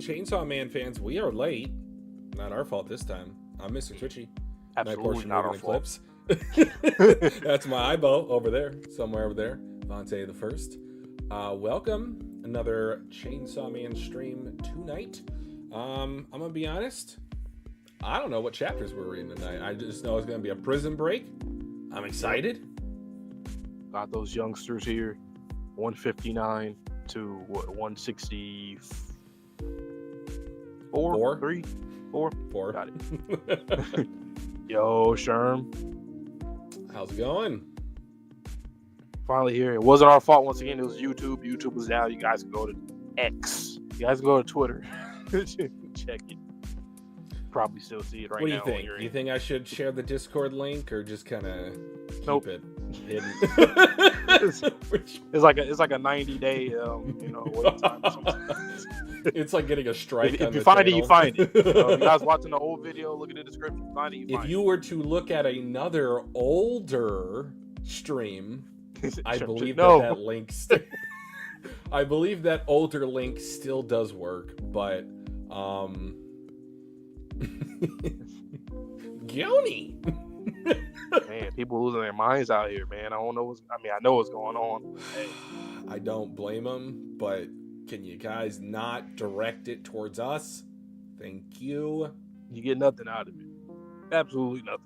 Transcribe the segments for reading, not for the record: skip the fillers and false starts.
Chainsaw Man fans, we are late. Not our fault this time. I'm Mr. Twitchy. Absolutely not our fault. That's my eyeball over there, somewhere over there. Vontae the First. Welcome. Another Chainsaw Man stream tonight. I'm gonna be honest. I don't know what chapters we're reading tonight. I just know it's gonna be a prison break. I'm excited. Got those youngsters here. 159 to what? 164? Four? 3? 4? Got it. Yo, Sherm. How's it going? Finally here. It wasn't our fault once again. It was YouTube. YouTube was down. You guys can go to X. You guys can go to Twitter. Check it. Probably still see it right now. What do you think? You think I should share the Discord link or just kind of Nope. keep it hidden? It's like a 90-day wait time or something. It's like getting a strike. If you find it, you find it. You guys watching the old video, look at the description. Find it, you find it. If you were to look at another older stream, I believe that link. I believe that older link still does work, but Goni. Man, people losing their minds out here, man. I know what's going on. Hey. I don't blame them, but can you guys not direct it towards us? Thank you. You get nothing out of it. Absolutely nothing.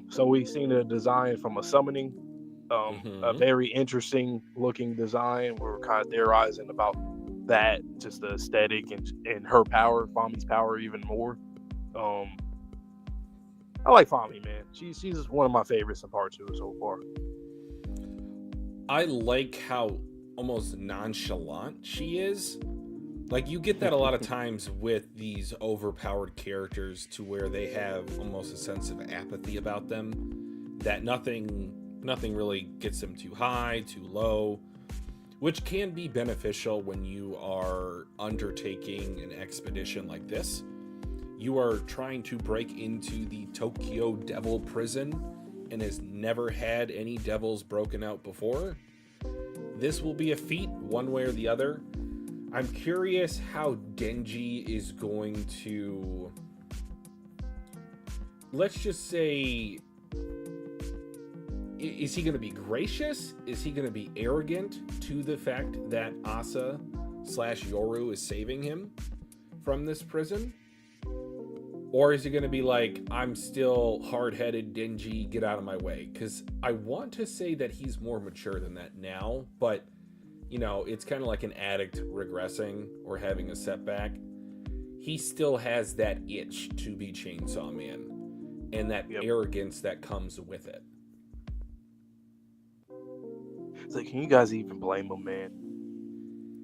So we've seen a design from a summoning, a very interesting looking design. We're kind of theorizing about that, just the aesthetic and her power, Fami's power even more. I like Fami, man. She's one of my favorites in part 2 so far. I like how almost nonchalant she is. Like, you get that a lot of times with these overpowered characters to where they have almost a sense of apathy about them, that nothing really gets them too high, too low, which can be beneficial when you are undertaking an expedition like this. You are trying to break into the Tokyo Devil Prison and has never had any devils broken out before. This will be a feat one way or the other. I'm curious how Denji is going to, let's just say, is he going to be gracious? Is he going to be arrogant to the fact that Asa / Yoru is saving him from this prison? Or is he going to be like, I'm still hard-headed, Denji, get out of my way? Because I want to say that he's more mature than that now, but, you know, it's kind of like an addict regressing or having a setback. He still has that itch to be Chainsaw Man and that arrogance that comes with it. It's like, can you guys even blame him, man?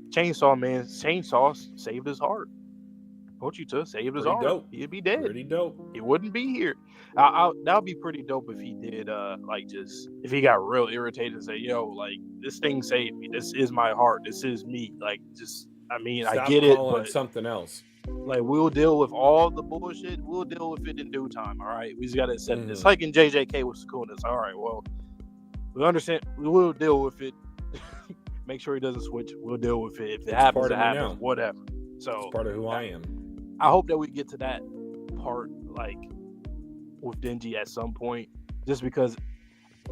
Chainsaw saved his heart. Don't you to saved his heart? Dope. He'd be dead. Pretty dope. He wouldn't be here. That would be pretty dope if he did. If he got real irritated and say, "Yo, like this thing saved me. This is my heart. This is me." Like, just I get it, but something else. Like, we'll deal with all the bullshit. We'll deal with it in due time. All right, we just gotta accept this. Like in JJK with Sakunas. All right, well, we understand. We'll deal with it. Make sure he doesn't switch. We'll deal with it. If it happens, it happens. Whatever. So it's part of who I am. I hope that we get to that part, like with Denji at some point, just because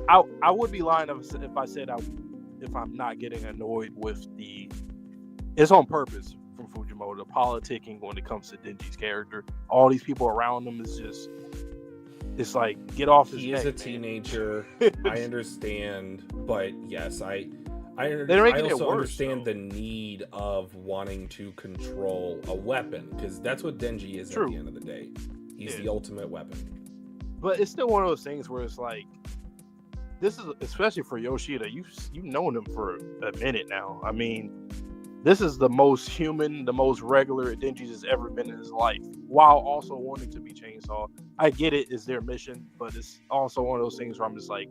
I would be lying if I said if I'm not getting annoyed with it's on purpose from Fujimoto, the politicking when it comes to Denji's character. All these people around him is just, it's like, get off his neck. He is a teenager. I understand, but yes, I also understand the need of wanting to control a weapon, because that's what Denji is at the end of the day. He's the ultimate weapon. But it's still one of those things where it's like, this is, especially for Yoshida, you've known him for a minute now. I mean, this is the most human, the most regular Denji has ever been in his life, while also wanting to be Chainsaw. I get it, it's their mission, but it's also one of those things where I'm just like,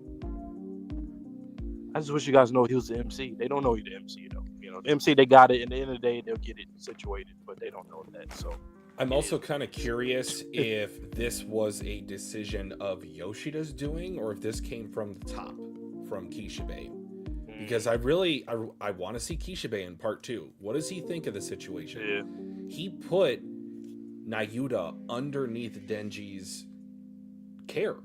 I just wish you guys know he was the MC. They don't know he's the MC, though. You know, the MC, they got it. At the end of the day, they'll get it situated, but they don't know that. So I'm also kind of curious if this was a decision of Yoshida's doing, or if this came from the top, from Kishibe. because I want to see Kishibe in part 2. What does he think of the situation? Yeah. He put Nayuta underneath Denji's care.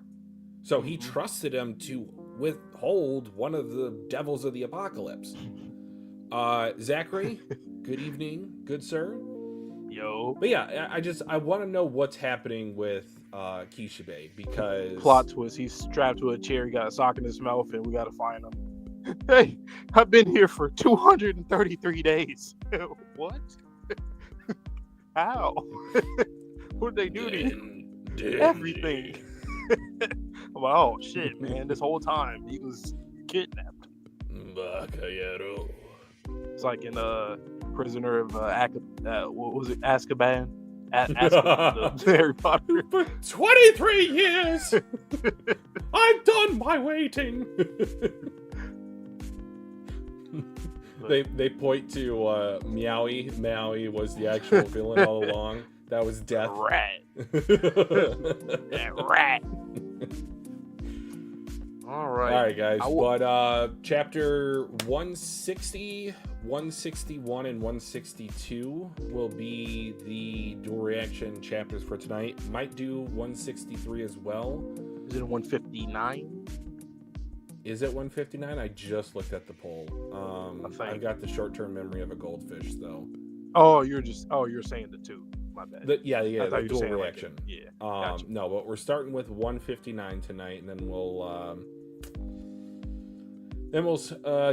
So he trusted him to withhold one of the devils of the apocalypse. Zachary, good evening, good sir. Yo. But yeah, I want to know what's happening with Kishibe, because Plot twist, he's strapped to a chair, he got a sock in his mouth, and we gotta find him. Hey, I've been here for 233 days. What? How? What did they do to you? Everything. I'm like, oh shit, man! This whole time he was kidnapped. It's like in Prisoner of what was it? Azkaban. Azkaban, the Harry Potter. For 23 years, I've done my waiting. They point to Meowie. Meowie was the actual villain all along. That was death. Rat. That rat. All right, guys. But chapter 160, 161, and 162 will be the dual reaction chapters for tonight. Might do 163 as well. Is it 159? Is it 159? I just looked at the poll. I got the short-term memory of a goldfish, though. Oh, you're saying the two. My bad. The dual reaction. Gotcha. No, but we're starting with 159 tonight, and then we'll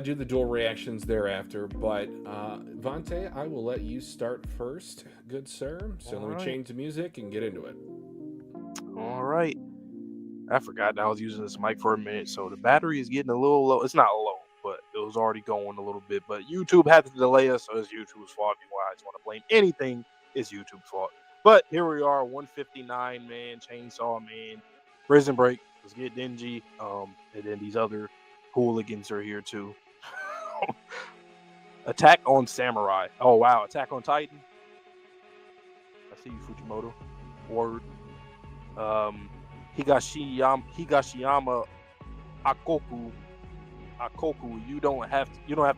do the dual reactions thereafter. But Vante, I will let you start first, good sir. So let me change the music and get into it. All right. I forgot I was using this mic for a minute, so the battery is getting a little low. It's not low, but it was already going a little bit. But YouTube had to delay us, so it's YouTube's fault. If I just want to blame anything, it's YouTube's fault. But here we are, 159, man, Chainsaw Man, Prison Break. Let's get Denji. And then these other hooligans are here too. Attack on Samurai. Oh wow, Attack on Titan. I see you, Fujimoto. Word. Higashiyama Akoku. You don't have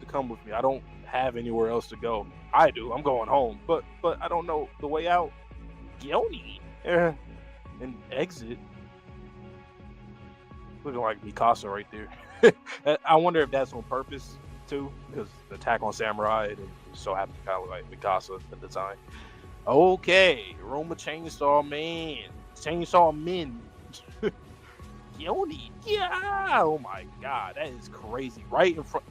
to come with me. I don't have anywhere else to go. I do. I'm going home. But I don't know the way out. Gyoni. And exit. Looking like Mikasa right there. I wonder if that's on purpose too, because Attack on Samurai and so happened to kind of like Mikasa at the time. Okay, Roma Chainsaw Man. Chainsaw Men. Gyoni. Yeah. Oh my god, that is crazy. Right in front.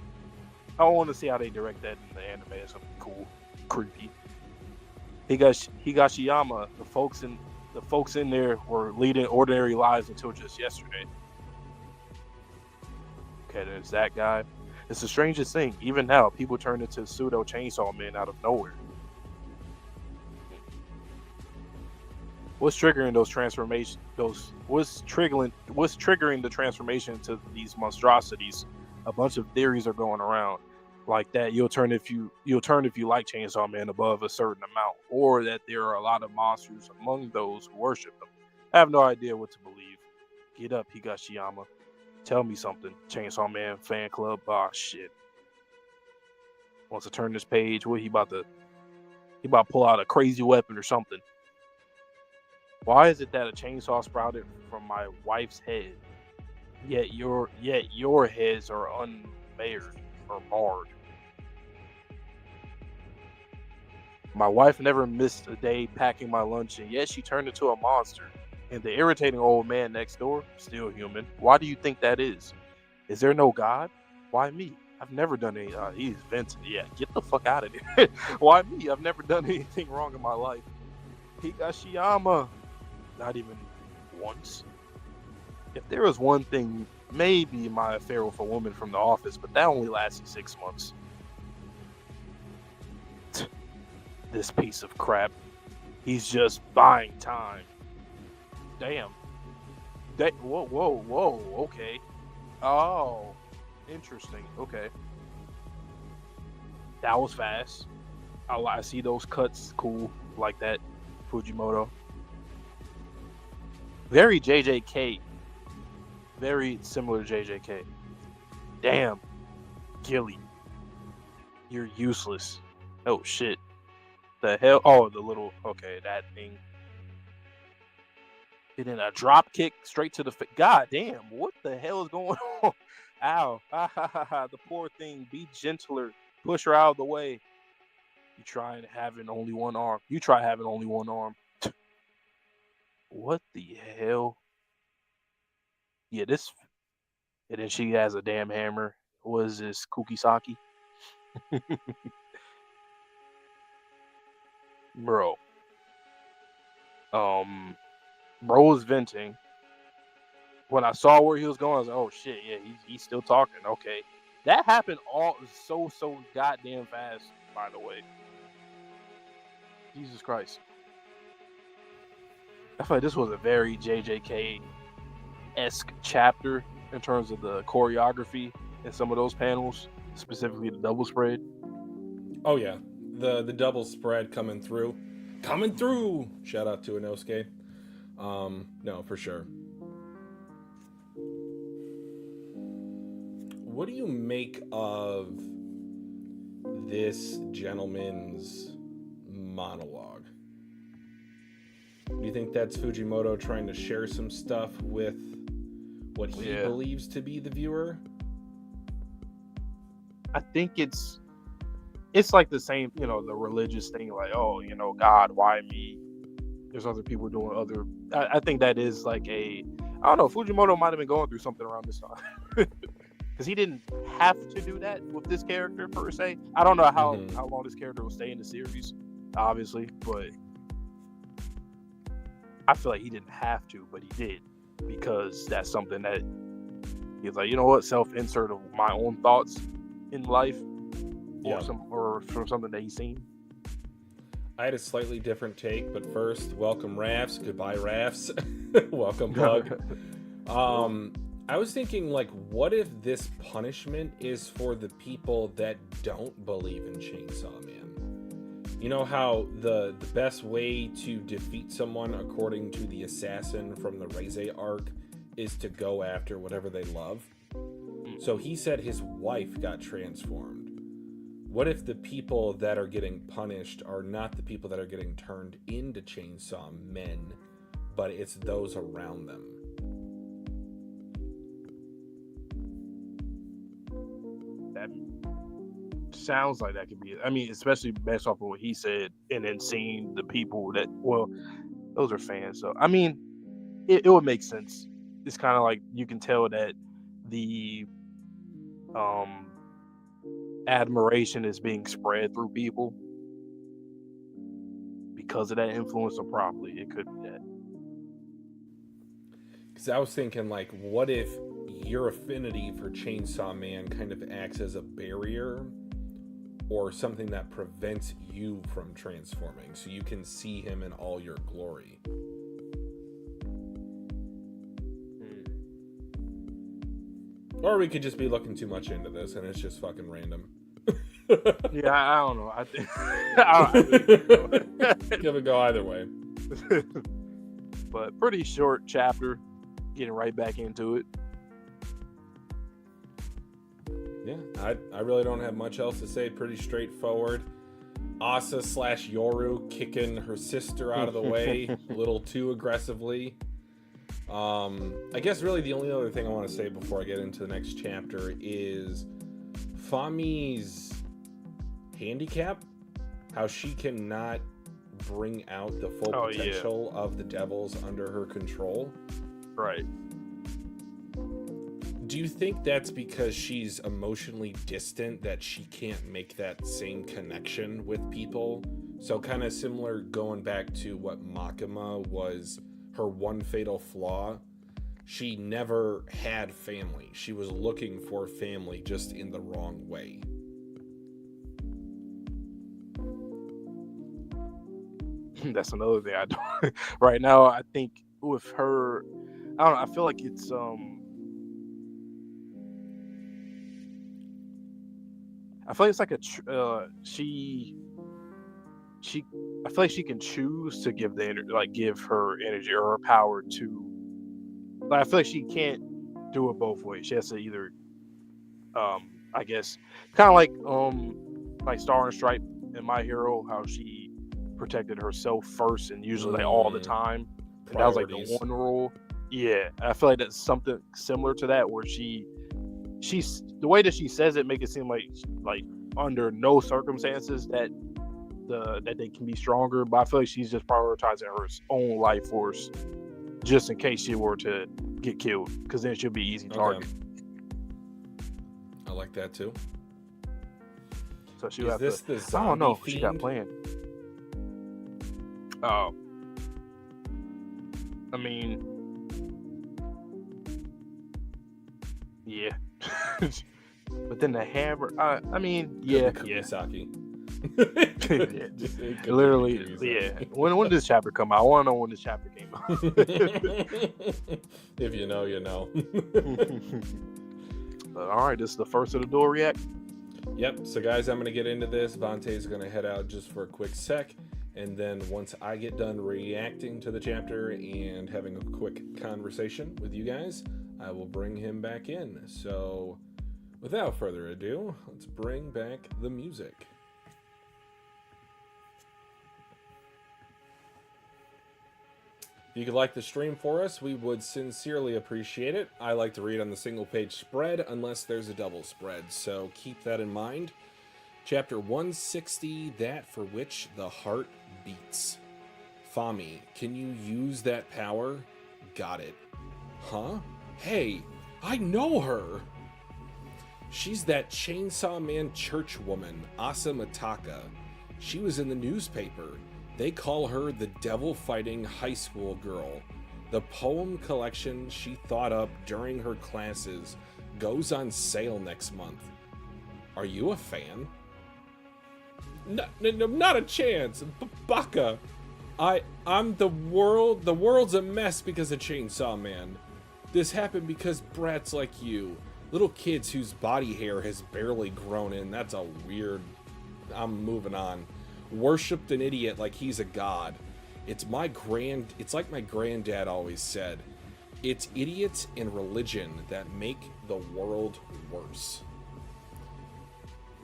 I want to see how they direct that in the anime. It's something cool, creepy. Higashiyama. The folks in there were leading ordinary lives until just yesterday. Okay, there's that guy. It's the strangest thing. Even now, people turn into pseudo chainsaw men out of nowhere. What's triggering those transformations? What's triggering the transformation to these monstrosities? A bunch of theories are going around, like that you'll turn if you like Chainsaw Man above a certain amount, or that there are a lot of monsters among those who worship them. I have no idea what to believe. Get up, Higashiyama. Tell me something, Chainsaw Man fan club. Ah, shit. Wants to turn this page. What he about to pull out a crazy weapon or something. Why is it that a chainsaw sprouted from my wife's head, yet your heads are unbared or marred? My wife never missed a day packing my lunch, and yet she turned into a monster. And the irritating old man next door, still human. Why do you think that is? Is there no God? Why me? I've never done any. He's venting. Yeah, get the fuck out of there. Why me? I've never done anything wrong in my life. Higashiyama. Not even once. If there was one thing, maybe my affair with a woman from the office, but that only lasted 6 months. This piece of crap. He's just buying time. Damn. Whoa, okay. Oh, interesting. Okay. That was fast. I see those cuts. Cool. Like that. Fujimoto. Very JJK. Very similar to JJK. Damn. Gilly, you're useless. Oh shit. The hell? Oh, the little, okay, that thing. And then a drop kick straight to the face. God damn, what the hell is going on? Ow. The poor thing. Be gentler. Push her out of the way. You try having only one arm. You try having only one arm. What the hell? Yeah, this. And then she has a damn hammer. What is this? Kukisaki? Bro. Bro was venting. When I saw where he was going, I was like, oh shit, yeah, he's still talking. Okay. That happened all so goddamn fast, by the way. Jesus Christ. I feel like this was a very JJK-esque chapter in terms of the choreography in some of those panels, specifically the double spread. Oh yeah, the double spread coming through. Shout out to Inosuke. No, for sure. What do you make of this gentleman's monologue? Do you think that's Fujimoto trying to share some stuff with what he believes to be the viewer? I think it's like the same, the religious thing, like, oh, God, why me? There's other people doing other. I think that is like I don't know. Fujimoto might have been going through something around this time because he didn't have to do that with this character per se. I don't know how long this character will stay in the series, obviously, but I feel like he didn't have to, but he did because that's something that he's like, you know what, self-insert of my own thoughts in life, or from something that he's seen. I had a slightly different take, but first, welcome Rafts. Goodbye, Rafts. Welcome, Plug. I was thinking, like, what if this punishment is for the people that don't believe in Chainsaw Man? You know how the best way to defeat someone, according to the assassin from the Reize arc, is to go after whatever they love? So he said his wife got transformed. What if the people that are getting punished are not the people that are getting turned into chainsaw men, but it's those around them? That sounds like that could be it. I mean, especially based off of what he said, and then seeing the people that, well, those are fans. So, I mean, it would make sense. It's kind of like you can tell that the admiration is being spread through people because of that influence, or probably it could be that. Because I was thinking, like, what if your affinity for Chainsaw Man kind of acts as a barrier or something that prevents you from transforming so you can see him in all your glory? Or we could just be looking too much into this and it's just fucking random. Yeah, I don't know. I think Give it go either way. But pretty short chapter, getting right back into it. Yeah, I really don't have much else to say. Pretty straightforward. Asa / Yoru kicking her sister out of the way a little too aggressively. I guess really the only other thing I want to say before I get into the next chapter is Fami's handicap, how she cannot bring out the full potential of the devils under her control. Right. Do you think that's because she's emotionally distant, that she can't make that same connection with people? So kind of similar, going back to what Makima was her one fatal flaw. She never had family. She was looking for family, just in the wrong way. That's another thing I do right now. I think with her, I don't know. I feel like it's I feel like it's like she. I feel like she can choose to give give her energy or her power to. Like, I feel like she can't do it both ways. She has to either I guess kind of like Star and Stripe in My Hero, how she protected herself first and usually like all the time, and that was like the Priorities. one rule. Yeah, I feel like that's something similar to that where she's the way that she says it make it seem like under no circumstances that they can be stronger, but I feel like she's just prioritizing her own life force just in case she were to get killed, because then she'll be easy target. Okay. I like that too. So she'll Is have this to. the I zombie don't know what she got fiend? planned. Oh, I mean, yeah. But then the hammer. I mean, yeah, Could be yeah. Kugisaki. Yeah, Just- it could be literally, Kugisaki. yeah. When did this chapter come out? I want to know when this chapter came out. If you know, you know. All right, this is the first of the dual react. Yep, so guys, I'm going to get into this. Vontae's going to head out just for a quick sec. And then once I get done reacting to the chapter and having a quick conversation with you guys, I will bring him back in. So without further ado, let's bring back the music. If you could like the stream for us, we would sincerely appreciate it. I like to read on the single page spread unless there's a double spread, so keep that in mind. Chapter 160, That for Which the Heart Beats. Fami, can you use that power? Got it. Huh? Hey, I know her! She's that Chainsaw Man church woman, Asa Mataka. She was in the newspaper. They call her the devil-fighting high school girl. The poem collection she thought up during her classes goes on sale next month. Are you a fan? No, not a chance. Baka. I'm the world's a mess because of Chainsaw Man. This happened because brats like you, little kids whose body hair has barely grown in. That's a weird. I'm moving on. Worshipped an idiot like he's a god. It's like my granddad always said. It's idiots and religion that make the world worse.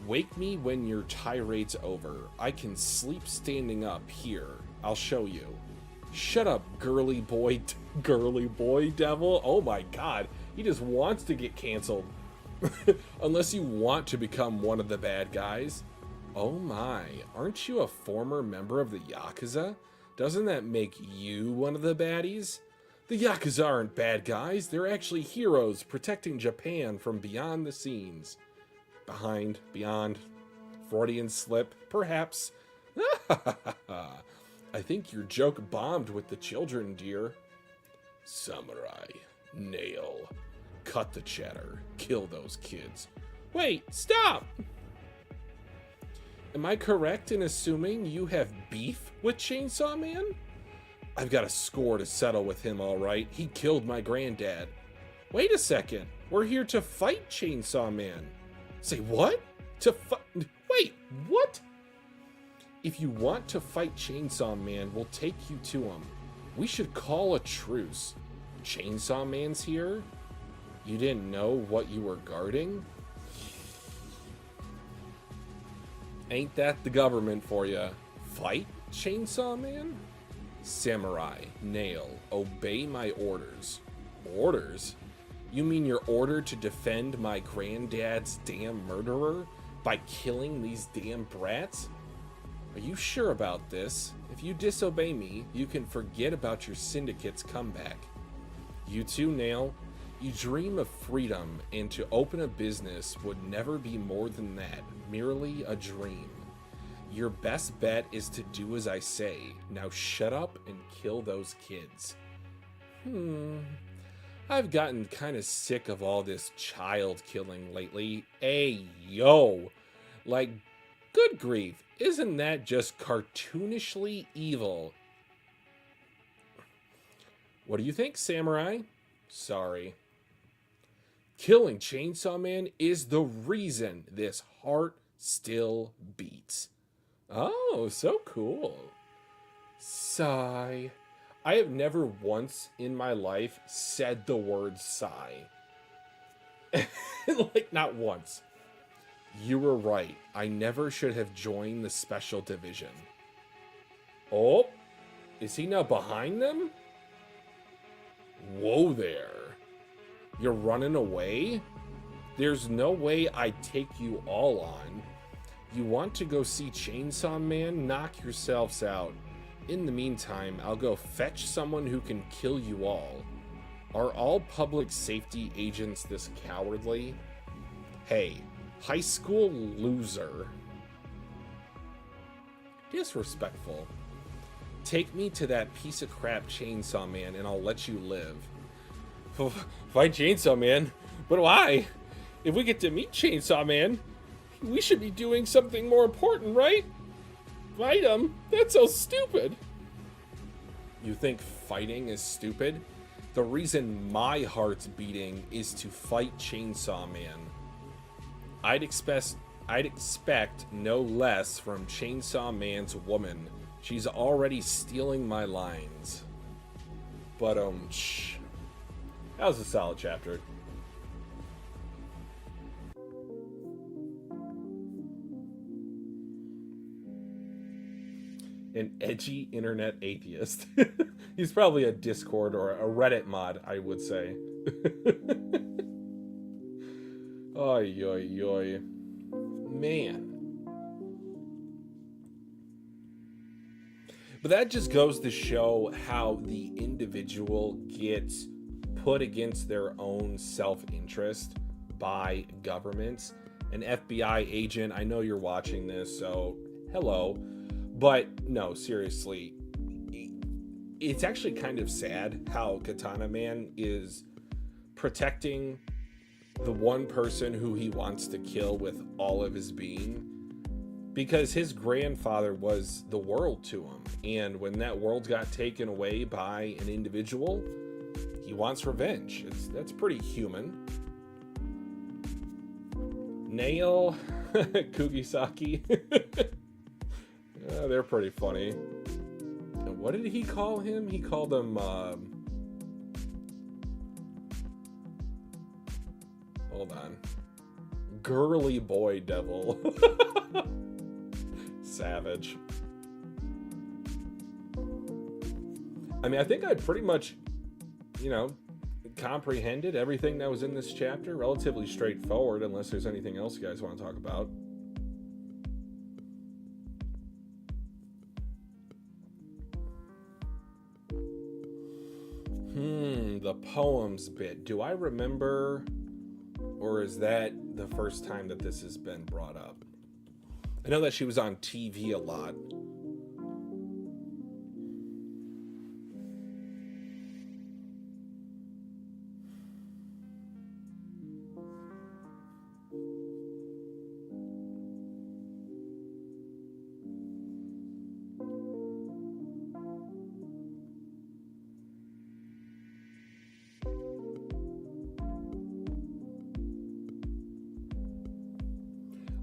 Wake me when your tirade's over. I can sleep standing up here. I'll show you. Shut up, girly boy devil. Oh my god. He just wants to get canceled. Unless you want to become one of the bad guys. Oh my, aren't you a former member of the Yakuza? Doesn't that make you one of the baddies? The Yakuza aren't bad guys. They're actually heroes protecting Japan from beyond the scenes. Beyond, Freudian slip, perhaps. I think your joke bombed with the children, dear. Samurai, nail, cut the chatter, kill those kids. Wait, stop! Am I correct in assuming you have beef with Chainsaw Man? I've got a score to settle with him, all right. He killed my granddad. Wait a second. We're here to fight Chainsaw Man. Say what? Wait, what? If you want to fight Chainsaw Man, we'll take you to him. We should call a truce. Chainsaw Man's here? You didn't know what you were guarding? Ain't that the government for ya? Fight, Chainsaw Man? Samurai, nail, obey my orders. Orders? You mean you're ordered to defend my granddad's damn murderer by killing these damn brats? Are you sure about this? If you disobey me, you can forget about your syndicate's comeback. You too, Nail. You dream of freedom, and to open a business would never be more than that, merely a dream. Your best bet is to do as I say. Now shut up and kill those kids. I've gotten kind of sick of all this child killing lately. Hey, yo! Like, good grief, isn't that just cartoonishly evil? What do you think, Samurai? Sorry. Killing Chainsaw Man is the reason this heart still beats. Oh, so cool. Sigh. I have never once in my life said the word sigh. Like, not once. You were right. I never should have joined the special division. Oh, is he now behind them? Whoa there. You're running away? There's no way I'd take you all on. You want to go see Chainsaw Man? Knock yourselves out. In the meantime, I'll go fetch someone who can kill you all. Are all public safety agents this cowardly? Hey, high school loser. Disrespectful. Take me to that piece of crap Chainsaw Man and I'll let you live. Fight Chainsaw Man? But why? If we get to meet Chainsaw Man, we should be doing something more important, right? Fight him? That's so stupid. You think fighting is stupid? The reason my heart's beating is to fight Chainsaw Man. I'd expect no less from Chainsaw Man's woman. She's already stealing my lines. But that was a solid chapter. An edgy internet atheist. He's probably a Discord or a Reddit mod, I would say. Oy, oy, oy. Man. But that just goes to show how the individual gets put against their own self-interest by governments. An FBI agent, I know you're watching this, so hello. But no, seriously, it's actually kind of sad how Katana Man is protecting the one person who he wants to kill with all of his being, because his grandfather was the world to him, and when that world got taken away by an individual, he wants revenge. That's pretty human. Nail Kugisaki. They're pretty funny. And what did he call him? He called him hold on. Girly boy devil. Savage. I mean, I think I pretty much, comprehended everything that was in this chapter. Relatively straightforward, unless there's anything else you guys want to talk about. The poems bit. Do I remember, or is that the first time that this has been brought up? I know that she was on TV a lot.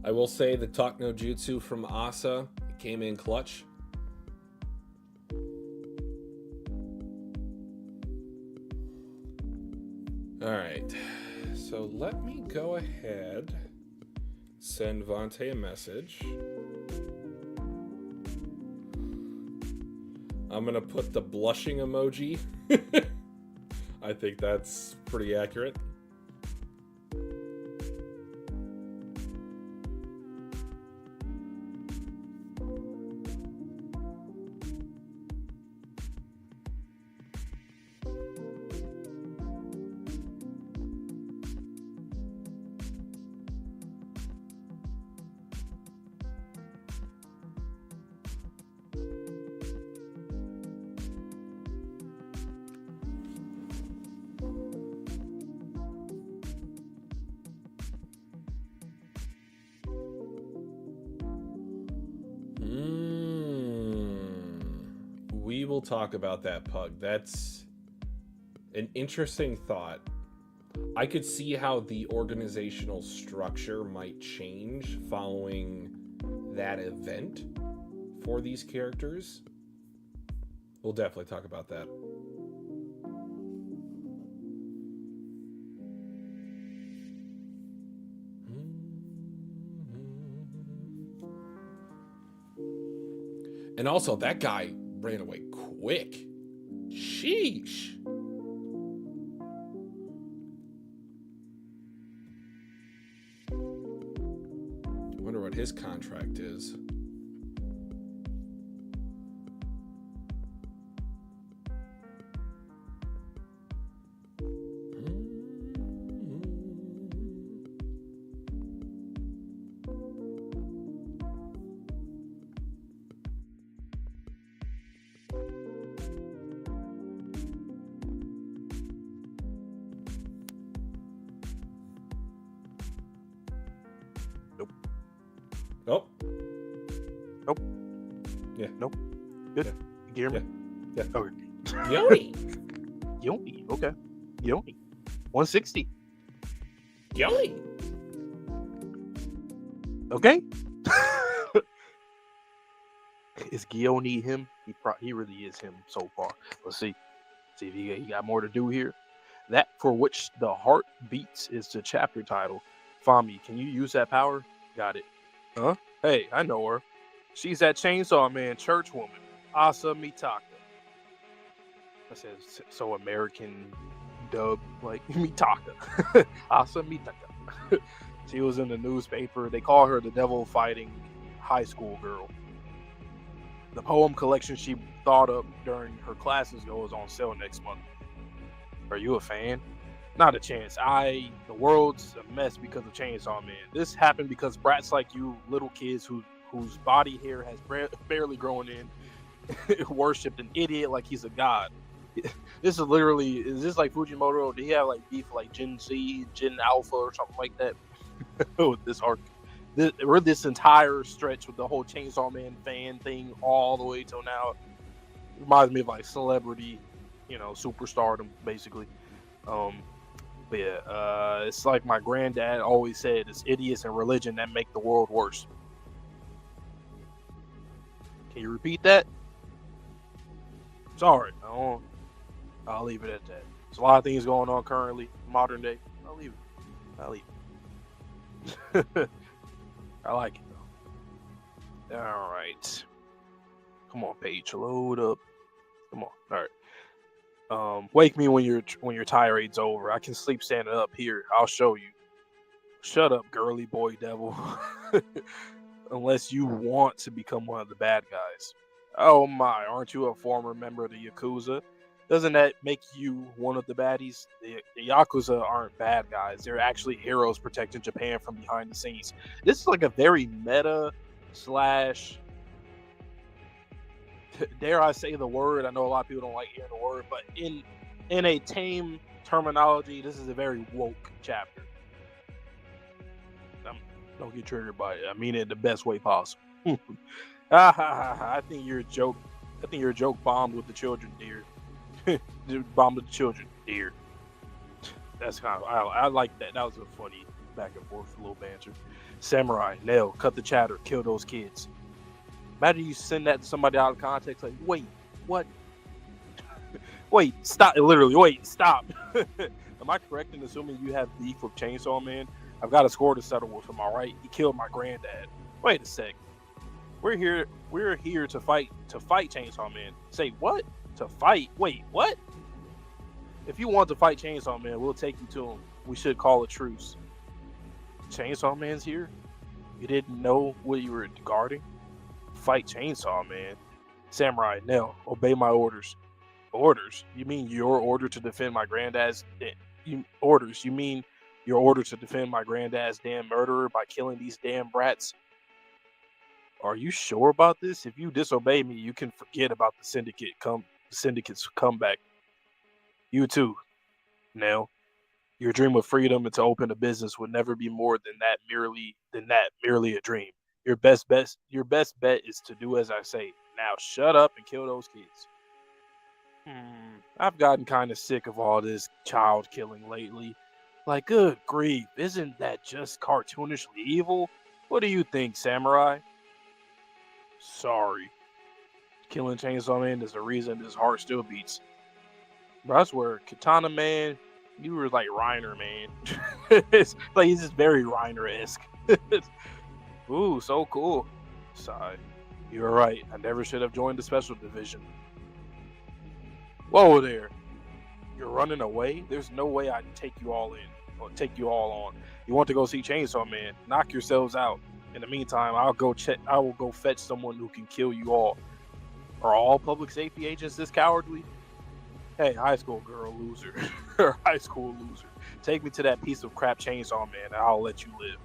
I will say the Talk No Jutsu from Asa came in clutch. Alright, so let me go ahead, send Vontae a message. I'm gonna put the blushing emoji. I think that's pretty accurate. We will talk about that, Pug. That's an interesting thought. I could see how the organizational structure might change following that event for these characters. We'll definitely talk about that. And also, that guy ran away quick. Sheesh. I wonder what his contract is. Nope. Nope. Yeah. Nope. Good. Yeah. You hear me? Yeah. Okay. Yoni. Yoni. Okay. Yoni. 160. Yoni. Okay. Is Gioni him? He really is him so far. Let's see. See if he got more to do here. That for which the heart beats is the chapter title. Fami, can you use that power? Got it. Huh? Hey, I know her. She's that Chainsaw Man church woman, Asa Mitaka. I said so American dub, like Mitaka. Asa Mitaka. She was in the newspaper. They call her the devil fighting high school girl. The poem collection she thought up during her classes goes on sale next month. Are you a fan? Not a chance. The world's a mess because of Chainsaw Man. This happened because brats like you, little kids whose body hair has barely grown in, worshipped an idiot like he's a god. This is literally, is this like Fujimoto? Do he have like beef like Gen Z, Gen Alpha or something like that with this arc? This entire stretch with the whole Chainsaw Man fan thing all the way till now reminds me of like celebrity, superstardom basically. But yeah, it's like my granddad always said, it's idiots and religion that make the world worse. Can you repeat that? Sorry, I'll leave it at that. There's a lot of things going on currently, modern day. I'll leave it. I like it though. All right. Come on, page, load up. Come on. All right. Wake me when your tirade's over. I can sleep standing up here. I'll show you. Shut up, girly boy devil. Unless you want to become one of the bad guys. Oh my, aren't you a former member of the Yakuza? Doesn't that make you one of the baddies? The Yakuza aren't bad guys. They're actually heroes protecting Japan from behind the scenes. This is like a very meta / dare I say the word? I know a lot of people don't like hearing the word, but in a tame terminology, this is a very woke chapter. Don't get triggered by it. I mean it the best way possible. I think you're a joke. I think you're a joke bombed with the children, dear. Bombed with the children, dear. That's kind of I like that. That was a funny back and forth, little banter. Samurai, nail, cut the chatter, kill those kids. Imagine you send that to somebody out of context, like, wait, what? Wait, stop! Literally, wait, stop! Am I correct in assuming you have beef with Chainsaw Man? I've got a score to settle with him. All right, he killed my granddad. Wait a sec. We're here to fight Chainsaw Man. Say what? To fight? Wait, what? If you want to fight Chainsaw Man, we'll take you to him. We should call a truce. Chainsaw Man's here? You didn't know what you were guarding? Fight Chainsaw Man. Samurai, Nell, obey my orders. Orders? You mean your order to defend my granddad's... Orders? You mean your order to defend my granddad's damn murderer by killing these damn brats? Are you sure about this? If you disobey me, you can forget about the syndicate's comeback. You too, Nell. Your dream of freedom and to open a business would never be more than that merely a dream. Your best bet is to do as I say. Now shut up and kill those kids. I've gotten kind of sick of all this child killing lately. Like, good grief, isn't that just cartoonishly evil? What do you think, Samurai? Sorry. Killing Chainsaw Man is the reason his heart still beats. But I swear, Katana Man, you were like Reiner, man. It's like he's just very Reiner-esque. Ooh, so cool. Sigh. You're right. I never should have joined the special division. Whoa there. You're running away? There's no way I can take you all in or take you all on. You want to go see Chainsaw Man? Knock yourselves out. In the meantime, I will go fetch someone who can kill you all. Are all public safety agents this cowardly? Hey, high school girl loser. High school loser. Take me to that piece of crap Chainsaw Man and I'll let you live.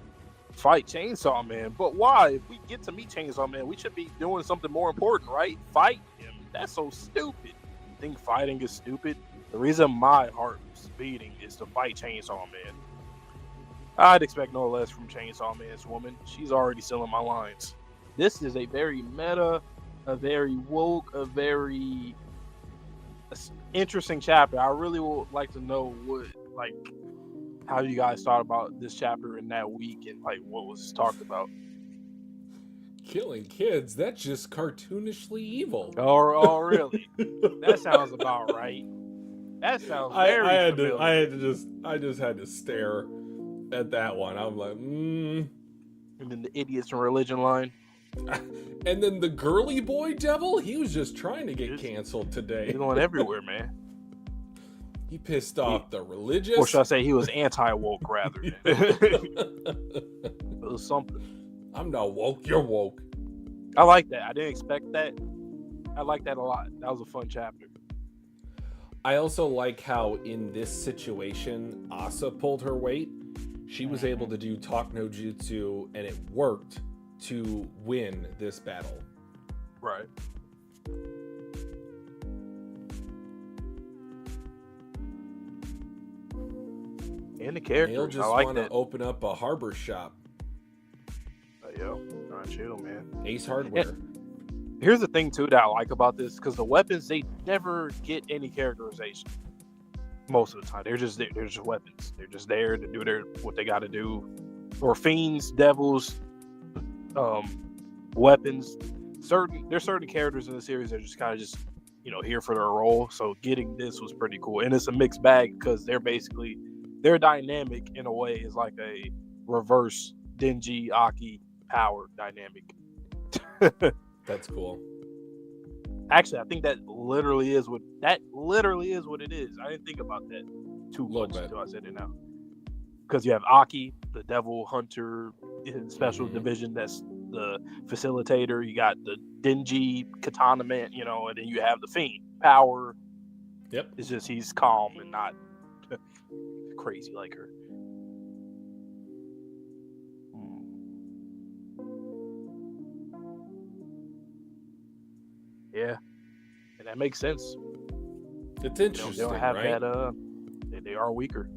Fight Chainsaw Man? But why? If we get to meet Chainsaw Man, we should be doing something more important, right? Fight him. That's so stupid. You think fighting is stupid? The reason my heart is beating is to fight Chainsaw Man. I'd expect no less from Chainsaw Man's woman. She's already selling my lines. This is a very meta, a very woke, a very interesting chapter. I really would like to know how you guys thought about this chapter in that week and like what was talked about. Killing kids, that's just cartoonishly evil. Oh really? That sounds about right. That sounds very familiar. I just had to stare at that one. I'm like, And then the idiots in religion line. And then the girly boy devil, he was just trying to get canceled today. He's going everywhere, man. He pissed off the religious. Or should I say he was anti-woke rather. It was something. I'm not woke, you're woke. I like that. I didn't expect that. I like that a lot. That was a fun chapter. I also like how in this situation, Asa pulled her weight. She was able to do talk no jutsu, and it worked to win this battle. Right. And the characters. They'll just want to open up a harbor shop. Yo, not chill, man. Ace Hardware. And here's the thing too that I like about this, because the weapons, they never get any characterization. Most of the time, they're just weapons. They're just there to do what they got to do. Or fiends, devils, weapons. There's certain characters in the series that are just kind of here for their role. So getting this was pretty cool, and it's a mixed bag because their dynamic in a way is like a reverse Denji Aki power dynamic. That's cool. Actually, I think that literally is what it is. I didn't think about that too much until I said it now. Because you have Aki, the devil hunter in special division, that's the facilitator. You got the Denji katana man, and then you have the fiend power. Yep. It's just he's calm and not crazy like her. Yeah, and that makes sense. It's interesting, they don't have right? that. They are weaker.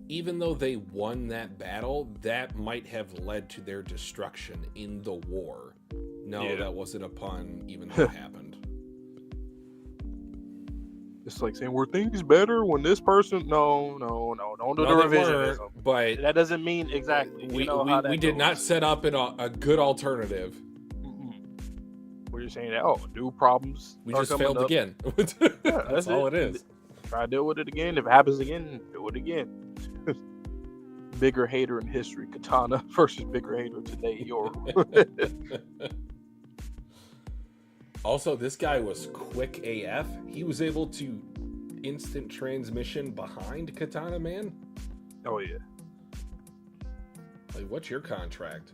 Even though they won that battle, that might have led to their destruction in the war. No, that wasn't a pun, even though it happened. It's like saying, were things better when this person... No, don't do the revisionism. But that doesn't mean exactly. We did not set up a good alternative. Where you're saying that, new problems. We just failed again. That's all it is. Try to deal with it again. If it happens again, do it again. Bigger hater in history, Katana, versus bigger hater today, Yoru. Also, this guy was quick AF. He was able to instant transmission behind Katana Man. Oh, yeah. Like, what's your contract?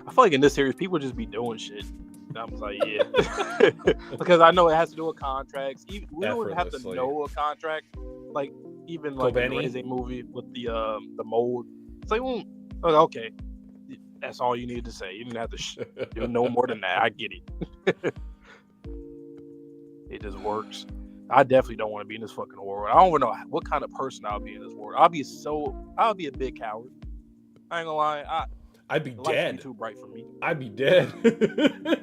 I feel like in this series, people just be doing shit. And I was like, yeah. Because I know it has to do with contracts. We don't have to know a contract. Like, even like the Reze movie with the mold. It's like, okay. That's all you need to say. You didn't have to do no more than that. I get it. It just works. I definitely don't want to be in this fucking world. I don't even know what kind of person I'll be in this world. I'll be a big coward. I ain't gonna lie. I'd be dead. Too bright for me. I'd be dead.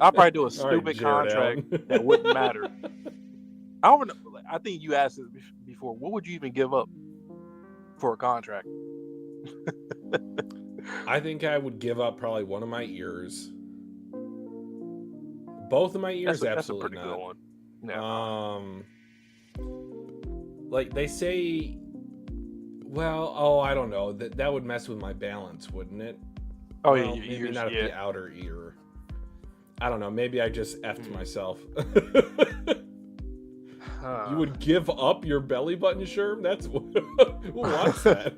I'll probably do a stupid contract that wouldn't matter. I don't know. I think you asked this before. What would you even give up for a contract? I think I would give up probably one of my ears. Both of my ears, absolutely. That's a pretty good one. Yeah. Like they say, I don't know. That would mess with my balance, wouldn't it? Oh Well, yeah, maybe ears. not at Yeah. the outer ear. I don't know. Maybe I just effed myself. You would give up your belly button, Sherm? That's who wants that?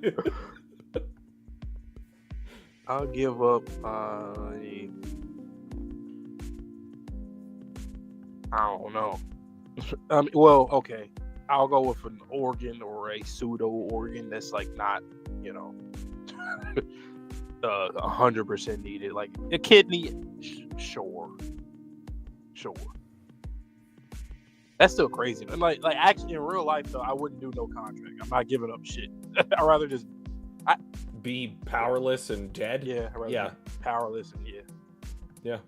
I'll give up. I don't know. Well, okay. I'll go with an organ or a pseudo organ that's like not, 100% needed. Like a kidney, sure. That's still crazy. And like actually in real life though, I wouldn't do no contract. I'm not giving up shit. I'd rather just be powerless and dead. Yeah, I'd rather be powerless and yeah.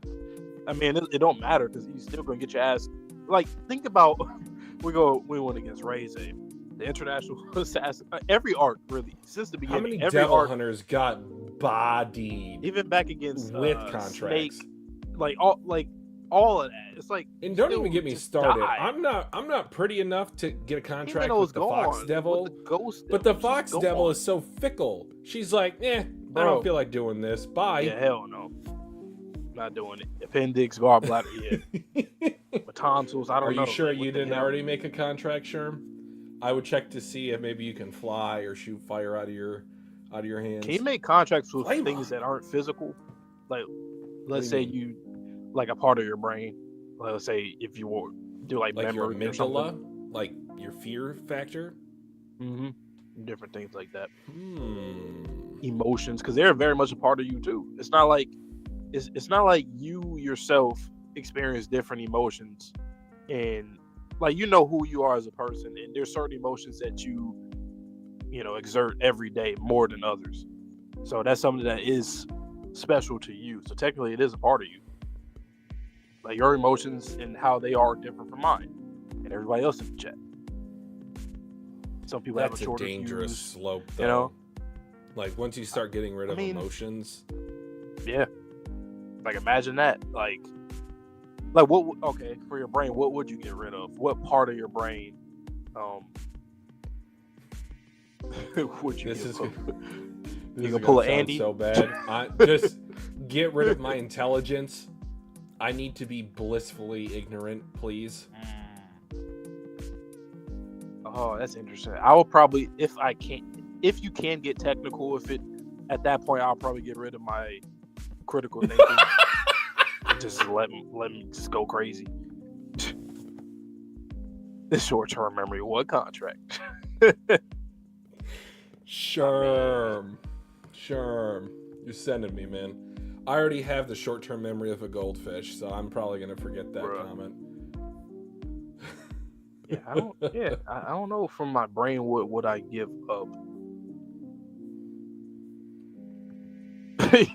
I mean, it don't matter because you're still gonna get your ass. Like, think about we went against Rayze, the international assassin. Every arc really since the beginning. How many every devil arc, hunters got bodied even back against with contracts? Snake, all of that. It's like, and don't even get me started. Die. I'm not pretty enough to get a contract with the gone, Fox Devil. with the Ghost but the Devil. Fox Devil is so fickle. She's like, I don't feel like doing this. Bye. Yeah, hell no. Not doing it. Appendix, gallbladder, yeah. Tonsils, I don't know. Are you sure you didn't already make a contract, Sherm? I would check to see if maybe you can fly or shoot fire out of your hands. Can you make contracts with things that aren't physical? Like, let's say you like a part of your brain. Let's say if you will do like memory your or something. amygdala, like your fear factor. Mm-hmm. Different things like that. Emotions, because they're very much a part of you too. It's not like you yourself experience different emotions, and like who you are as a person, and there's certain emotions that you exert every day more than others. So that's something that is special to you. So technically, it is a part of you. Like your emotions and how they are different from mine and everybody else in the chat. Some people have a shorter dangerous fuse, slope, though. Like once you start getting rid of emotions. Yeah. Like imagine that. Like what? Okay, for your brain, what would you get rid of? What part of your brain? Would you? You can pull an Andy. So bad. Just get rid of my intelligence. I need to be blissfully ignorant, please. Oh, that's interesting. I will probably, if you can get technical with it, at that point, I'll probably get rid of my critical thinking. Just let me just go crazy. This short-term memory, what contract? Sherm, you're sending me, man. I already have the short-term memory of a goldfish, so I'm probably gonna forget that comment. I don't know from my brain what would I give up.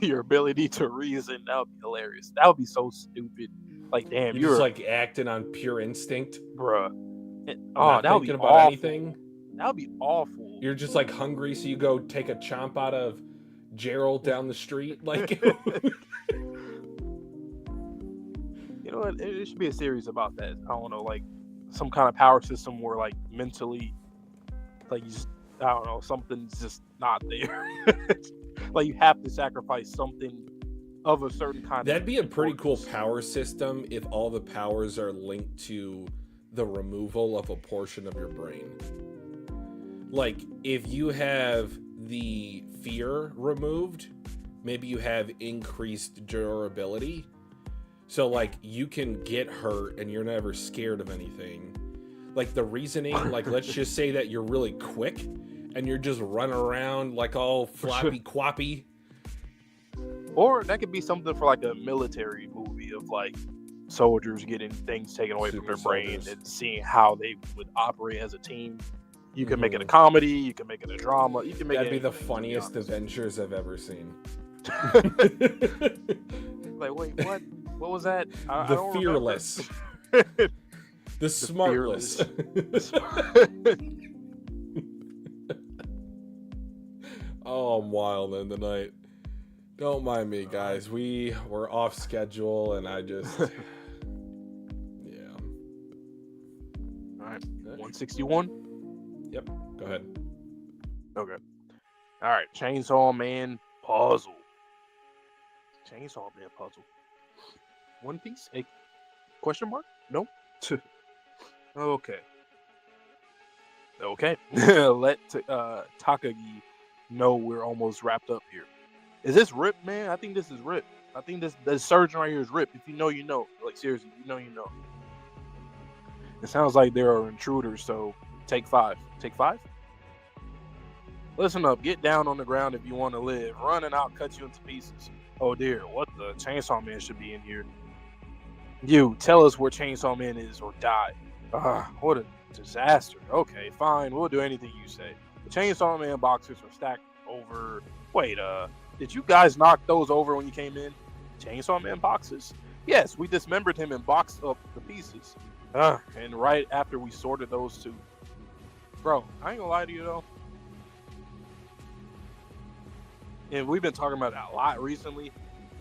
Your ability to reason, that would be hilarious. That would be so stupid. Like, damn, you're just like acting on pure instinct, bruh. That would be about awful. Anything. That would be awful. You're just like hungry, so you go take a chomp out of Gerald down the street, like. You know what? It should be a series about that. I don't know, like some kind of power system where, like, mentally, like, I don't know, something's just not there. Like, you have to sacrifice something of a certain kind. That'd be a pretty cool power system if all the powers are linked to the removal of a portion of your brain. Like, if you have the fear removed, maybe you have increased durability. So, like, you can get hurt and you're never scared of anything. Like, the reasoning, like, let's just say that you're really quick and you're just running around like all floppy quappy. Or that could be something for like a military movie of like soldiers getting things taken away from their brain and seeing how they would operate as a team. You can make it a comedy, you can make it a drama, you can make That'd be the funniest Avengers I've ever seen. Like, wait, what? What was that? The fearless. The smartless. Oh, I'm wild in the night. Don't mind me, guys. We were off schedule, and I just... Yeah. All right. 161? Yep. Go ahead. Okay. All right. Chainsaw Man puzzle. Chainsaw Man puzzle. One Piece? A question mark? No. Okay. Okay. Let Takagi know we're almost wrapped up here. Is this Rip, man? I think this is Rip. I think this surgeon right here is Rip. If you know, you know. Like, seriously, you know, you know. It sounds like there are intruders, so take 5. Take 5? Listen up. Get down on the ground if you want to live. Run and I'll cut you into pieces. Oh, dear. What the? Chainsaw Man should be in here. You, tell us where Chainsaw Man is or die. What a disaster. Okay, fine. We'll do anything you say. The Chainsaw Man boxes are stacked over... Wait, did you guys knock those over when you came in? Chainsaw Man boxes? Yes, we dismembered him and boxed up the pieces. And right after we sorted those two. Bro, I ain't gonna lie to you though. And we've been talking about that a lot recently.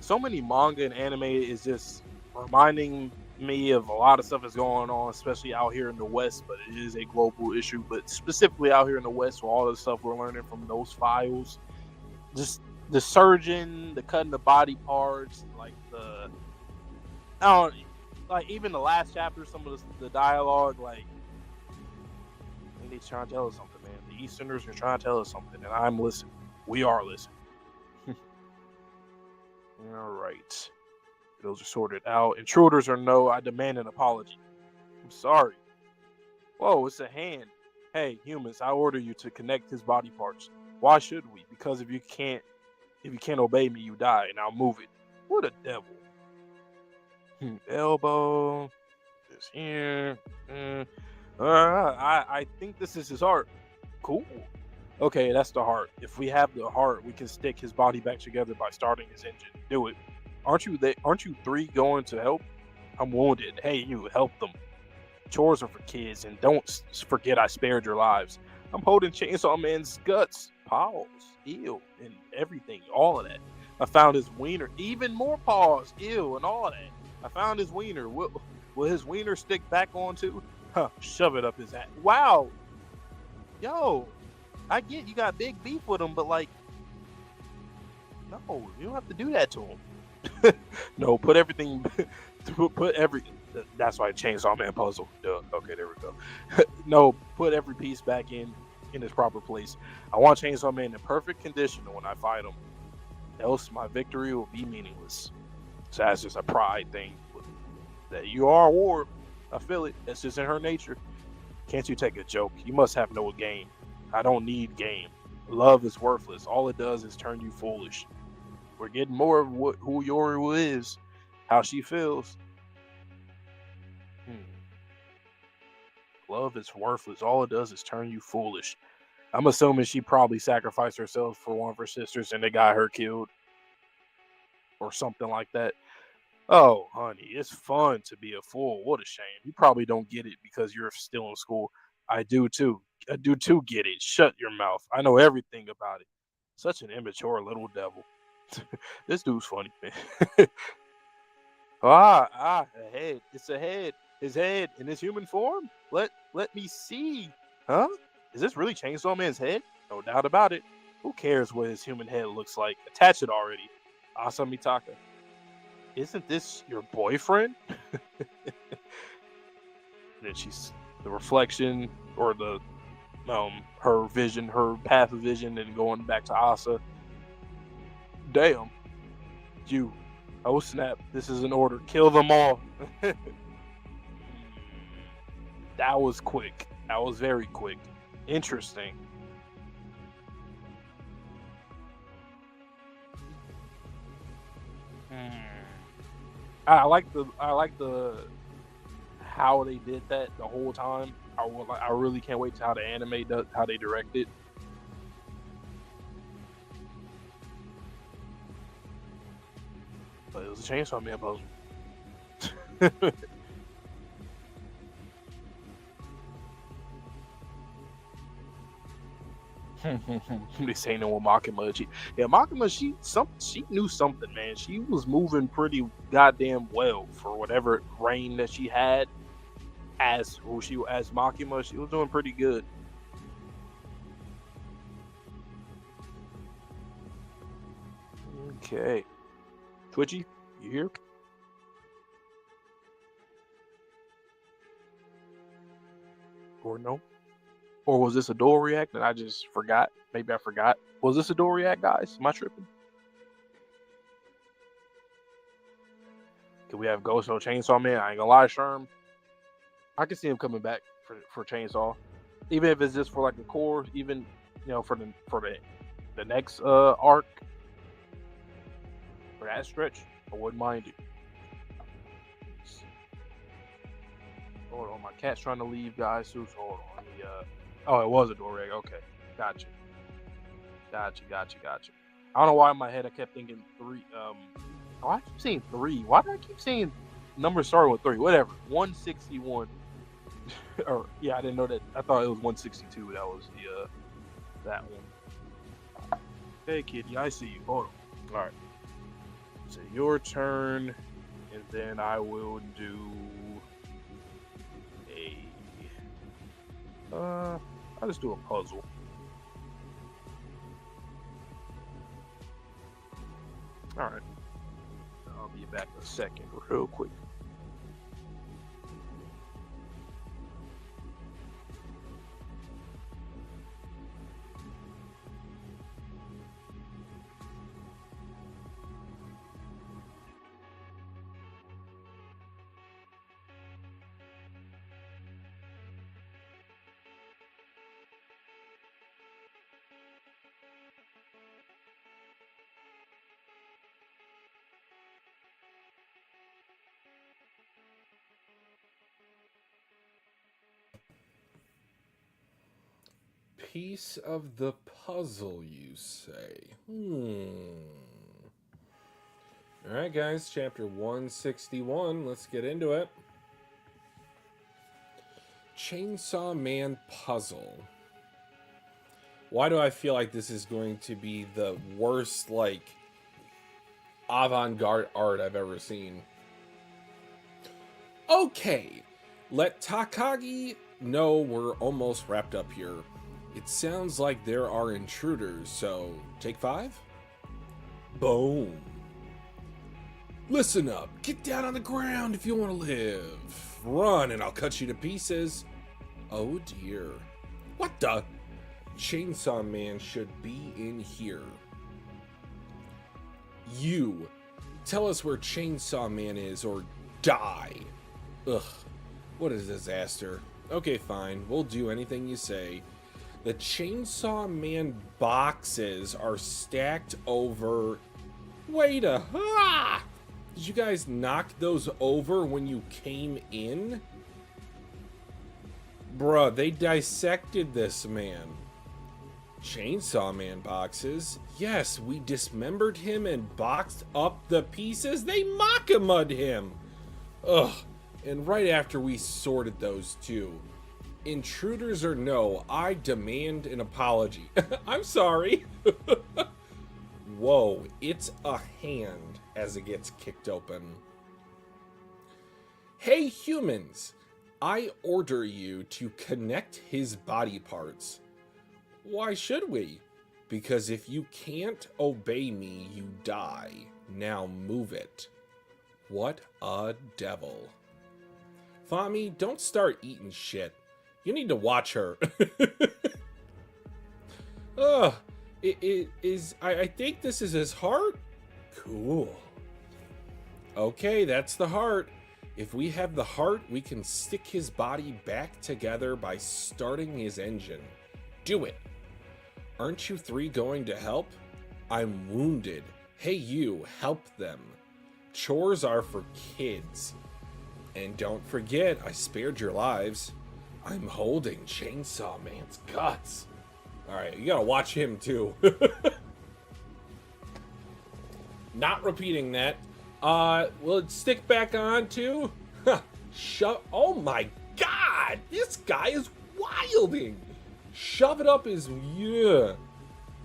So many manga and anime is just reminding me of a lot of stuff that's going on, especially out here in the West, but it is a global issue. But specifically out here in the West, with all the stuff we're learning from those files, just the surgeon, the cutting the body parts, like like even the last chapter, some of the dialogue, like I think they're trying to tell us something, man. The Easterners are trying to tell us something, and I'm listening. We are listening. All right. Those are sorted out. Intruders or no, I demand an apology. I'm sorry. Whoa, it's a hand. Hey, humans, I order you to connect his body parts. Why should we? Because if you can't obey me, you die. Now move it. What a devil. Elbow. This here. I think this is his heart. Cool. Okay, that's the heart. If we have the heart, we can stick his body back together by starting his engine. Do it. Aren't you 3 going to help? I'm wounded. Hey, you, help them. Chores are for kids, and don't forget I spared your lives. I'm holding Chainsaw Man's guts, paws, ew, and everything, all of that. I found his wiener, even more paws, ew, and all of that. I found his wiener. Will his wiener stick back on too? Shove it up his ass. Wow. Yo, I get you got big beef with him, but like, no, you don't have to do that to him. No, put everything. That's why Chainsaw Man puzzle. Duh. Okay, there we go. No, put every piece back in its proper place. I want Chainsaw Man in perfect condition when I fight him. Else, my victory will be meaningless. So that's just a pride thing. That you are a war. I feel it. That's just in her nature. Can't you take a joke? You must have no game. I don't need game. Love is worthless. All it does is turn you foolish. We're getting more of who Yoru is, how she feels. Love is worthless. All it does is turn you foolish. I'm assuming she probably sacrificed herself for one of her sisters and they got her killed. Or something like that. Oh, honey, it's fun to be a fool. What a shame. You probably don't get it because you're still in school. I do too. I do too get it. Shut your mouth. I know everything about it. Such an immature little devil. This dude's funny, man. A head. It's a head. His head in his human form. Let me see. Huh? Is this really Chainsaw Man's head? No doubt about it. Who cares what his human head looks like? Attach it already. Asa Mitaka. Isn't this your boyfriend? Then she's the reflection or the her vision, her path of vision, and going back to Asa. Damn. You. Oh snap. This is an order. Kill them all. That was quick. That was very quick. Interesting. I like the how they did that the whole time. I really can't wait to how the anime does, how they direct it. But it was a Chainsaw Man puzzle. They say no with Makima. Makima, she knew something, man. She was moving pretty goddamn well for whatever reign that she had as Makima. She was doing pretty good. Okay. Twitchy, you here? Or no? Or was this a door react and I just forgot? Maybe I forgot. Was this a door react, guys? Am I tripping? Can we have Ghost or Chainsaw Man? I ain't gonna lie, Sherm. I can see him coming back for Chainsaw, even if it's just for like the core. Even for the next arc, for that stretch, I wouldn't mind it. Hold on, my cat's trying to leave, guys. So hold on. Oh, it was a door reg. Okay, gotcha. I don't know why in my head I kept thinking 3. I keep saying 3. Why do I keep saying numbers starting with 3? Whatever. 161. Or yeah, I didn't know that. I thought it was 162. That was that one. Hey, kitty, I see you. Hold on. All right. So your turn, and then I will do I'll just do a puzzle. All right. I'll be back in a second, real quick. Piece of the puzzle, you say? Alright, guys, chapter 161. Let's get into it. Chainsaw Man puzzle. Why do I feel like this is going to be the worst, like, avant-garde art I've ever seen? Okay, let Takagi know we're almost wrapped up here. It sounds like there are intruders, so take 5? Boom. Listen up. Get down on the ground if you want to live. Run and I'll cut you to pieces. Oh dear. What the? Chainsaw Man should be in here. You. Tell us where Chainsaw Man is or die. Ugh. What a disaster. Okay, fine. We'll do anything you say. The Chainsaw Man boxes are stacked over... Wait a... Ah! Did you guys knock those over when you came in? Bruh, they dissected this man. Chainsaw Man boxes? Yes, we dismembered him and boxed up the pieces. They Makamud him! Ugh. And right after we sorted those two. Intruders or no, I demand an apology. I'm sorry. Whoa, it's a hand as it gets kicked open. Hey humans, I order you to connect his body parts. Why should we? Because if you can't obey me, you die. Now move it. What a devil. Fami, don't start eating shit. You need to watch her. Ugh. I think this is his heart? Cool. Okay, that's the heart. If we have the heart, we can stick his body back together by starting his engine. Do it. Aren't you 3 going to help? I'm wounded. Hey you, help them. Chores are for kids. And don't forget, I spared your lives. I'm holding Chainsaw Man's guts. Alright, you gotta watch him too. Not repeating that. Will it stick back on too? Shove. Oh my god! This guy is wilding! Shove it up his. Yeah.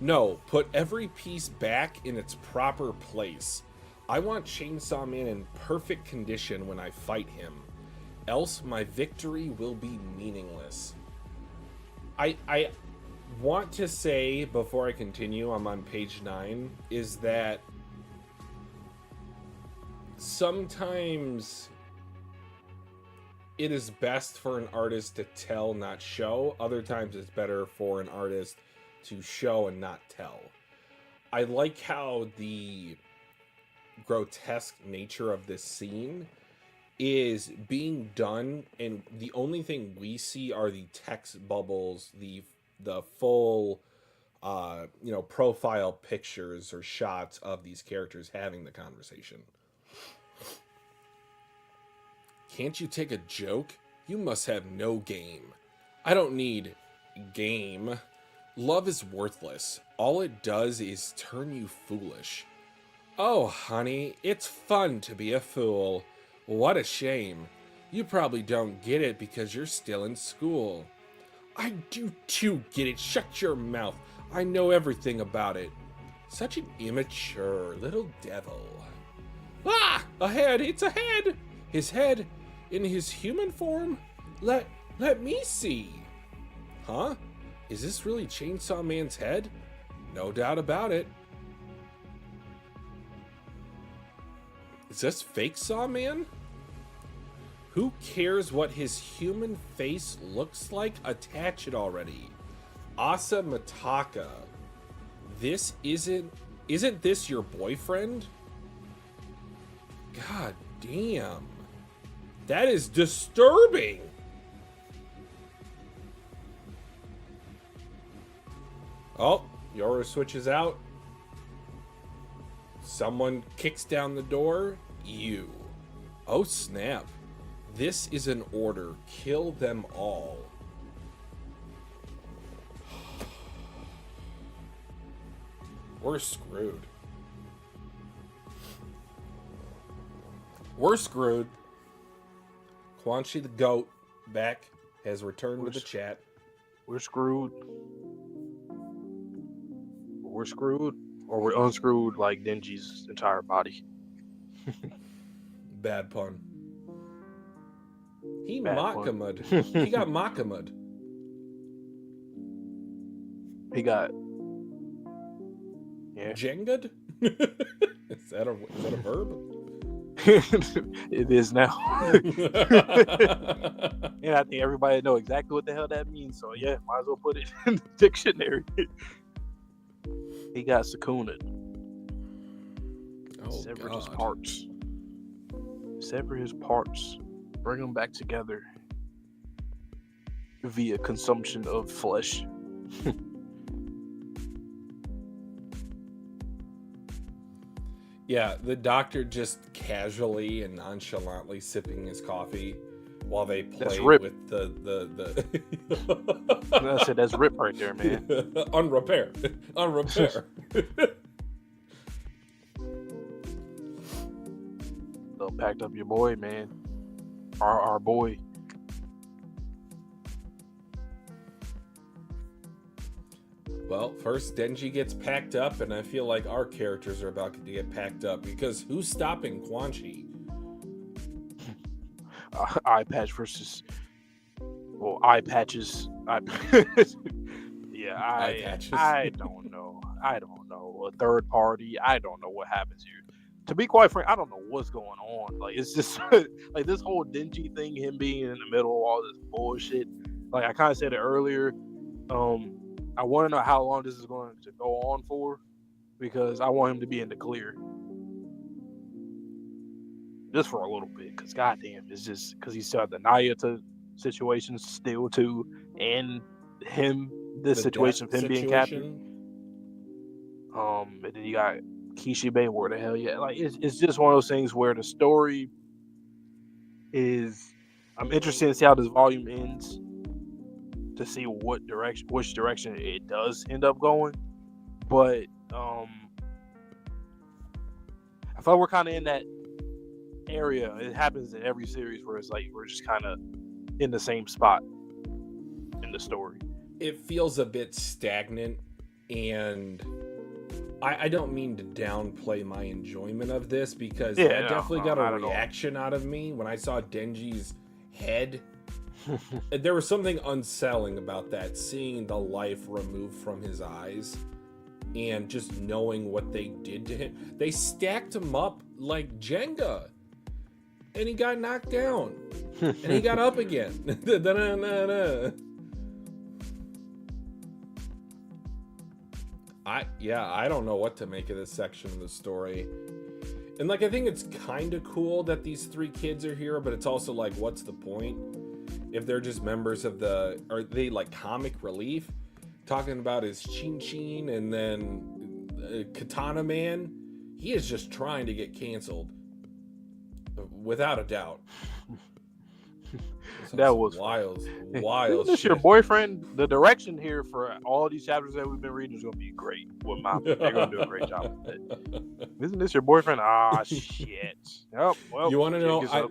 No, put every piece back in its proper place. I want Chainsaw Man in perfect condition when I fight him. Else my victory will be meaningless. I want to say before I continue, I'm on page 9, is that sometimes it is best for an artist to tell, not show. Other times it's better for an artist to show and not tell. I like how the grotesque nature of this scene is being done, and the only thing we see are the text bubbles, the full profile pictures or shots of these characters having the conversation. Can't you take a joke? You must have no game. I don't need game. Love is worthless. All it does is turn you foolish. Oh, honey, it's fun to be a fool. What a shame. You probably don't get it because you're still in school. I do too get it. Shut your mouth. I know everything about it. Such an immature little devil. Ah! A head! It's a head! His head in his human form? Let me see. Huh? Is this really Chainsaw Man's head? No doubt about it. Is this fake Saw Man? Who cares what his human face looks like? Attach it already. Asa Mataka. This isn't this your boyfriend? God damn. That is disturbing. Oh, Yoru switches out. Someone kicks down the door. You. Oh, snap. This is an order. Kill them all. We're screwed. We're screwed. Quan Chi the goat back has returned to the chat. We're screwed. We're screwed, or we're unscrewed like Denji's entire body. Bad pun. He Bad Makamud. He got Makamud. He got. Yeah. Jengud? Is that a verb? It is now. And I think everybody know exactly what the hell that means. So yeah, might as well put it in the dictionary. He got Sukuna'd. Oh, Severed God. his parts. Sever his parts. Bring them back together via consumption of flesh. Yeah, the doctor just casually and nonchalantly sipping his coffee while they play with the I said that's Rip right there, man. Unrepair. So packed up your boy, man. Our boy. Well, first Denji gets packed up, and I feel like our characters are about to get packed up because who's stopping Quan Chi? Eye patch versus eye patches. Yeah, Eye patches. I don't know. A third party. I don't know what happens here. To be quite frank, I don't know what's going on. Like, it's just like this whole Denji thing, him being in the middle of all this bullshit. Like I kind of said it earlier. I want to know how long this is going to go on for, because I want him to be in the clear. Just for a little bit, because goddamn, it's just because he's still at the Nayata situation still too, and him, this situation of him being captain. And then you got Kishibe, where the hell, yeah, like it's just one of those things where the story is. I'm interested to see how this volume ends, to see which direction it does end up going, but I feel like we're kind of in that area. It happens in every series where it's like we're just kind of in the same spot in the story. It feels a bit stagnant, and I don't mean to downplay my enjoyment of this, because that definitely got a reaction out of me when I saw Denji's head. There was something unsettling about that, seeing the life removed from his eyes. and just knowing what they did to him. They stacked him up like Jenga, and he got knocked down, and he got up again. I don't know what to make of this section of the story. And like, I think it's kind of cool that these three kids are here, but it's also like, what's the point if they're just members of are they like comic relief? Talking about his Chin Chin, and then Katana Man, he is just trying to get canceled, without a doubt. That was wild Isn't this shit. your boyfriend? The direction here for all these chapters that we've been reading is going to be great. Well, they're going to do a great job with it. Isn't this your boyfriend? Ah, shit. Oh, well, you want to know?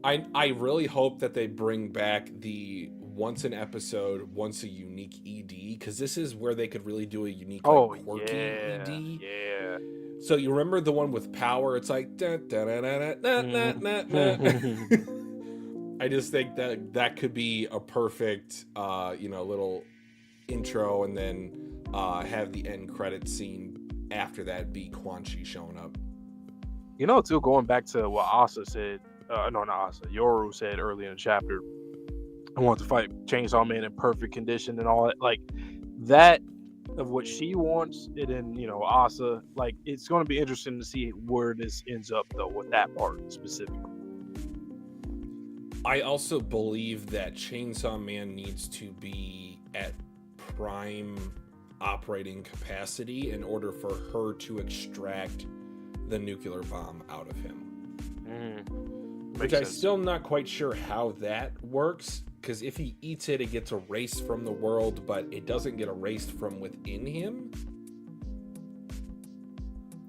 I really hope that they bring back the once an episode, once a unique ED, because this is where they could really do a unique, quirky ED. Yeah. So you remember the one with power? It's like I just think that could be a perfect, little intro, and then have the end credit scene after that be Quan Chi showing up. Too, going back to what Asa said, not Asa, Yoru said earlier in the chapter, I want to fight Chainsaw Man in perfect condition and all that. Like, that of what she wants, and then, Asa, like, it's going to be interesting to see where this ends up, though, with that part specifically. I also believe that Chainsaw Man needs to be at prime operating capacity in order for her to extract the nuclear bomb out of him. Which I'm still not quite sure how that works, because if he eats it, it gets erased from the world, but it doesn't get erased from within him.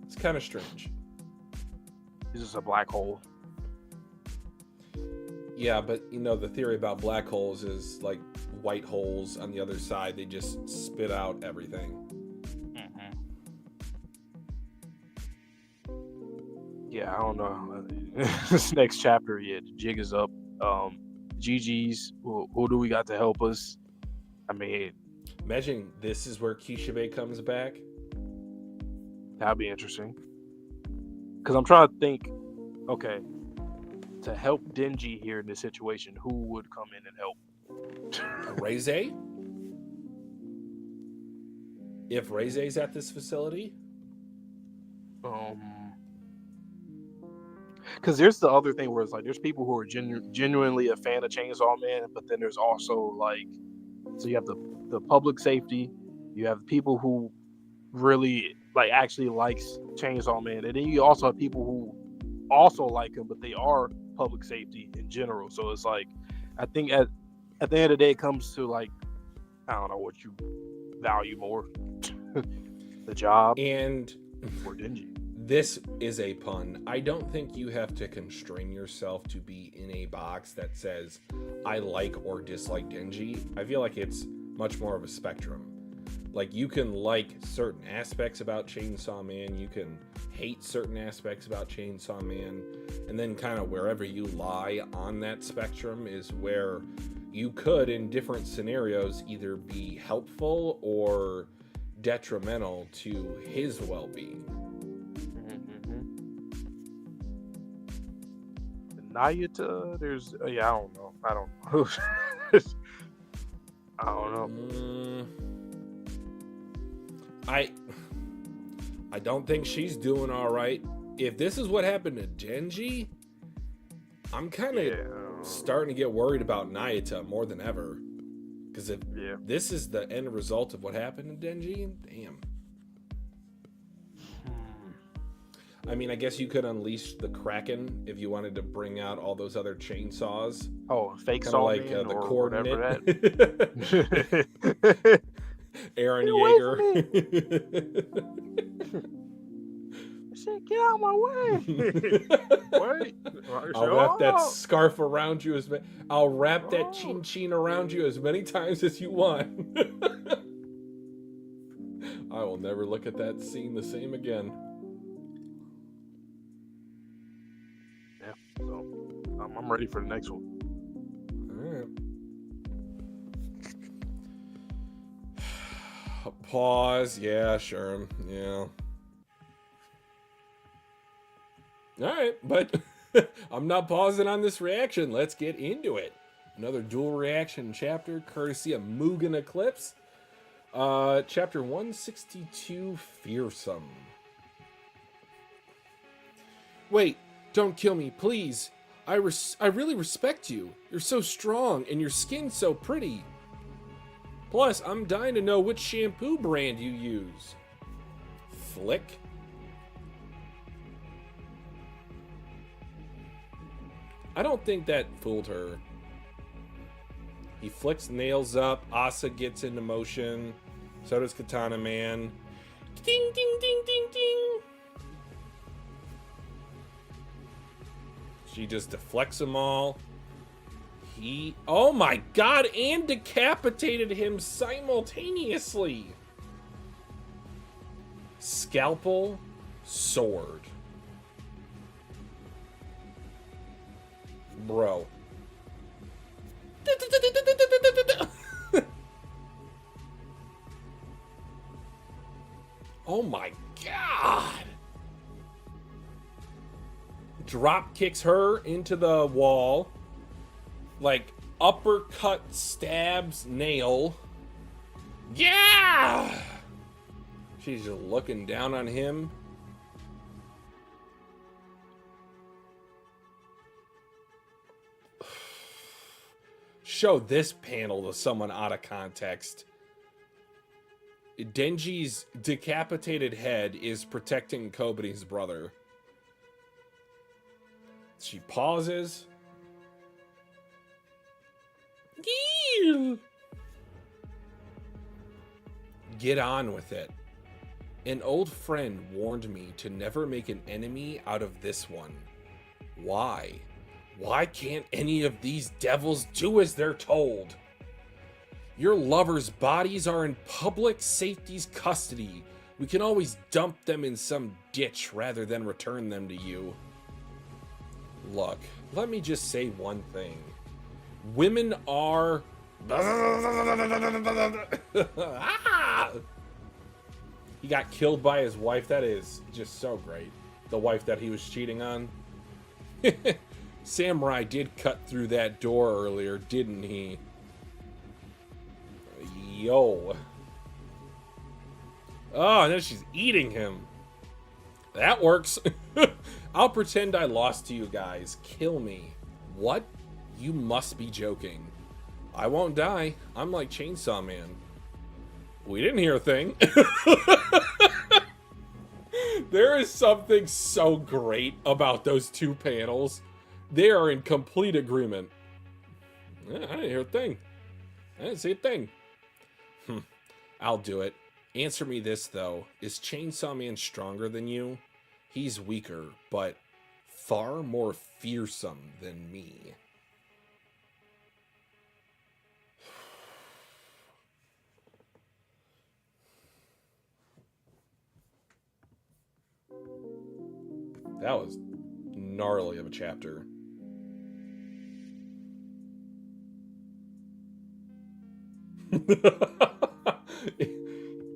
It's kind of strange. It's just a black hole. Yeah, but the theory about black holes is like white holes on the other side. They just spit out everything. Yeah, I don't know. This next chapter, the jig is up. GG's. Who do we got to help us? I mean, imagine this is where Kishibe comes back. That'd be interesting. Because I'm trying to think, okay, to help Denji here in this situation, who would come in and help? Reize? If Reize's at this facility? Because there's the other thing where it's like, there's people who are genuinely a fan of Chainsaw Man, but then there's also like, so you have the public safety, you have people who really like actually likes Chainsaw Man, and then you also have people who also like him, but they are public safety in general. So it's like, I think at the end of the day, it comes to like, I don't know what you value more, the job and or Denji. This is a pun. I don't think you have to constrain yourself to be in a box that says, I like or dislike Denji. I feel like it's much more of a spectrum. Like, you can like certain aspects about Chainsaw Man, you can hate certain aspects about Chainsaw Man, and then kind of wherever you lie on that spectrum is where you could, in different scenarios, either be helpful or detrimental to his well-being. Nayuta, there's I don't know. I don't know. I don't think she's doing all right. If this is what happened to Denji, I'm kind of starting to get worried about Nayuta more than ever. Because if this is the end result of what happened to Denji, damn. I mean, I guess you could unleash the Kraken if you wanted to bring out all those other chainsaws. Oh, fake kind saw of like the coordinate. Aaron Yeager. Get out of my way! Wait, I'll wrap that scarf around you I'll wrap that chin chin around you as many times as you want. I will never look at that scene the same again. Yeah, so I'm ready for the next one. All right. pause. Yeah, sure. Yeah. Alright, but I'm not pausing on this reaction. Let's get into it. Another dual reaction chapter courtesy of Mugen Eclipse. Chapter 162, Fearsome. Wait, don't kill me, please. I really respect you. You're so strong and your skin's so pretty. Plus, I'm dying to know which shampoo brand you use. Flick? I don't think that fooled her. He flicks nails up. Asa gets into motion. So does Katana Man. Ding, ding, ding, ding, ding. She just deflects them all. Oh my god, and decapitated him simultaneously. Scalpel, sword. Bro. Oh my god. Drop kicks her into the wall. Like uppercut stabs nail. Yeah! She's just looking down on him. Show this panel to someone out of context. Denji's decapitated head is protecting Kobane's brother. She pauses. Get on with it. An old friend warned me to never make an enemy out of this one. Why? Why can't any of these devils do as they're told? Your lovers' bodies are in public safety's custody. We can always dump them in some ditch rather than return them to you. Look, let me just say one thing. Women are... He got killed by his wife. That is just so great. The wife that he was cheating on. Samurai did cut through that door earlier, didn't he? Yo. Oh, and then she's eating him. That works. I'll pretend I lost to you guys. Kill me. What? You must be joking. I won't die. I'm like Chainsaw Man. We didn't hear a thing. There is something so great about those two panels. They are in complete agreement. I didn't hear a thing. I didn't see a thing. I'll do it. Answer me this, though. Is Chainsaw Man stronger than you? He's weaker, but far more fearsome than me. That was gnarly of a chapter.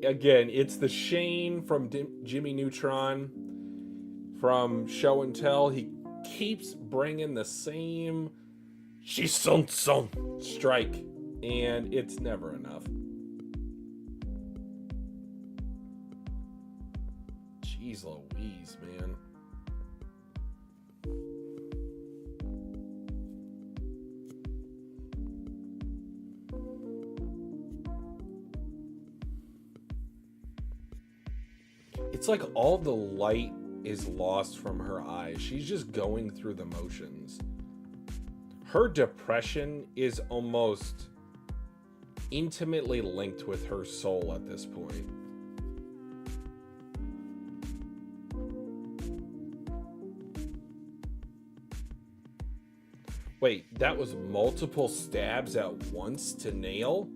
Again, it's the Shane from Jimmy Neutron from Show and Tell. He keeps bringing the same Shisun-sun strike, and it's never enough. Jeez Louise, man. It's like all the light is lost from her eyes. She's just going through the motions. Her depression is almost intimately linked with her soul at this point. Wait, that was multiple stabs at once to nail?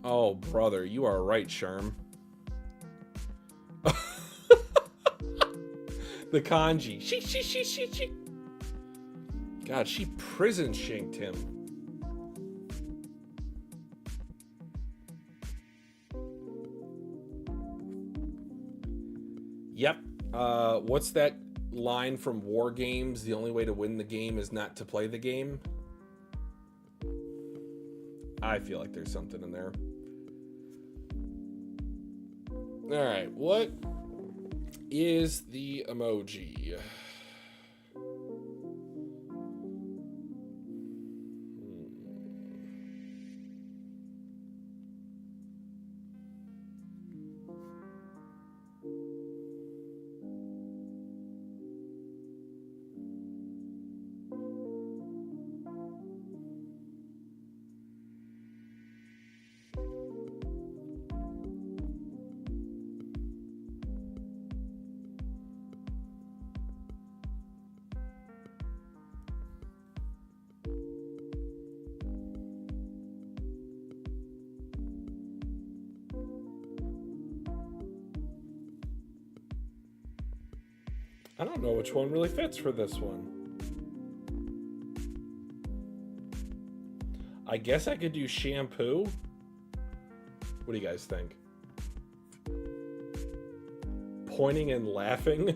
Oh, brother, you are right, Sherm. The kanji. She. God, she prison shanked him. Yep. What's that line from War Games? The only way to win the game is not to play the game. I feel like there's something in there. All right, what is the emoji? I don't know which one really fits for this one. I guess I could do shampoo. What do you guys think? Pointing and laughing?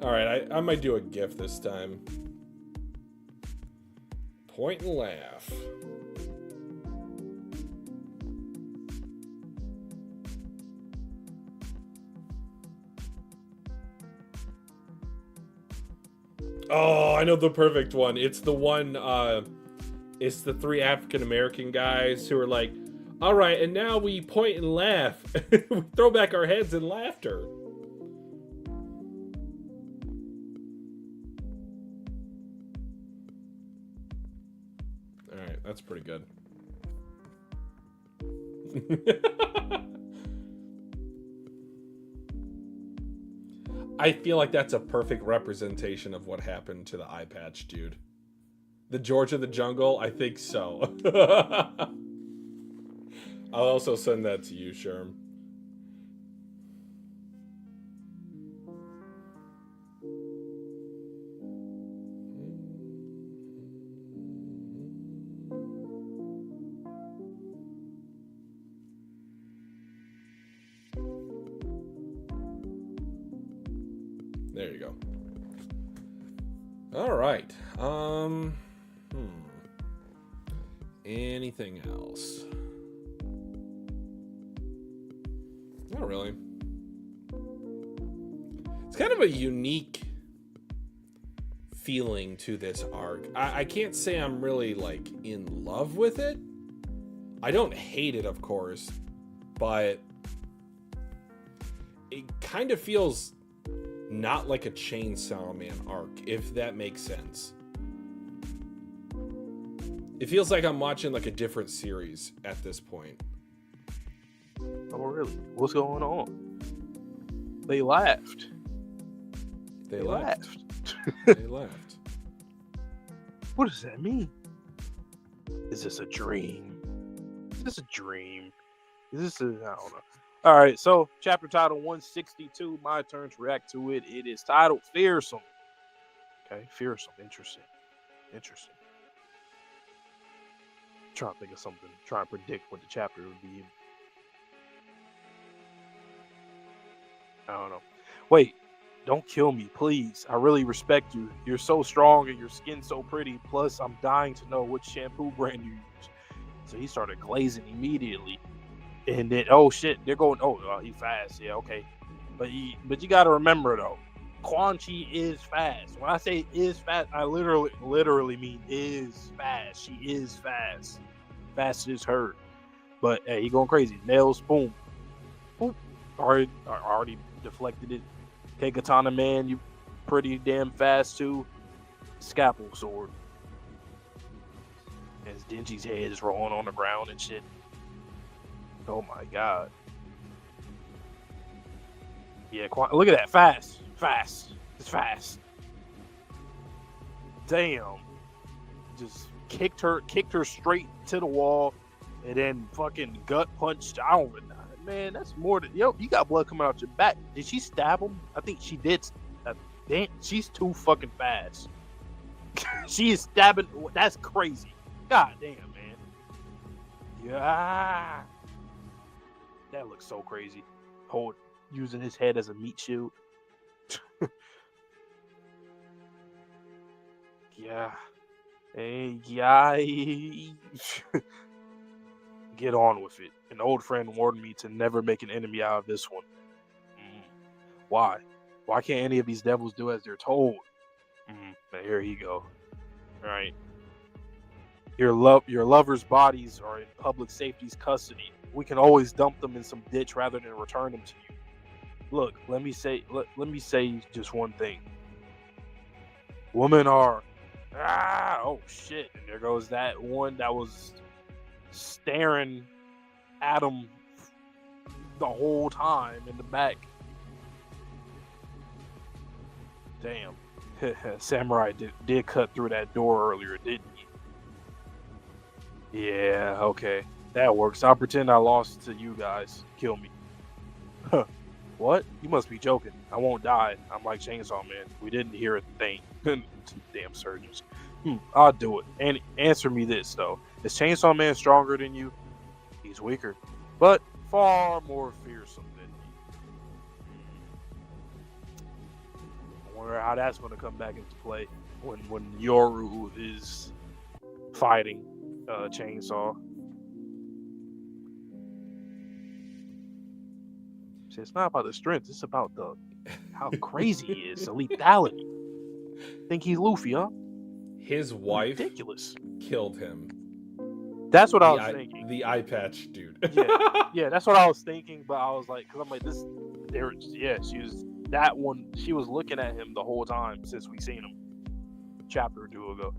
Alright, I might do a GIF this time. Point and laugh. Oh, I know the perfect one. It's the one, it's the three African American guys who are like, all right, and now we point and laugh. We throw back our heads in laughter. All right, that's pretty good. I feel like that's a perfect representation of what happened to the eye patch dude. The George of the Jungle? I think so. I'll also send that to you, Sherm. There you go. All right. Anything else? Not really. It's kind of a unique feeling to this arc. I can't say I'm really like in love with it. I don't hate it, of course, but it kind of feels not like a Chainsaw Man arc, if that makes sense. It feels like I'm watching like a different series at this point. Oh, really? What's going on? They laughed. They laughed. They laughed. What does that mean? Is this a dream? Is this a dream? Is this a... I don't know. All right, so chapter title 162. My turn to react to it. It is titled Fearsome. Okay, Fearsome. Interesting. Trying to think of something. Trying to predict what the chapter would be. I don't know. Wait, don't kill me, please. I really respect you. You're so strong and your skin's so pretty. Plus, I'm dying to know which shampoo brand you use. So he started glazing immediately. And then, oh shit, they're going, he's fast. Yeah, okay. But you got to remember, though, Quan Chi is fast. When I say is fast, I literally mean is fast. She is fast. Fast as her. But, hey, he going crazy. Nails, boom. Boop. Already deflected it. Okay, Katana Man, you pretty damn fast, too. Scalpel sword. As Denji's head is rolling on the ground and shit. Oh my god. Yeah, look at that. Fast. It's fast. Damn. Just kicked her straight to the wall and then fucking gut punched. I don't know. Man, that's more than... Yo, you got blood coming out your back. Did she stab him? I think she did. Damn, she's too fucking fast. She is stabbing... That's crazy. God damn, man. Yeah. That looks so crazy. Hold. using his head as a meat shield. Yeah. Hey, yeah. Get on with it. An old friend warned me to never make an enemy out of this one. Why? Why can't any of these devils do as they're told? But here you go. All right. Your lovers' bodies are in public safety's custody. We can always dump them in some ditch rather than return them to you. Look, let me say just one thing. Women are oh shit. And there goes that one that was staring at him the whole time in the back. Damn. Samurai did cut through that door earlier, didn't he? Yeah, okay. That works. I'll pretend I lost to you guys. Kill me. Huh. What? You must be joking. I won't die. I'm like Chainsaw Man. We didn't hear a thing. Damn surgeons. I'll do it. And answer me this, though. Is Chainsaw Man stronger than you? He's weaker, but far more fearsome than you. I wonder how that's going to come back into play when Yoru is fighting Chainsaw. See, it's not about the strength. It's about how crazy he is, the lethality. Think he's Luffy, huh? His wife ridiculous killed him. That's what I was thinking. The eye patch dude. yeah, that's what I was thinking. But I was like, because I'm like this. She was that one. She was looking at him the whole time since we seen him chapter or two ago.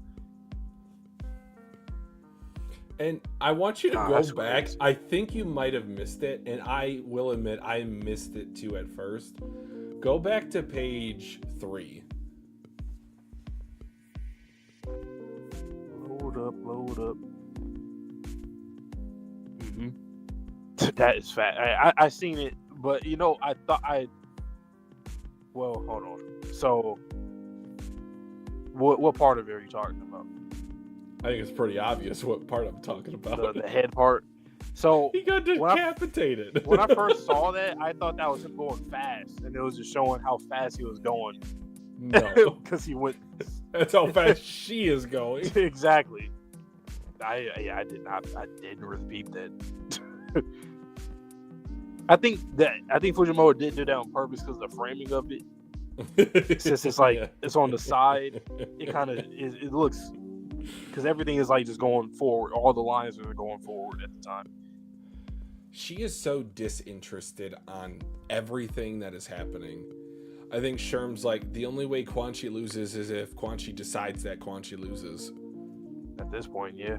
And I want you to go back. Crazy. I think you might have missed it, and I will admit I missed it too at first. Go back to page 3. Load up. That is fat. I seen it, but I thought well, hold on. So, what part of it are you talking about? I think it's pretty obvious what part I'm talking about. The head part. So he got decapitated. When I first saw that, I thought that was him going fast, and it was just showing how fast he was going. No, because he went. That's how fast she is going. Exactly. I didn't really peep that. I think Fujimoto did do that on purpose because the framing of it, since it's like it's on the side, it kind of it looks, because everything is like just going forward. All the lines are going forward at the time. She is so disinterested on everything that is happening. I think Sherm's like, the only way Quan Chi loses is if Quan Chi decides that Quan Chi loses. At this point, yeah.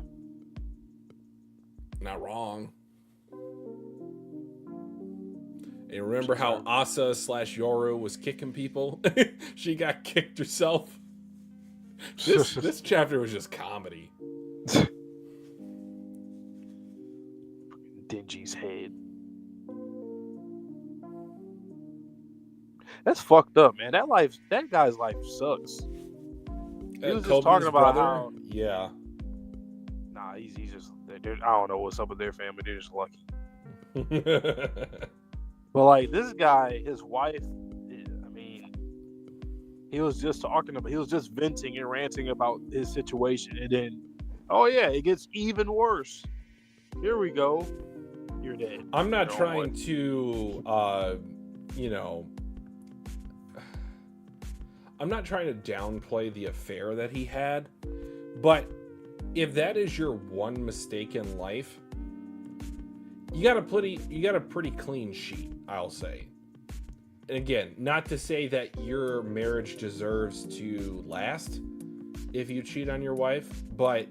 Not wrong. And remember how Asa / Yoru was kicking people? She got kicked herself. This chapter was just comedy. Denji's head. That's fucked up, man. That guy's life sucks. He was just talking about how. Yeah. Nah, he's just. I don't know what's up with their family. They're just lucky. But like this guy, his wife. I mean, he was just venting and ranting about his situation, and then, oh yeah, it gets even worse. Here we go. You're dead. I'm not trying to, I'm not trying to downplay the affair that he had, but if that is your one mistake in life, you got a pretty clean sheet, I'll say. And again, not to say that your marriage deserves to last if you cheat on your wife, but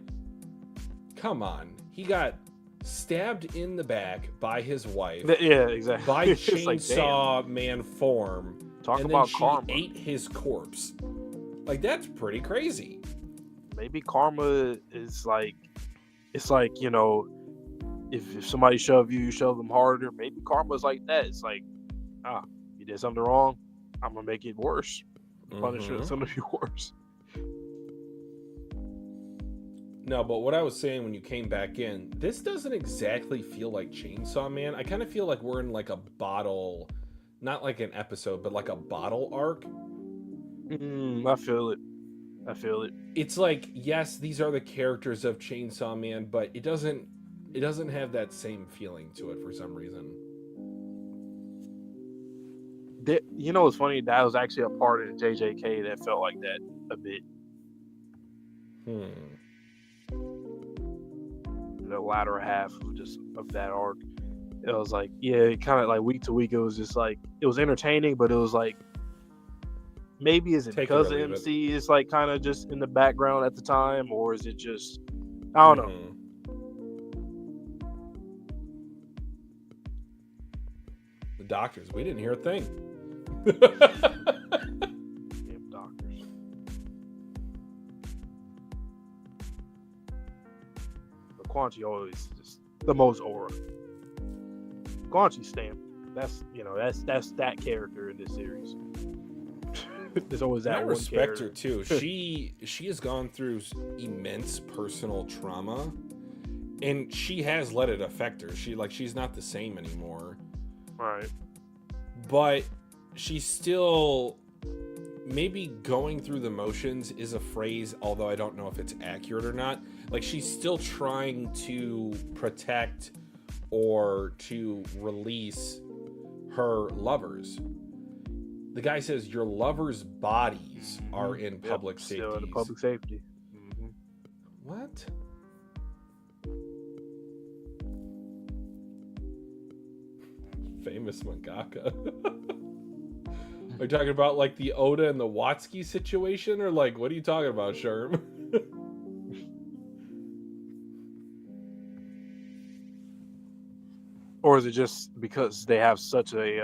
come on, he got stabbed in the back by his wife. Yeah, exactly. By Chainsaw Man form. Talk and about then she karma. ate his corpse. Like, that's pretty crazy. Maybe karma is like, it's like, if somebody shove you, you shove them harder. Maybe karma's like that. It's like, you did something wrong, I'm gonna make it worse. Punish something worse. No, but what I was saying when you came back in, this doesn't exactly feel like Chainsaw Man. I kind of feel like we're in like a bottle, not like an episode, but like a bottle arc. I feel it. It's like, yes, these are the characters of Chainsaw Man, but it doesn't have that same feeling to it for some reason. You know what's funny? That was actually a part of the JJK that felt like that a bit. The latter half of that arc, it was like, yeah, kind of like week to week, it was just like, it was entertaining, but it was like, maybe is it because the MC is like kind of just in the background at the time, or is it just, I don't know. The doctors, we didn't hear a thing. Damn doctors. But Quan Chi always just the most aura. Quan Chi stamp. That's that character in this series. There's always that one respect character. her too. She has gone through immense personal trauma, and she has let it affect her. She's not the same anymore. Right. But she's still, maybe going through the motions is a phrase, although I don't know if it's accurate or not. Like, she's still trying to protect or to release her lovers. The guy says your lovers' bodies are in public safety. Still in public safety. What? Famous mangaka. Are you talking about like the Oda and the Watsky situation, or like what are you talking about, Sherm? Or is it just because they have such a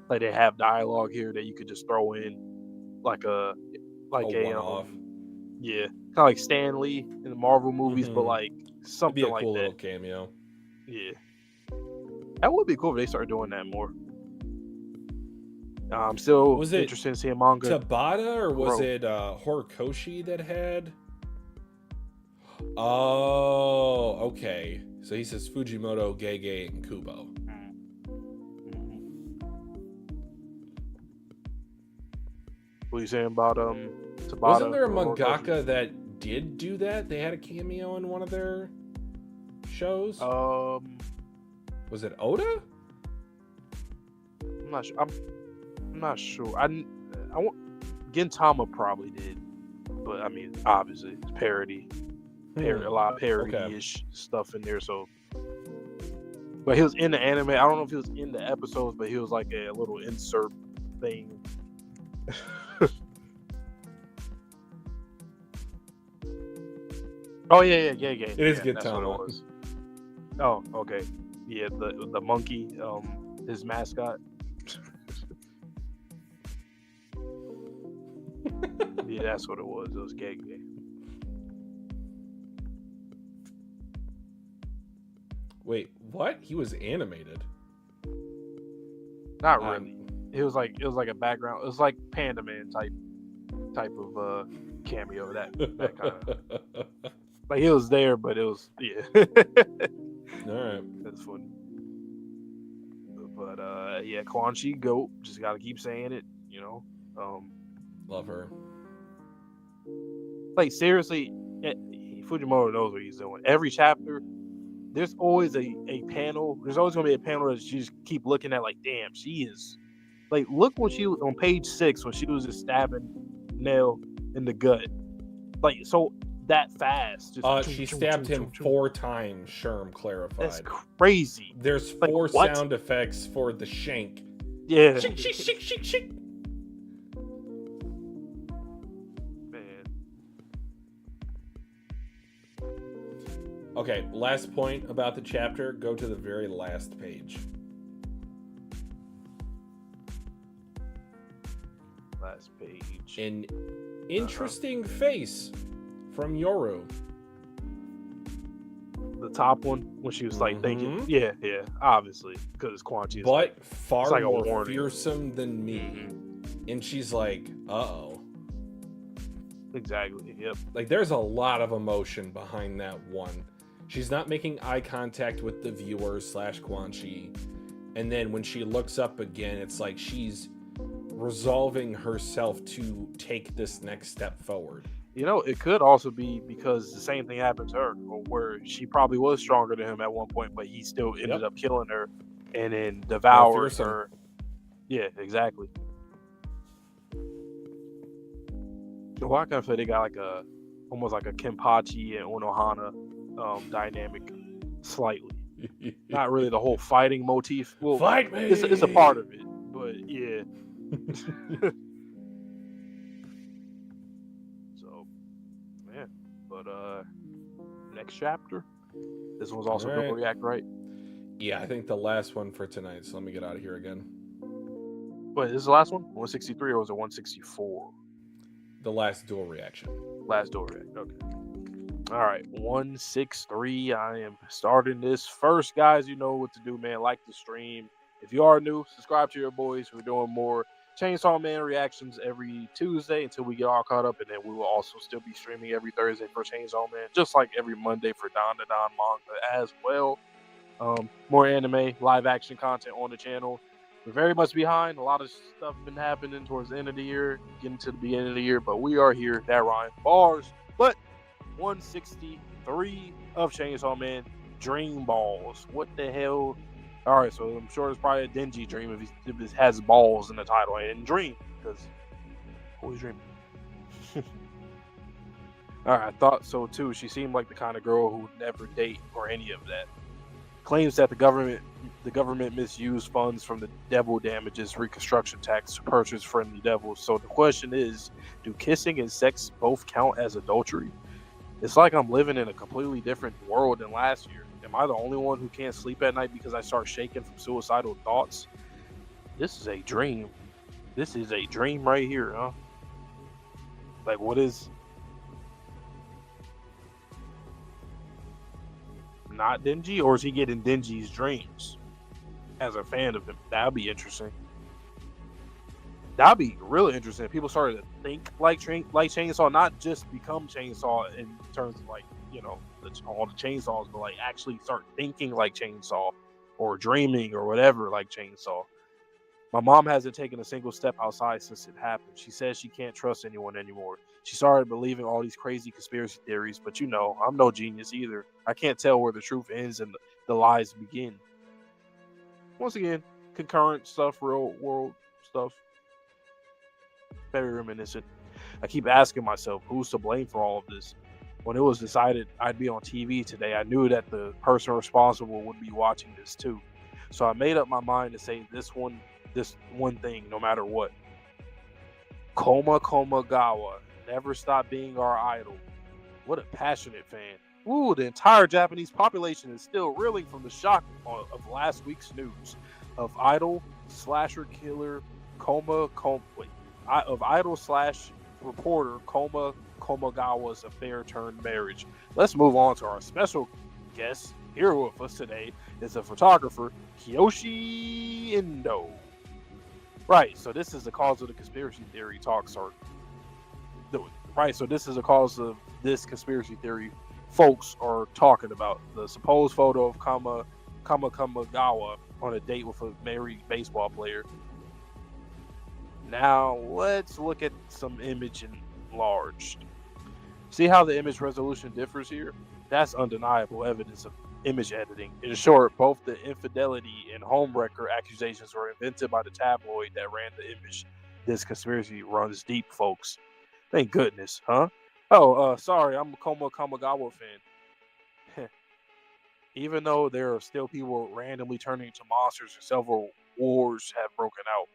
like they have dialogue here that you could just throw in like a one-off. Yeah, kind of like Stan Lee in the Marvel movies, but like something It'd be a like cool that. Little cameo. Yeah, that would be cool if they started doing that more. I'm still interested in seeing manga. Tabata, or was it Horikoshi that had? Oh, okay. So he says Fujimoto, Gege, and Kubo. What are you saying about Tabata? Wasn't there a mangaka that did do that? They had a cameo in one of their shows. Was it Oda? I'm not sure. I'm not sure. I want Gintama probably did, but I mean, obviously it's parody. A lot of parody-ish stuff in there. So, but he was in the anime. I don't know if he was in the episodes, but he was like a little insert thing. Oh yeah. It is Gintama. Oh, okay. Yeah, the monkey, his mascot. Yeah, that's what it was. It was Gege. Wait, what? He was animated? Not really. It was like a background. It was like Panda Man type of cameo. That kind of like he was there, but it was All right, that's funny. But yeah, Quan Chi GOAT. Just gotta keep saying it. Love her. Like seriously, Fujimoto knows what he's doing. Every chapter, there's always a panel. There's always gonna be a panel that you just keep looking at. Like, damn, she is. Like, look when she was on page 6 when she was just stabbing Nell in the gut. Like, so that fast. She stabbed him 4 times. Sherm clarified. That's crazy. There's 4 sound effects for the shank. Yeah. Shink, shink, shink, shink, shink. Okay, last point about the chapter. Go to the very last page. Last page. An interesting face from Yoru. The top one, when she was like thinking, yeah, obviously, because it's Quan Chi. But far like more fearsome than me. And she's like, uh-oh. Exactly, yep. Like, there's a lot of emotion behind that one. She's not making eye contact with the viewer / Quan Chi. And then when she looks up again, it's like she's resolving herself to take this next step forward. You know, it could also be because the same thing happened to her, or where she probably was stronger than him at one point, but he still ended up killing her and then devoured her. Yeah, exactly. Well, I kind of feel they got like almost like a Kenpachi and Unohana dynamic, slightly. Not really the whole fighting motif. Well, fight me! It's a part of it, but yeah. So, yeah. But next chapter. This one's also All right. Double React, right? Yeah, I think the last one for tonight. So let me get out of here again. Wait, this is the last one? 163 or was it 164? The last dual reaction. Last dual react. Okay. All right, 163. I am starting this first, guys. You know what to do, man. Like the stream. If you are new, subscribe to your boys. We're doing more Chainsaw Man reactions every Tuesday until we get all caught up, and then we will also still be streaming every Thursday for Chainsaw Man, just like every Monday for Dandadan Manga as well. More anime, live action content on the channel. We're very much behind. A lot of stuff been happening towards the end of the year, getting to the beginning of the year, but we are here. That rhyme bars. But 163 of Chainsaw Man, Dream Balls. What the hell? All right, so I'm sure it's probably a Denji dream if it has balls in the title and dream, because who's dreaming? All right, I thought so too. She seemed like the kind of girl who would never date or any of that. Claims that the government misused funds from the devil damages reconstruction tax to purchase friendly devils. So the question is, do kissing and sex both count as adultery? It's like I'm living in a completely different world than last year. Am I the only one who can't sleep at night because I start shaking from suicidal thoughts? This is a dream. This is a dream right here, huh? Like, what is... not Denji, or is he getting Denji's dreams as a fan of him? That'd be interesting. That'd be really interesting. People started to think like Chainsaw, not just become Chainsaw in terms of like, you know, all the chainsaws, but like actually start thinking like Chainsaw or dreaming or whatever like Chainsaw. My mom hasn't taken a single step outside since it happened. She says she can't trust anyone anymore. She started believing all these crazy conspiracy theories, but you know, I'm no genius either. I can't tell where the truth ends and the lies begin. Once again, concurrent stuff, real world stuff. Very reminiscent. I keep asking myself, who's to blame for all of this? When it was decided I'd be on TV today, I knew that the person responsible would be watching this too. So I made up my mind to say this one thing, no matter what. Koma Gawa, never stop being our idol. What a passionate fan. Ooh, the entire Japanese population is still reeling from the shock of last week's news of idol slasher killer of idol slash reporter Koma Gawa's affair turned marriage. Let's move on to our special guest. Here with us today is a photographer, Kiyoshi Endo. Right, so this is the cause of the conspiracy theory talks are. Right, so this is the cause of this conspiracy theory folks are talking about. The supposed photo of Kama Gawa on a date with a married baseball player. Now, let's look at some image enlarged. See how the image resolution differs here? That's undeniable evidence of image editing. In short, both the infidelity and homewrecker accusations were invented by the tabloid that ran the image. This conspiracy runs deep, folks. Thank goodness, huh? Oh, sorry, I'm a Kamagawa fan. Even though there are still people randomly turning into monsters and several wars have broken out.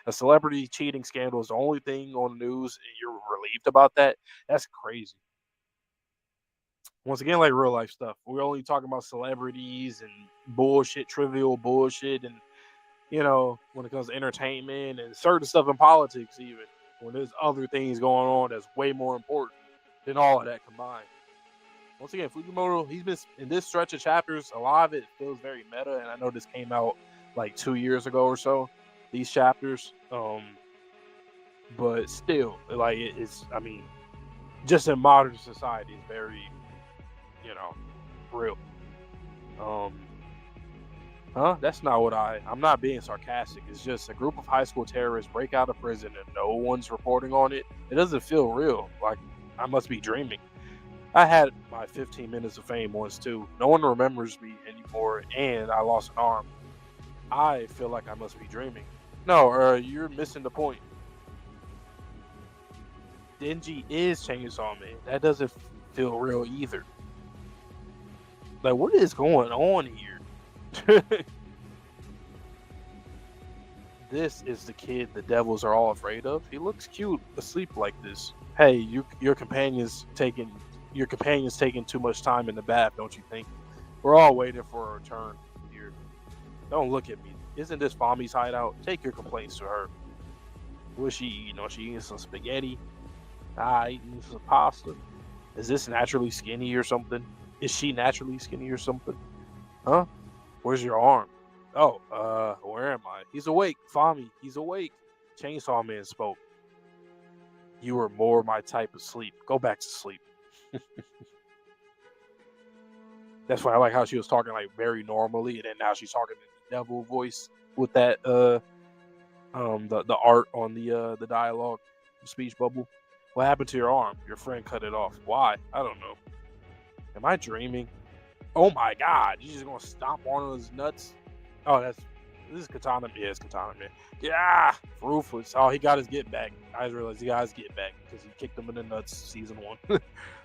A celebrity cheating scandal is the only thing on the news and you're relieved about that? That's crazy. Once again, like real life stuff. We're only talking about celebrities and bullshit, trivial bullshit, and you know, when it comes to entertainment and certain stuff in politics, even when there's other things going on that's way more important than all of that combined. Once again, Fujimoto, he's been in this stretch of chapters. A lot of it feels very meta, and I know this came out like 2 years ago or so. These chapters, but still, like it's. I mean, just in modern society, it's very, you know, real. Huh? That's not what I'm not being sarcastic. It's just a group of high school terrorists break out of prison and no one's reporting on it. It doesn't feel real. Like I must be dreaming. I had my 15 minutes of fame once too. No one remembers me anymore, and I lost an arm. I feel like I must be dreaming. No, you're missing the point. Denji is Chainsaw Man. That doesn't feel real either. Like, what is going on here? This is the kid the devils are all afraid of. He looks cute asleep like this. Hey, your companion's taking too much time in the bath, don't you think? We're all waiting for a return here. Don't look at me. Isn't this Fami's hideout? Take your complaints to her. What's she eating? Or she eating some spaghetti? Eating some pasta. Is this naturally skinny or something? Is she naturally skinny or something? Huh? Where's your arm? Oh, where am I? He's awake. Fami, he's awake. Chainsaw Man spoke. You are more my type of sleep. Go back to sleep. That's why I like how she was talking like very normally, and then now she's talking in the devil voice with that the art on the dialogue, the speech bubble. What happened to your arm? Your friend cut it off. Why? I don't know. Am I dreaming? Oh my god, you just gonna stomp on his nuts? Oh, this is Katana. Yeah, it's Katana Man. Yeah, ruthless. Oh, he got his get back. I just realized he got his get back because he kicked him in the nuts season 1.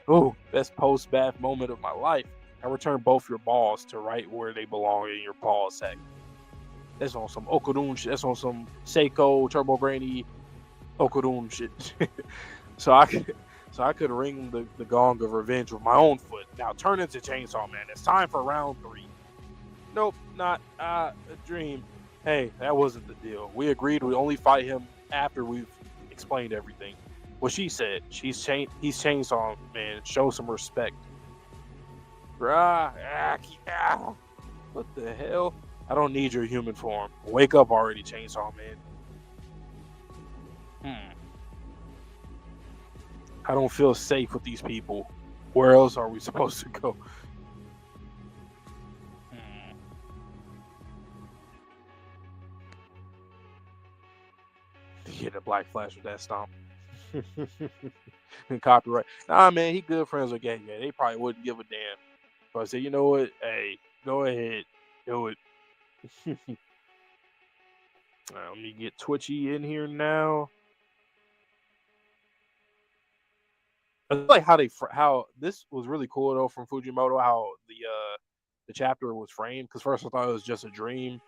Oh, best post bath moment of my life. I returned both your balls to right where they belong in your ball sack. That's on some Okudun shit. That's on some Seiko Turbo Granny Okudun shit. so I could ring the gong of revenge with my own foot. Now turn into Chainsaw Man. It's time for round 3. Nope, not a dream. Hey, that wasn't the deal. We agreed we'd only fight him after we've explained everything. Well, she said he's Chainsaw Man. Show some respect. What the hell? I don't need your human form. Wake up already, Chainsaw Man. I don't feel safe with these people. Where else are we supposed to go? Get a black flash with that stomp. And copyright. Nah, man, he good friends with Gang. They probably wouldn't give a damn. But I said, you know what? Hey, go ahead. Do it. Let me get Twitchy in here now. I like how this was really cool though from Fujimoto. How the chapter was framed. Because first I thought it was just a dream,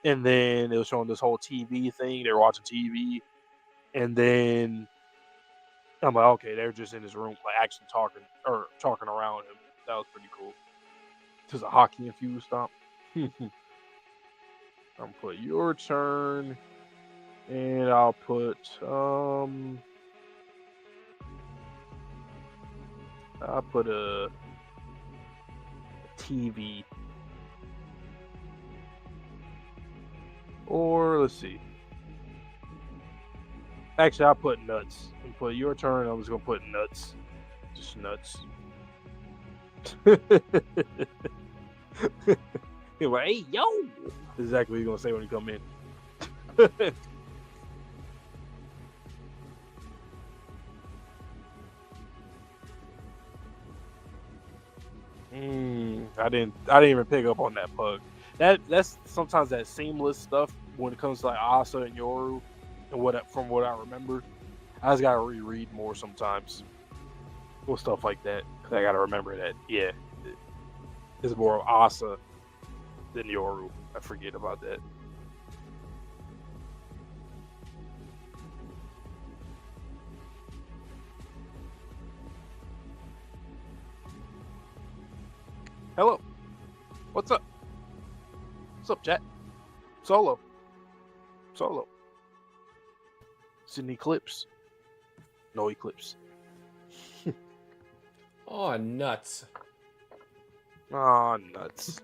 and then it was showing this whole TV thing. They were watching TV, and then I'm like, okay, they're just in his room, like actually talking around him. That was pretty cool. Just a hockey infused stomp. I'm gonna put your turn, and I'll put a TV, or let's see. Actually, I'll put nuts. And put your turn. I'm just gonna put nuts. Just nuts. He's like, hey, yo! That's exactly what he's gonna say when he come in. I didn't even pick up on that pug. That's sometimes that seamless stuff when it comes to like Asa and Yoru, and from what I remember. I just gotta reread more sometimes. Well, stuff like that. Cause I gotta remember that. Yeah, it's more of Asa than Yoru. I forget about that. Hello. What's up? What's up, chat? Solo. It's an eclipse. No eclipse. Oh, nuts. Oh, nuts.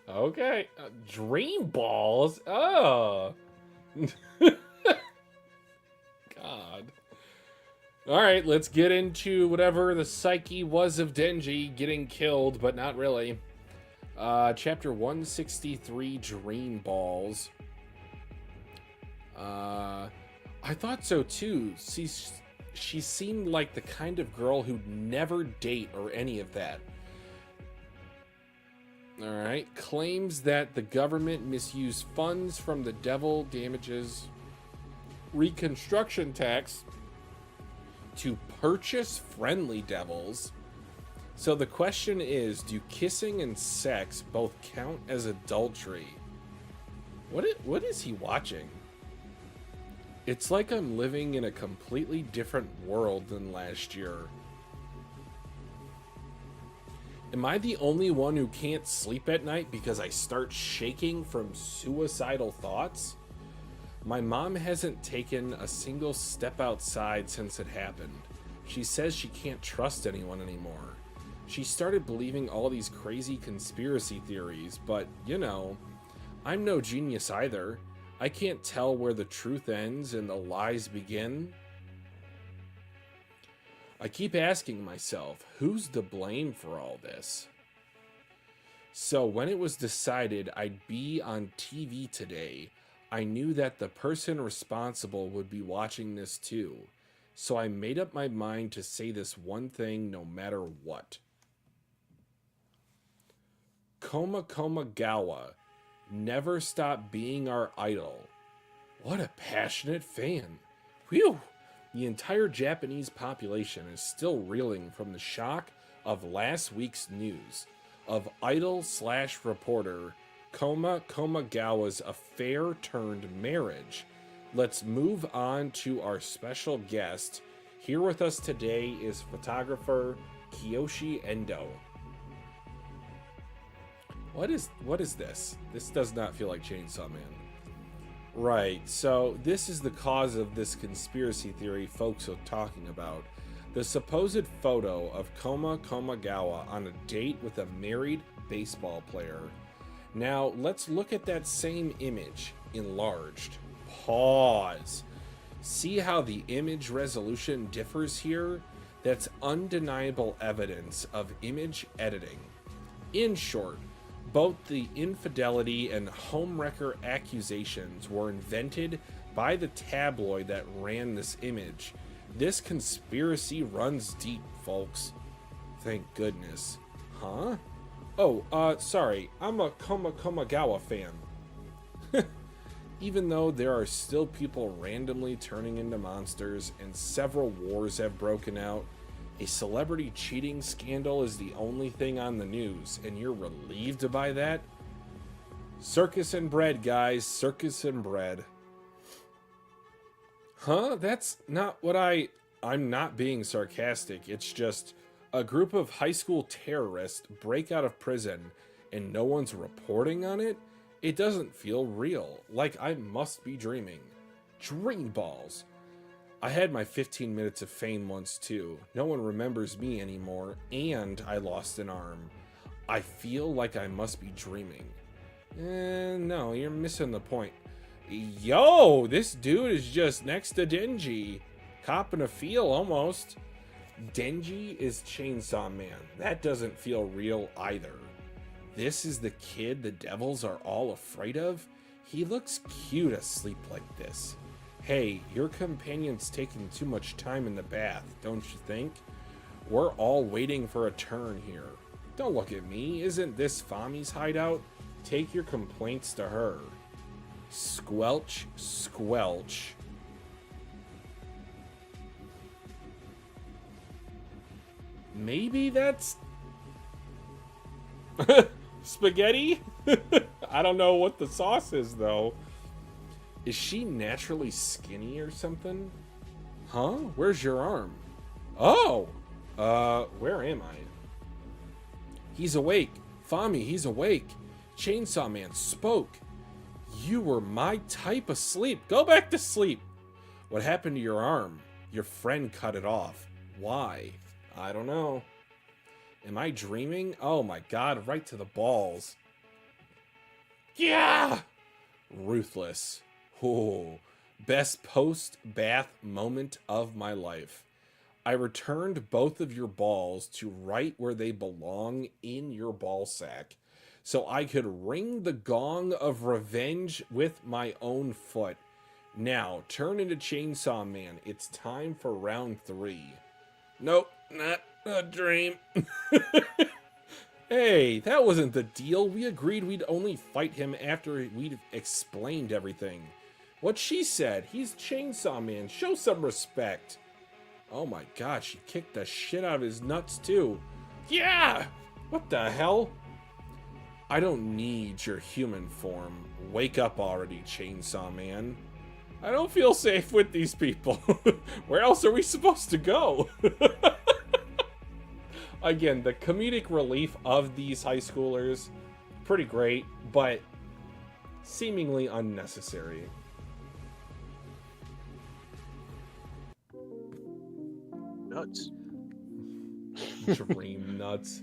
Okay. Dream balls? Oh. God. All right, let's get into whatever the psyche was of Denji getting killed, but not really. Chapter 163, Dream Balls. I thought so too. She seemed like the kind of girl who'd never date or any of that. Alright. Claims that the government misused funds from the Devil Damages Reconstruction Tax to purchase friendly devils. So the question is, do kissing and sex both count as adultery? What is he watching? It's like I'm living in a completely different world than last year. Am I the only one who can't sleep at night because I start shaking from suicidal thoughts? My mom hasn't taken a single step outside since it happened. She says she can't trust anyone anymore. She started believing all these crazy conspiracy theories, but, you know, I'm no genius either. I can't tell where the truth ends and the lies begin. I keep asking myself, who's to blame for all this? So when it was decided I'd be on TV today, I knew that the person responsible would be watching this too. So I made up my mind to say this one thing no matter what. Koma Gawa, never stop being our idol. What a passionate fan. Whew! The entire Japanese population is still reeling from the shock of last week's news of idol/reporter Koma Gawa's affair turned marriage. Let's move on to our special guest. Here with us today is photographer Kiyoshi Endo. What is this? This does not feel like Chainsaw Man. Right, so this is the cause of this conspiracy theory folks are talking about. The supposed photo of Koma Gawa on a date with a married baseball player. Now, let's look at that same image, enlarged. Pause. See how the image resolution differs here? That's undeniable evidence of image editing. In short, both the infidelity and homewrecker accusations were invented by the tabloid that ran this image. This conspiracy runs deep, folks. Thank goodness. Huh? Oh, sorry. I'm a Koma Gawa fan. Even though there are still people randomly turning into monsters and several wars have broken out, a celebrity cheating scandal is the only thing on the news, and you're relieved by that? Circus and bread, guys. Circus and bread. Huh? That's not what I'm not being sarcastic. It's just a group of high school terrorists break out of prison and no one's reporting on it? It doesn't feel real. Like I must be dreaming. Dream balls. I had my 15 minutes of fame once too. No one remembers me anymore, and I lost an arm. I feel like I must be dreaming. No, you're missing the point. Yo, this dude is just next to Denji. Copping a feel, almost. Denji is Chainsaw Man. That doesn't feel real either. This is the kid the devils are all afraid of? He looks cute asleep like this. Hey, your companion's taking too much time in the bath, don't you think? We're all waiting for a turn here. Don't look at me. Isn't this Fami's hideout? Take your complaints to her. Squelch, squelch. Maybe that's... spaghetti? I don't know what the sauce is, though. Is she naturally skinny or something? Huh? Where's your arm? Oh! Where am I? He's awake. Fami, he's awake. Chainsaw Man spoke. You were my type asleep. Go back to sleep. What happened to your arm? Your friend cut it off. Why? I don't know. Am I dreaming? Oh my god, right to the balls. Yeah! Ruthless. Oh, best post-bath moment of my life. I returned both of your balls to right where they belong in your ball sack. so I could ring the gong of revenge with my own foot. Now, turn into Chainsaw Man. It's time for round 3. Nope, not a dream. Hey, that wasn't the deal. We agreed we'd only fight him after we'd explained everything. What she said, he's Chainsaw Man. Show some respect. Oh my god, she kicked the shit out of his nuts too. Yeah! What the hell? I don't need your human form. Wake up already, Chainsaw Man. I don't feel safe with these people. Where else are we supposed to go? Again, the comedic relief of these high schoolers, pretty great, but seemingly unnecessary. Nuts. Dream nuts.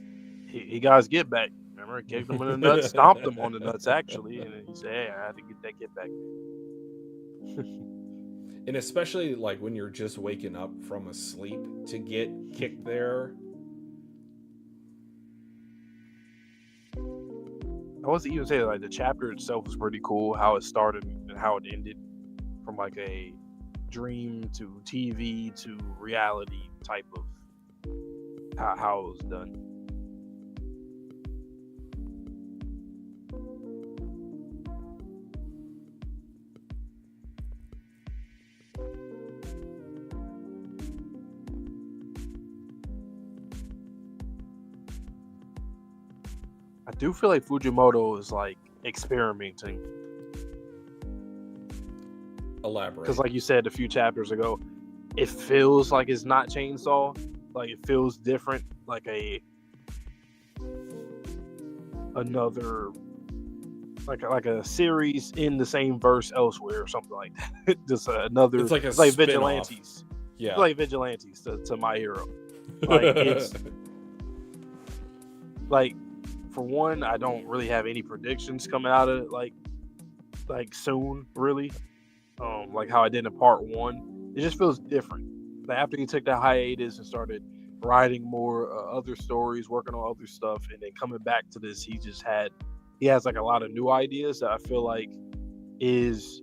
He got his get back. Remember, kicked him in the nuts, stomped him on the nuts, actually, and then he said, "Hey, I had to get that get back." And especially like when you're just waking up from a sleep to get kicked there. I wasn't even saying like the chapter itself was pretty cool. How it started and how it ended, from like a dream to TV to reality type of how it was done. I do feel like Fujimoto is like experimenting. Elaborate. Because like you said a few chapters ago, it feels like it's not Chainsaw. Like it feels different. Like another like a series in the same verse elsewhere or something like that. Just another. It's like a it's like spin-off. Vigilantes. Yeah. It's like Vigilantes to My Hero. Like it's like, for one, I don't really have any predictions coming out of it, like soon, really. Like how I did in part 1, it just feels different. Like after he took that hiatus and started writing more other stories, working on other stuff, and then coming back to this, he has like a lot of new ideas that I feel like is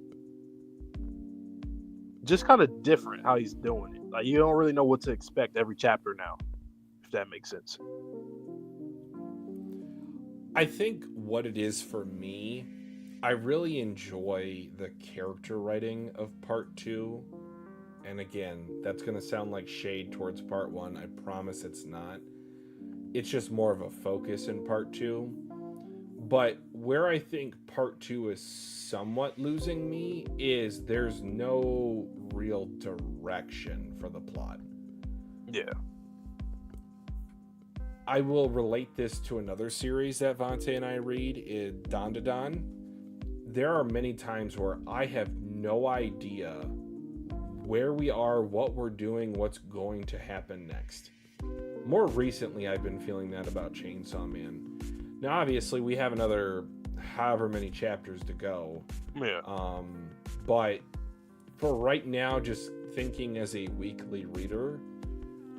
just kind of different how he's doing it. Like you don't really know what to expect every chapter now, if that makes sense. I think what it is for me, I really enjoy the character writing of part 2. And again, that's going to sound like shade towards part 1. I promise it's not. It's just more of a focus in part 2. But where I think part 2 is somewhat losing me is there's no real direction for the plot. Yeah. I will relate this to another series that Vante and I read, is Dandadan. There are many times where I have no idea where we are, what we're doing, what's going to happen next. More recently, I've been feeling that about Chainsaw Man. Now, obviously, we have another however many chapters to go. Yeah. But for right now, just thinking as a weekly reader,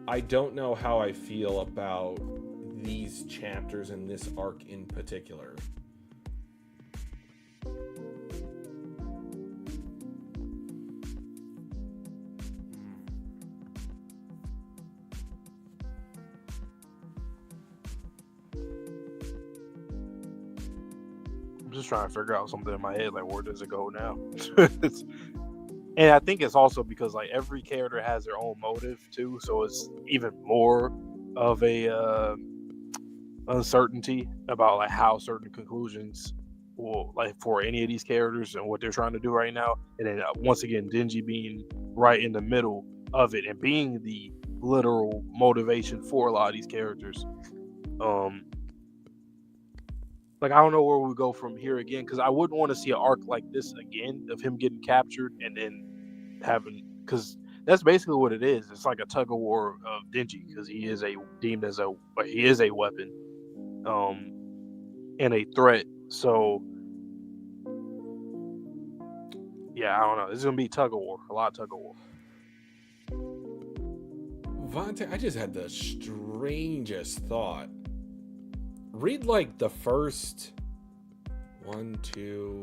I don't know how I feel about these chapters and this arc in particular. I'm just trying to figure out something in my head, like where does it go now? And I think it's also because like every character has their own motive too, so it's even more of a uncertainty about like how certain conclusions will, like, for any of these characters and what they're trying to do right now. And then once again, Denji being right in the middle of it and being the literal motivation for a lot of these characters. Like I don't know where we go from here again, because I wouldn't want to see an arc like this again of him getting captured and then having, because that's basically what it is. It's like a tug of war of Denji, because he is deemed as a weapon, and a threat. So yeah, I don't know. This is gonna be tug of war, a lot of tug of war. Vante, I just had the strangest thought. read like the first 1, 2.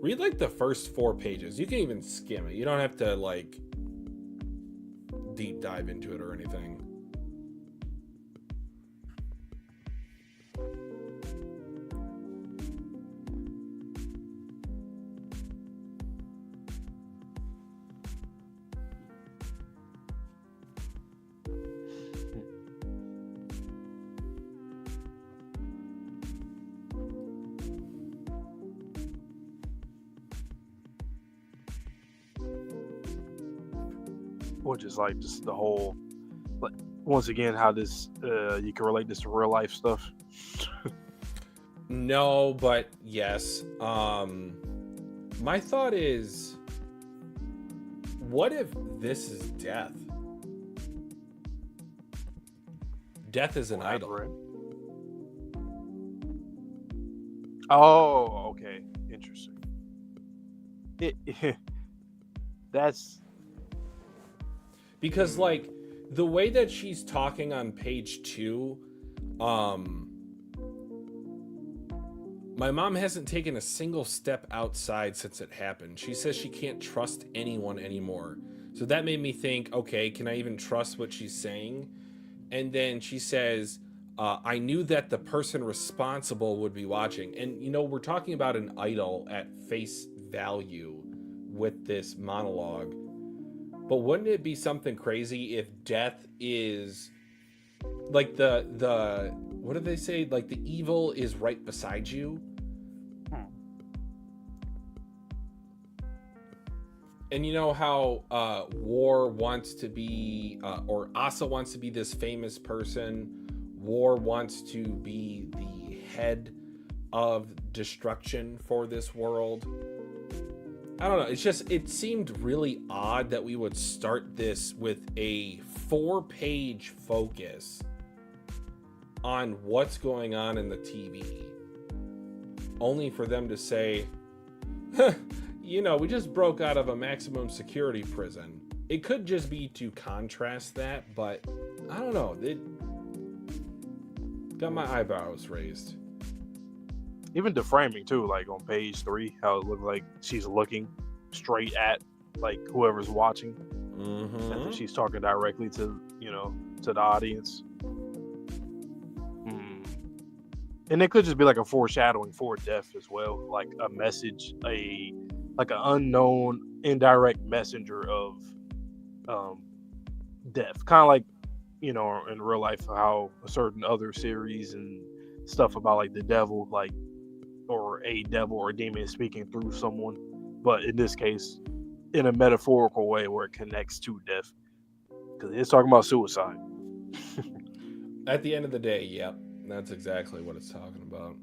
Read like the first 4 pages. You can even skim it. You don't have to like deep dive into it or anything. Or just the whole, like, once again, how this you can relate this to real life stuff. No, but yes. My thought is, what if this is death? Death is an idol. Oh, okay, interesting. That's because like the way that she's talking on page 2, my mom hasn't taken a single step outside since it happened. She says she can't trust anyone anymore. So that made me think, okay, can I even trust what she's saying? And then she says, I knew that the person responsible would be watching. And, you know, we're talking about an idol at face value with this monologue. But wouldn't it be something crazy if death is like the what do they say? Like the evil is right beside you. And you know how War wants to be, or Asa wants to be this famous person. War wants to be the head of destruction for this world. I don't know. It's just, it seemed really odd that we would start this with a 4-page focus on what's going on in the TV. Only for them to say, you know, we just broke out of a maximum security prison. It could just be to contrast that, but I don't know. It got my eyebrows raised. Even the framing too, like on page 3, how it looked like she's looking straight at like whoever's watching, and then she's talking directly to, you know, to the audience. And it could just be like a foreshadowing for death as well, like a message, like an unknown indirect messenger of death, kind of like, you know, in real life how a certain other series and stuff about like the devil, like, or a devil or a demon is speaking through someone, but in this case in a metaphorical way where it connects to death, because it's talking about suicide. At the end of the day, yep, that's exactly what it's talking about.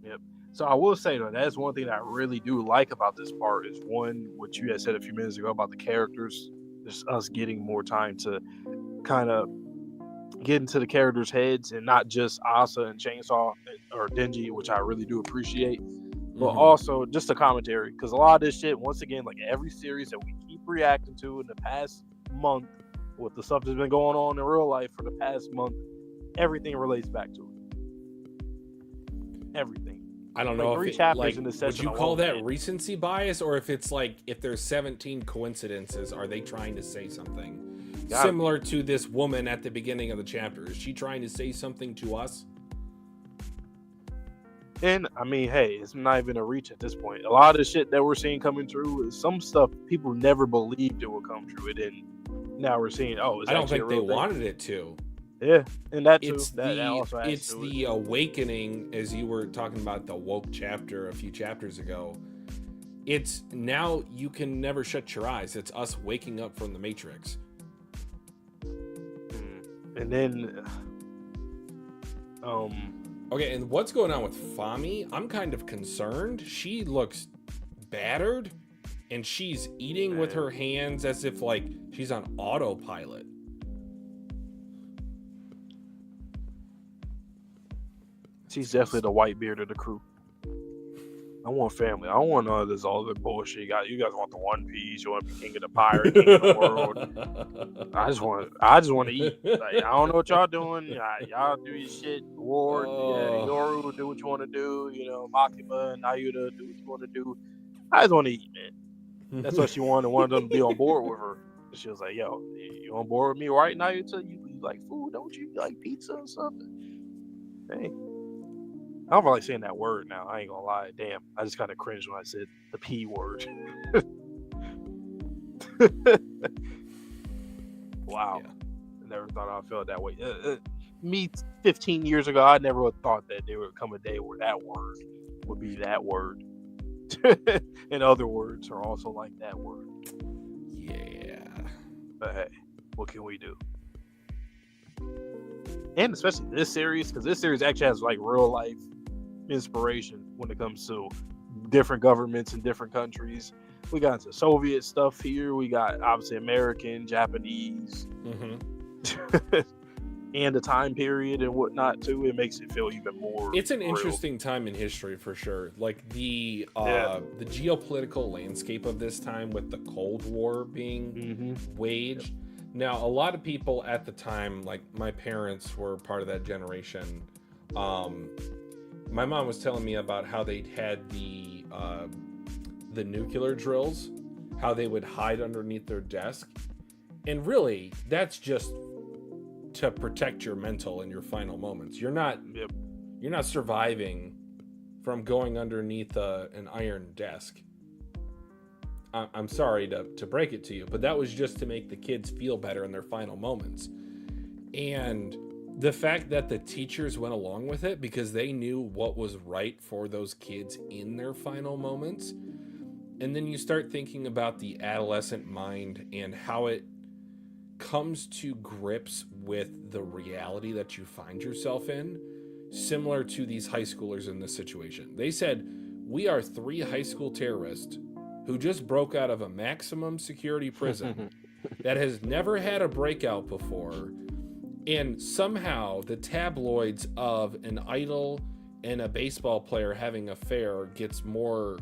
Yep. So I will say though, that's one thing that I really do like about this part is, one, what you had said a few minutes ago about the characters, just us getting more time to kind of get into the characters' heads, and not just Asa and Chainsaw or Denji, which I really do appreciate, but also just the commentary, because a lot of this shit, once again, like every series that we keep reacting to in the past month, with the stuff that's been going on in real life for the past month, everything relates back to it. Everything. I don't know if it, like, in this would you call that recency bias, or if it's like, if there's 17 coincidences, are they trying to say something? Similar to this woman at the beginning of the chapter. Is she trying to say something to us? And I mean, hey, it's not even a reach at this point. A lot of the shit that we're seeing coming through is some stuff people never believed it would come true. It didn't. Now we're seeing, oh, I don't think they wanted it to. Yeah, and that too. It's the awakening, as you were talking about the woke chapter a few chapters ago. It's now you can never shut your eyes. It's us waking up from the Matrix. And then, okay, and what's going on with Fami? I'm kind of concerned. She looks battered, and she's eating with her hands as if like she's on autopilot. She's definitely the white beard of the crew. I want family. I don't want none of this other bullshit. You guys want the One Piece. You want to be king of the pirate, king of the world. I just want to eat. Like, I don't know what y'all doing. Y'all do your shit. Ward, Yoru, do what you want to do. Makima and Ayuda, do what you want to do. I just want to eat, man. That's what she wanted. Wanted them to be on board with her. She was like, "Yo, you on board with me right now? You like food, don't you? You like pizza or something?" Hey. I don't like saying that word now. I ain't gonna lie. Damn, I just kind of cringed when I said the P word. Wow. Yeah. I never thought I felt that way. Me 15 years ago, I never thought that there would come a day where that word would be that word. And other words are also like that word. Yeah. But hey, what can we do? And especially this series, because this series actually has like real life inspiration when it comes to different governments in different countries. We got into Soviet stuff here. We got obviously American, Japanese, and the time period and whatnot too. It makes it feel even more. It's an real. Interesting time in history for sure. Like the geopolitical landscape of this time with the Cold War being waged. Now, a lot of people at the time, like my parents were part of that generation. My mom was telling me about how they'd had the nuclear drills, how they would hide underneath their desk. And really, that's just to protect your mental in your final moments. You're not surviving from going underneath an iron desk. I'm sorry to break it to you, but that was just to make the kids feel better in their final moments. And the fact that the teachers went along with it because they knew what was right for those kids in their final moments. And then you start thinking about the adolescent mind and how it comes to grips with the reality that you find yourself in, similar to these high schoolers in this situation. They said, "We are 3 high school terrorists who just broke out of a maximum security prison that has never had a breakout before. And somehow the tabloids of an idol and a baseball player having an affair gets more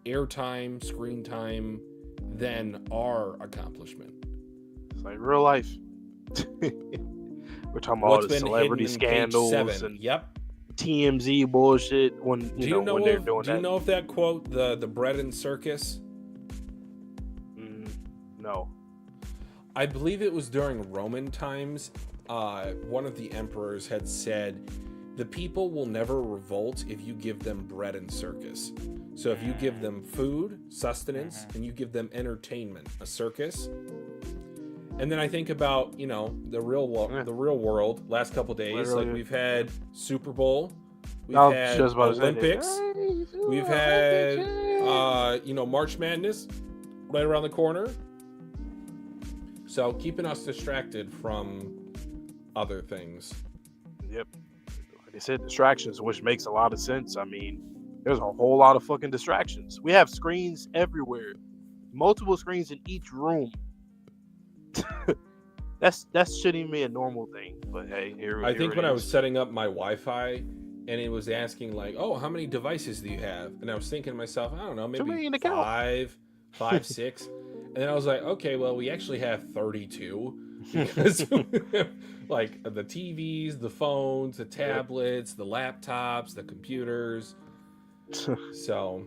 airtime, screen time than our accomplishment." It's like real life. We're talking about all the celebrity scandals and TMZ bullshit when they're doing that. Do you know if that quote, the bread and circus? No. I believe it was during Roman times. One of the emperors had said, "The people will never revolt if you give them bread and circus." So if you give them food, sustenance, and you give them entertainment, a circus. And then I think about, the real world. Last couple days, literally, like we've had Super Bowl, we've had Olympics, we've had March Madness right around the corner. So keeping us distracted from other things. Yep. Like I said, distractions, which makes a lot of sense. I mean, there's a whole lot of fucking distractions. We have screens everywhere, multiple screens in each room. That shouldn't even be a normal thing. But hey, I think when I was setting up my Wi-Fi, and it was asking like, "Oh, how many devices do you have?" And I was thinking to myself, I don't know, maybe 5, 6. And then I was like, okay, well, we actually have 32 because like the TVs, the phones, the tablets, the laptops, the computers. So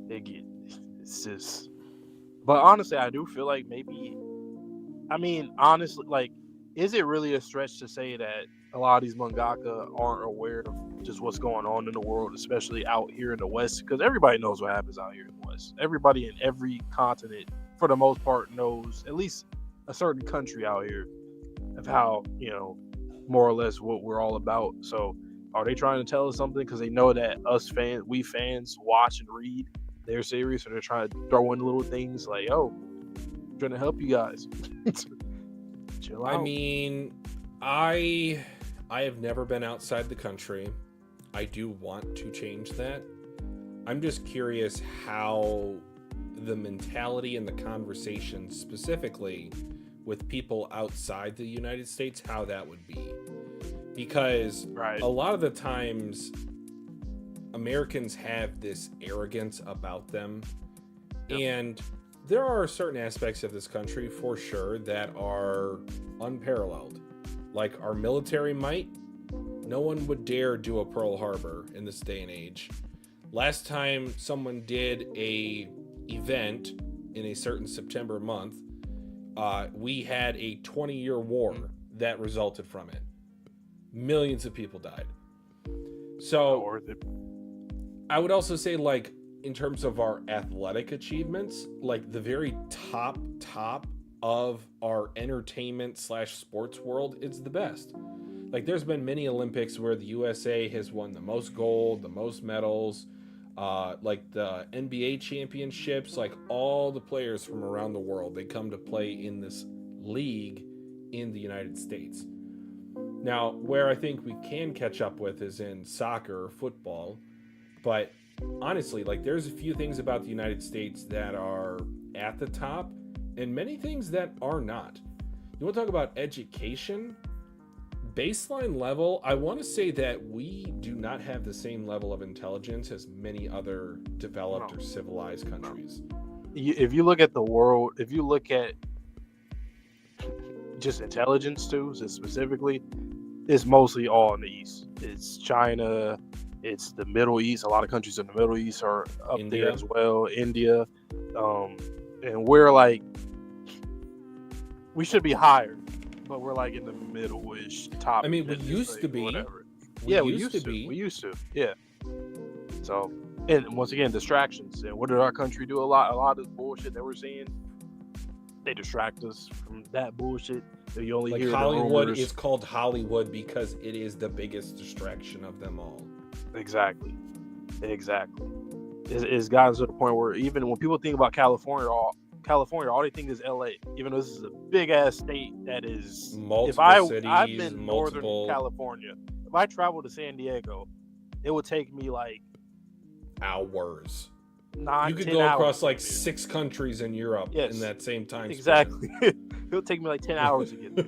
it's just. But honestly, I do feel like maybe. I mean, honestly, like, is it really a stretch to say that a lot of these mangaka aren't aware of just what's going on in the world, especially out here in the West? Because everybody knows what happens out here in the West. Everybody in every continent, for the most part, knows at least a certain country out here of how, more or less what we're all about. So are they trying to tell us something because they know that we fans watch and read their series, so they're trying to throw in little things like, "Oh, I'm trying to help you guys." Chill out. I mean, I have never been outside the country. I do want to change that. I'm just curious how the mentality and the conversation specifically with people outside the United States, how that would be. Because a lot of the times Americans have this arrogance about them. Yep. And there are certain aspects of this country, for sure, that are unparalleled. Like our military might. No one would dare do a Pearl Harbor in this day and age. Last time someone did a event in a certain September month, we had a 20-year war that resulted from it. Millions of people died. So I would also say, like, in terms of our athletic achievements, like the very top of our entertainment / sports world is the best. Like, there's been many Olympics where the USA has won the most gold, the most medals, like the NBA championships, like all the players from around the world, they come to play in this league in the United States. Now, where I think we can catch up with is in soccer or football, but honestly, like, there's a few things about the United States that are at the top and many things that are not. You want to talk about education? Baseline level, I want to say that we do not have the same level of intelligence as many other developed or civilized countries. If you look at the world, if you look at just intelligence too, so specifically, it's mostly all in the East. It's China, it's the Middle East. A lot of countries in the Middle East are up there as well. India, and we're like, we should be higher, but we're like in the middle-ish top. I mean, we used to be. Whatever. We used to be. We used to. Yeah. So, and once again, distractions. And what did our country do? A lot of this bullshit that we're seeing, they distract us from that bullshit. So you only hear Hollywood is called Hollywood because it is the biggest distraction of them all. Exactly. It's gotten to the point where even when people think about California, all they think is LA, even though this is a big ass state that is multiple cities. I've been Northern California. If I travel to San Diego, it would take me like hours. You could go across like 6 countries in Europe in that same time. Exactly. It'll take me like 10 hours to get there.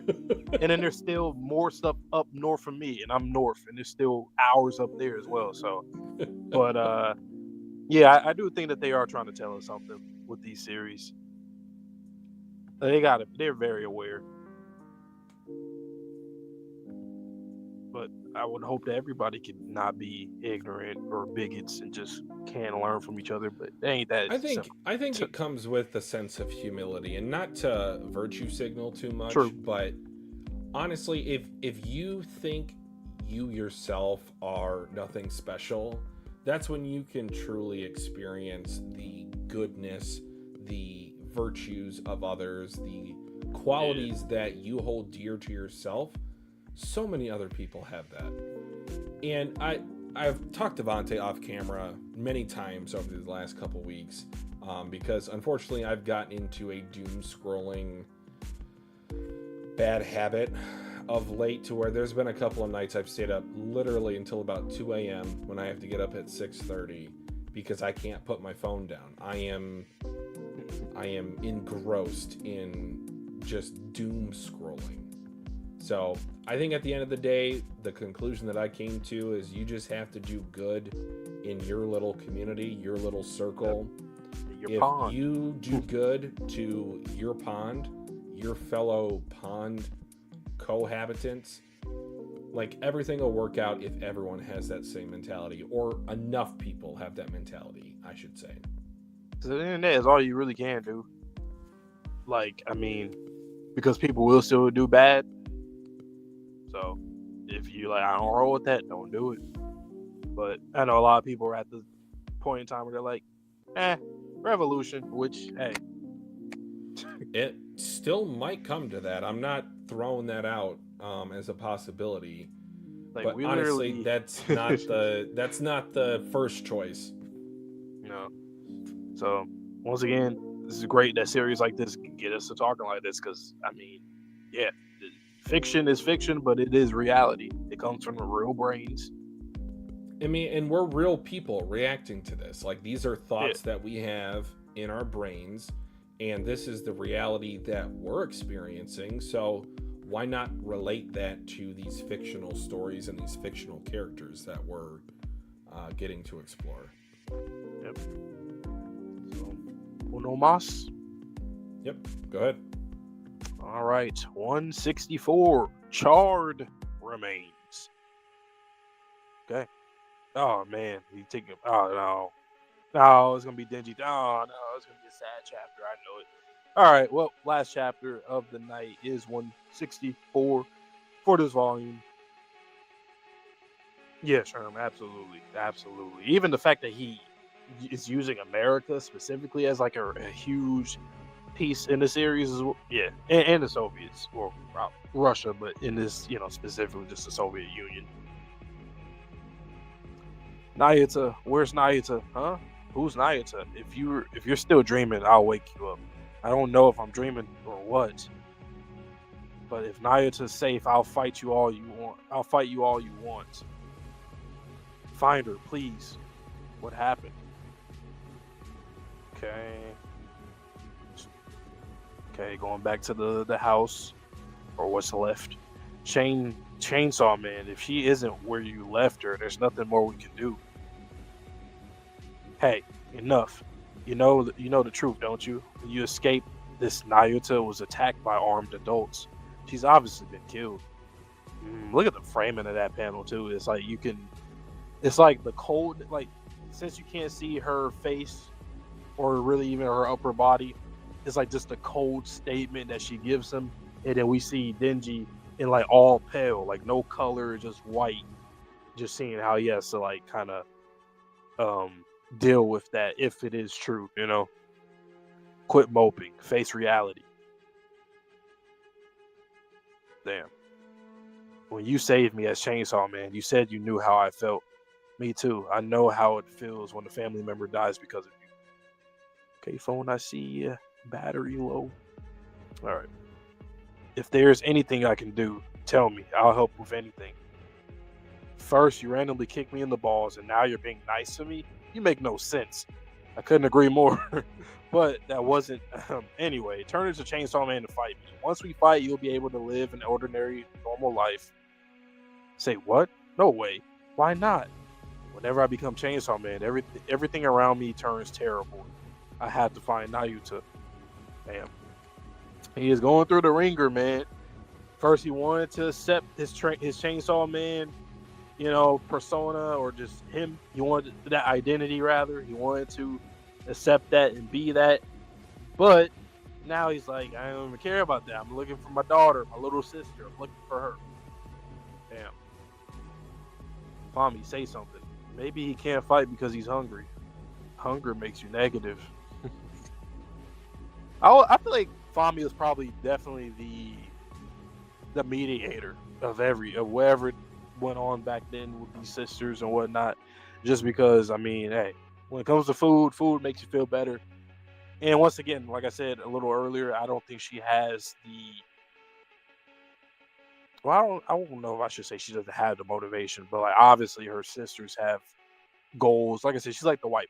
And then there's still more stuff up north from me, and I'm north, and there's still hours up there as well. So, but yeah, I do think that they are trying to tell us something with these series. They're very aware. But I would hope that everybody could not be ignorant or bigots and just can't learn from each other. But it ain't that. I think it comes with a sense of humility, and not to virtue signal too much. True. But honestly, if you think you yourself are nothing special, that's when you can truly experience the goodness, the virtues of others, the qualities that you hold dear to yourself. So many other people have that. And I've talked to Vontae off camera many times over the last couple weeks, because unfortunately I've gotten into a doom scrolling bad habit of late, to where there's been a couple of nights I've stayed up literally until about 2 a.m. when I have to get up at 6:30 because I can't put my phone down. I am engrossed in just doom scrolling. So I think at the end of the day, the conclusion that I came to is you just have to do good in your little community, your little circle. If pond. You do good to your pond, your fellow pond cohabitants, like, everything will work out if everyone has that same mentality, or enough people have that mentality, I should say. So the internet is all you really can do. Like, I mean, because people will still do bad. So if you like, I don't roll with that, don't do it. But I know a lot of people are at the point in time where they're like, revolution, which, hey. It still might come to that. I'm not throwing that out as a possibility. Like, but honestly, that's not the first choice. No. So once again, this is great that series like this can get us to talking like this, because I mean, yeah, fiction is fiction, but it is reality. It comes from the real brains. I mean, and we're real people reacting to this. Like, these are thoughts that we have in our brains, and this is the reality that we're experiencing. So why not relate that to these fictional stories and these fictional characters that we're getting to explore. Yep. So, uno más. Yep. Go ahead. All right. 164. Charred remains. Okay. Oh man, he taking. Oh no. No, it's gonna be Denji. Oh no, it's gonna be a sad chapter. I know it. All right. Well, last chapter of the night is 164 for this volume. Yeah, Sherm, absolutely, absolutely. Even the fact that he is using America specifically as like a huge piece in the series is yeah, and the Soviets or Russia, but in this, specifically just the Soviet Union. Nayata, where's Nayata? Huh? Who's Nayata? If you're still dreaming, I'll wake you up. I don't know if I'm dreaming or what. But if Nayata's safe, I'll fight you all you want. I'll fight you all you want. Find her, please. What happened? Okay, going back to the house, or what's left. Chainsaw Man, if she isn't where you left her, there's nothing more we can do. Hey, enough. You know the truth, don't you? When you escaped, this Nayuta was attacked by armed adults. She's obviously been killed. Look at the framing of that panel too. It's like it's like the cold, like since you can't see her face or really even her upper body, it's like just a cold statement that she gives him, and then we see Denji in like all pale, like no color, just white, just seeing how he has to like kind of deal with that if it is true, Quit moping, face reality. Damn. When you saved me as Chainsaw Man, you said you knew how I felt. Me too. I know how it feels when a family member dies because of you. Okay, phone, I see you. Battery low. All right. If there's anything I can do, tell me. I'll help with anything. First, you randomly kicked me in the balls, and now you're being nice to me? You make no sense. I couldn't agree more. But that wasn't... Anyway, turn into Chainsaw Man to fight me. Once we fight, you'll be able to live an ordinary, normal life. Say what? No way. Why not? Whenever I become Chainsaw Man, everything around me turns terrible. I have to find Nayuta. Damn. He is going through the ringer, man. First, he wanted to accept his Chainsaw Man, persona, or just him. He wanted that identity, rather. He wanted to accept that and be that. But now he's like, I don't even care about that. I'm looking for my daughter, my little sister. I'm looking for her. Damn. Fami, say something. Maybe he can't fight because he's hungry. Hunger makes you negative. I feel like Fami is probably definitely the mediator of whatever went on back then with these sisters and whatnot. Just because, hey, when it comes to food makes you feel better. And once again, like I said a little earlier, I don't think she has I don't know if I should say she doesn't have the motivation, but like obviously her sisters have goals. Like I said, she's like the Whitebeard,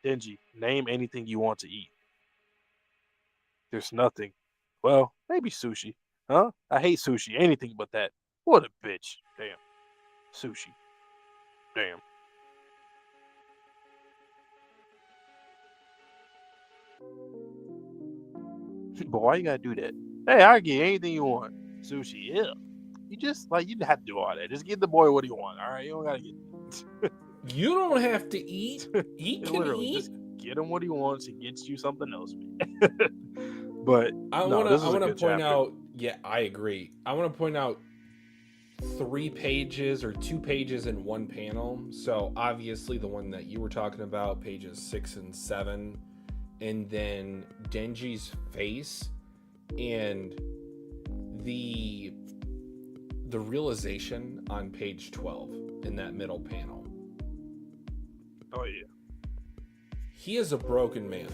Denji, name anything you want to eat. There's nothing. Well, maybe sushi. Huh? I hate sushi. Anything but that. What a bitch. Damn. Sushi. Damn. But why you gotta do that? Hey, I get anything you want. Sushi, yeah. You just you have to do all that. Just give the boy what he wants. All right, you don't gotta get. You don't have to eat. He can literally eat. Just get him what he wants. He gets you something else. But I want to point out. Yeah, I agree. I want to point out 3 pages or 2 pages in one panel. So obviously the one that you were talking about, pages 6 and 7, and then Denji's face and the realization on page 12 in that middle panel. Oh yeah. He is a broken man.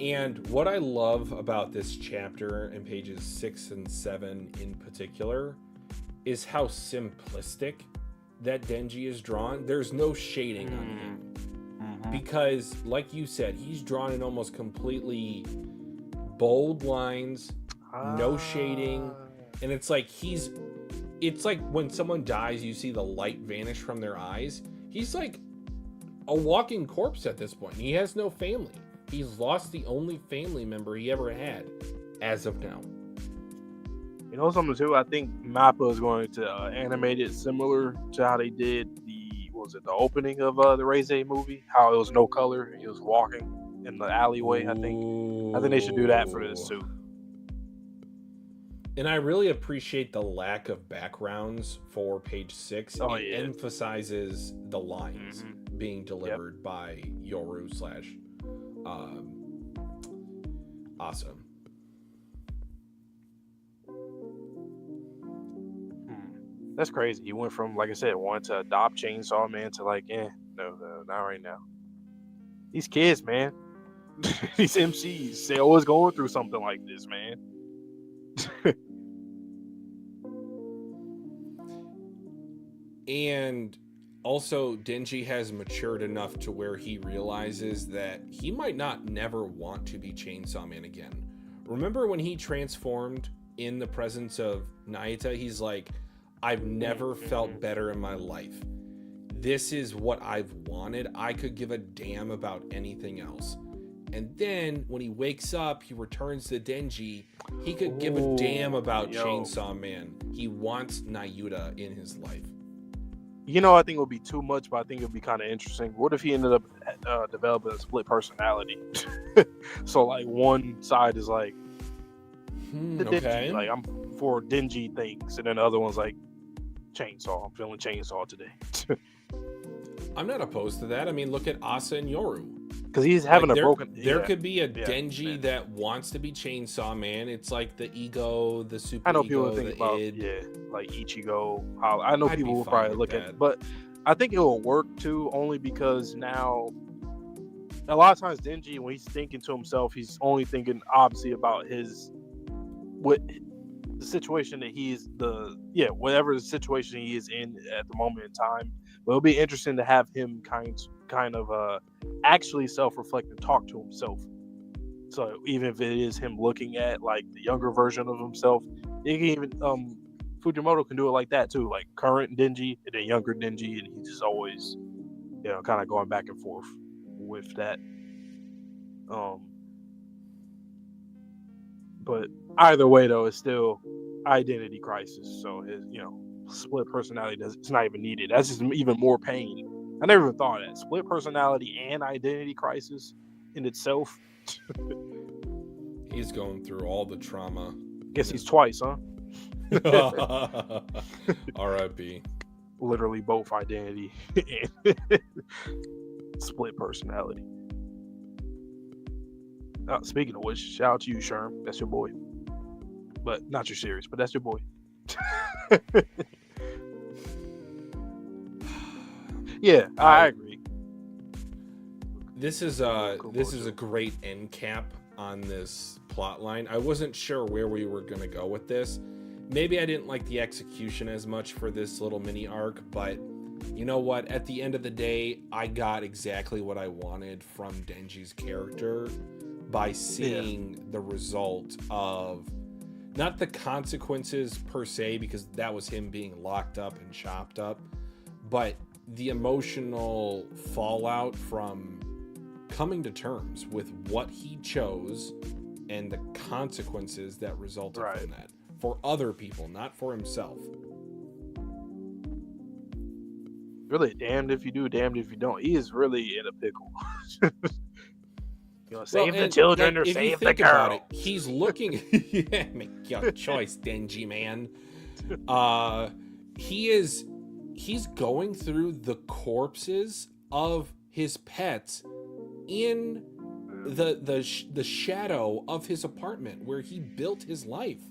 And what I love about this chapter in pages 6 and 7 in particular is how simplistic that Denji is drawn. There's no shading on him. Mm-hmm. Because, like you said, he's drawn in almost completely bold lines, no shading. And it's like he's it's like when someone dies, you see the light vanish from their eyes. He's like a walking corpse at this point. He has no family. He's lost the only family member he ever had as of now. You know something too? I think Mappa is going to animate it similar to how they did the opening of the Reize movie? How it was no color and he was walking in the alleyway. I think they should do that for this too. And I really appreciate the lack of backgrounds for page 6. It emphasizes the lines being delivered by Yoru / Asa. That's crazy. He went from, like I said, wanting to adopt Chainsaw Man to like, no, not right now. These kids, man, these MCs, they always going through something like this, man. And also, Denji has matured enough to where he realizes that he might not never want to be Chainsaw Man again. Remember when he transformed in the presence of Naita? He's like, I've never felt better in my life. This is what I've wanted. I could give a damn about anything else. And then when he wakes up, he returns to Denji. He could give a damn about Chainsaw Man. He wants Nayuta in his life. You know, I think it would be too much, but I think it would be kind of interesting. What if he ended up developing a split personality? So, like, one side is like, Denji, like, I'm for Denji things, and then the other one's like, Chainsaw. I'm feeling Chainsaw today. I'm not opposed to that. I mean, look at Asa and Yoru. Because he's having a broken... There could be a Denji that wants to be Chainsaw Man. It's like the ego, the super ego, I know people think about, id. like Ichigo. I know people will probably look at it. But I think it will work, too, only because now... A lot of times, Denji, when he's thinking to himself, he's only thinking, obviously, about the situation that he's whatever the situation he is in at the moment in time. But it'll be interesting to have him kind of actually self-reflect and talk to himself. So even if it is him looking at like the younger version of himself, he can even Fujimoto can do it like that too, like current Denji and then younger Denji, and he's just always kind of going back and forth with that. But either way, though, it's still identity crisis. So his, split personality it's not even needed. That's just even more pain. I never even thought of that. Split personality and identity crisis in itself. He's going through all the trauma. Guess he's twice, huh? R.I.P. Literally both identity and split personality. Speaking of which, shout out to you, Sherm. That's your boy. But not your series, but that's your boy. Yeah, I agree. This is a great end cap on this plot line. I wasn't sure where we were going to go with this. Maybe I didn't like the execution as much for this little mini arc, but you know what? At the end of the day, I got exactly what I wanted from Denji's character by seeing the result of not the consequences per se, because that was him being locked up and chopped up, but the emotional fallout from coming to terms with what he chose and the consequences that resulted from that for other people, not for himself. Really, damned if you do, damned if you don't. He is really in a pickle. Save the children or save the girl. He's looking. Make your choice, Denji man. He's going through the corpses of his pets in the shadow of his apartment where he built his life.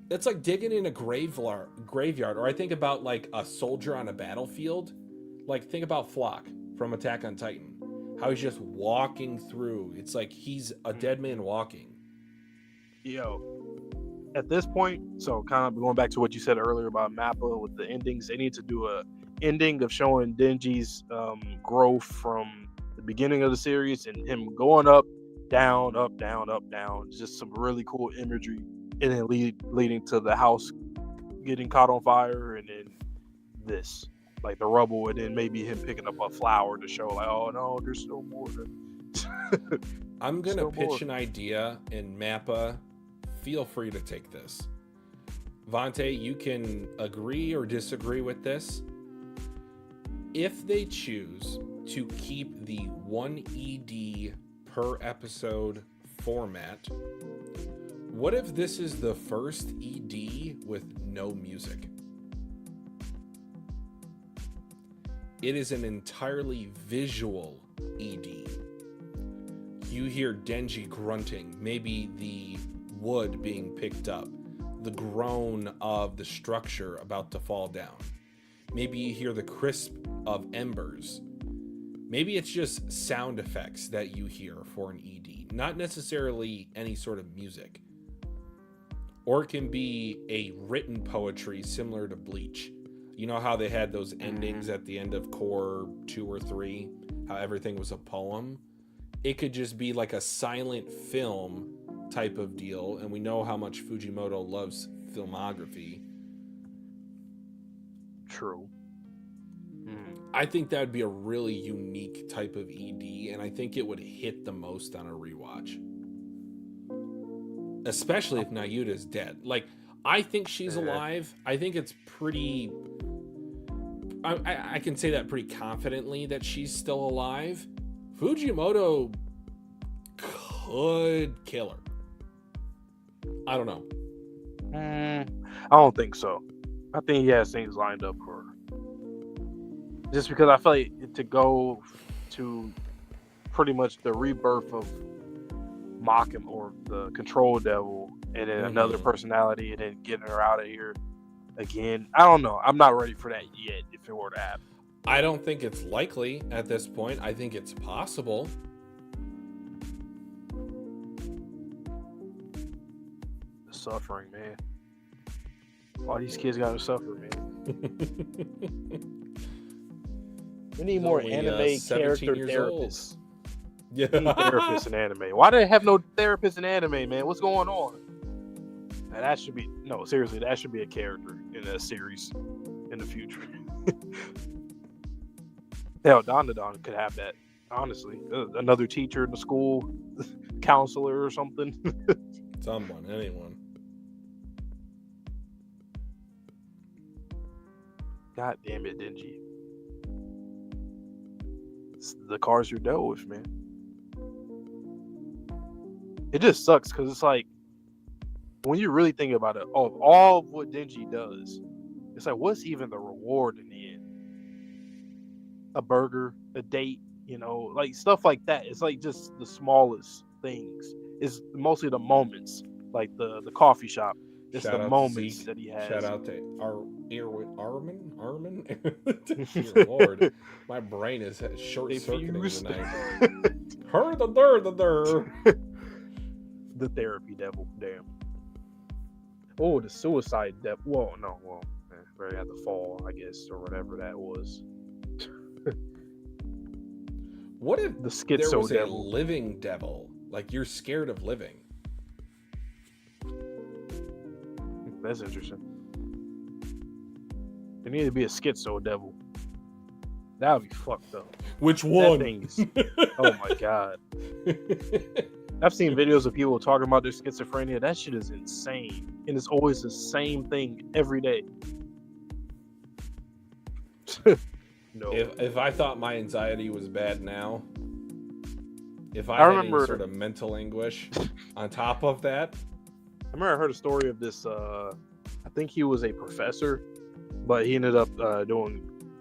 That's like digging in a graveyard. Or I think about like a soldier on a battlefield. Like think about Flock from Attack on Titan. How he's just walking through. It's like he's a dead man walking. At this point, so kind of going back to what you said earlier about Mappa with the endings, they need to do a ending of showing Denji's growth from the beginning of the series and him going up, down, up, down, up, down. Just some really cool imagery and then leading to the house getting caught on fire, and then this, like the rubble, and then maybe him picking up a flower to show like, oh no, there's still more. I'm gonna pitch an idea, and Mappa, feel free to take this. Vontae, you can agree or disagree with this. If they choose to keep the 1 ED per episode format, what if this is the first ED with no music? It is an entirely visual ED. You hear Denji grunting, maybe the wood being picked up, the groan of the structure about to fall down. Maybe you hear the crisp of embers. Maybe it's just sound effects that you hear for an ED, not necessarily any sort of music. Or it can be a written poetry similar to Bleach. You know how they had those endings at the end of Core 2 or 3? How everything was a poem? It could just be like a silent film type of deal, and we know how much Fujimoto loves filmography. True. I think that would be a really unique type of ED, and I think it would hit the most on a rewatch. Especially if Nayuta's dead. Like, I think she's alive. I think it's pretty... I can say that pretty confidently that she's still alive. Fujimoto could kill her. I don't know. I don't think so. I think he has things lined up for her. Just because I feel like to go to pretty much the rebirth of Mockham or the Control Devil, and then another personality, and then getting her out of here again. I don't know. I'm not ready for that yet. If it were to happen, I don't think it's likely at this point. I think it's possible. The suffering, man. All these kids gotta suffer, man. We need more anime character therapists. Yeah. We need therapists in anime. Why do they have no therapists in anime, man? What's going on? And that should be seriously. That should be a character in a series in the future. Hell, Dandadan could have that. Honestly, another teacher in the school, counselor or something. Someone, anyone. God damn it, Denji. It's the cards you're dealt with, man. It just sucks because it's like, when you really think about it, of all of what Denji does, it's like, what's even the reward in the end? A burger, a date, like stuff like that. It's like just the smallest things. It's mostly the moments, like the coffee shop. It's Shout the out moments Zeke. that he has. Shout out to Armin? Dear Lord, my brain is short-circuiting tonight. Her the The therapy devil, damn. Oh, the suicide devil. They had to fall, I guess, or whatever that was. What if the schizo there was devil? A living devil? Like, you're scared of living. That's interesting. There needed to be a schizo devil. That would be fucked up. Which one? That thing is... Oh my god. I've seen videos of people talking about their schizophrenia. That shit is insane. And it's always the same thing every day. No. If I thought my anxiety was bad now, if I had any sort of mental anguish on top of that. I remember I heard a story of this, I think he was a professor, but he ended up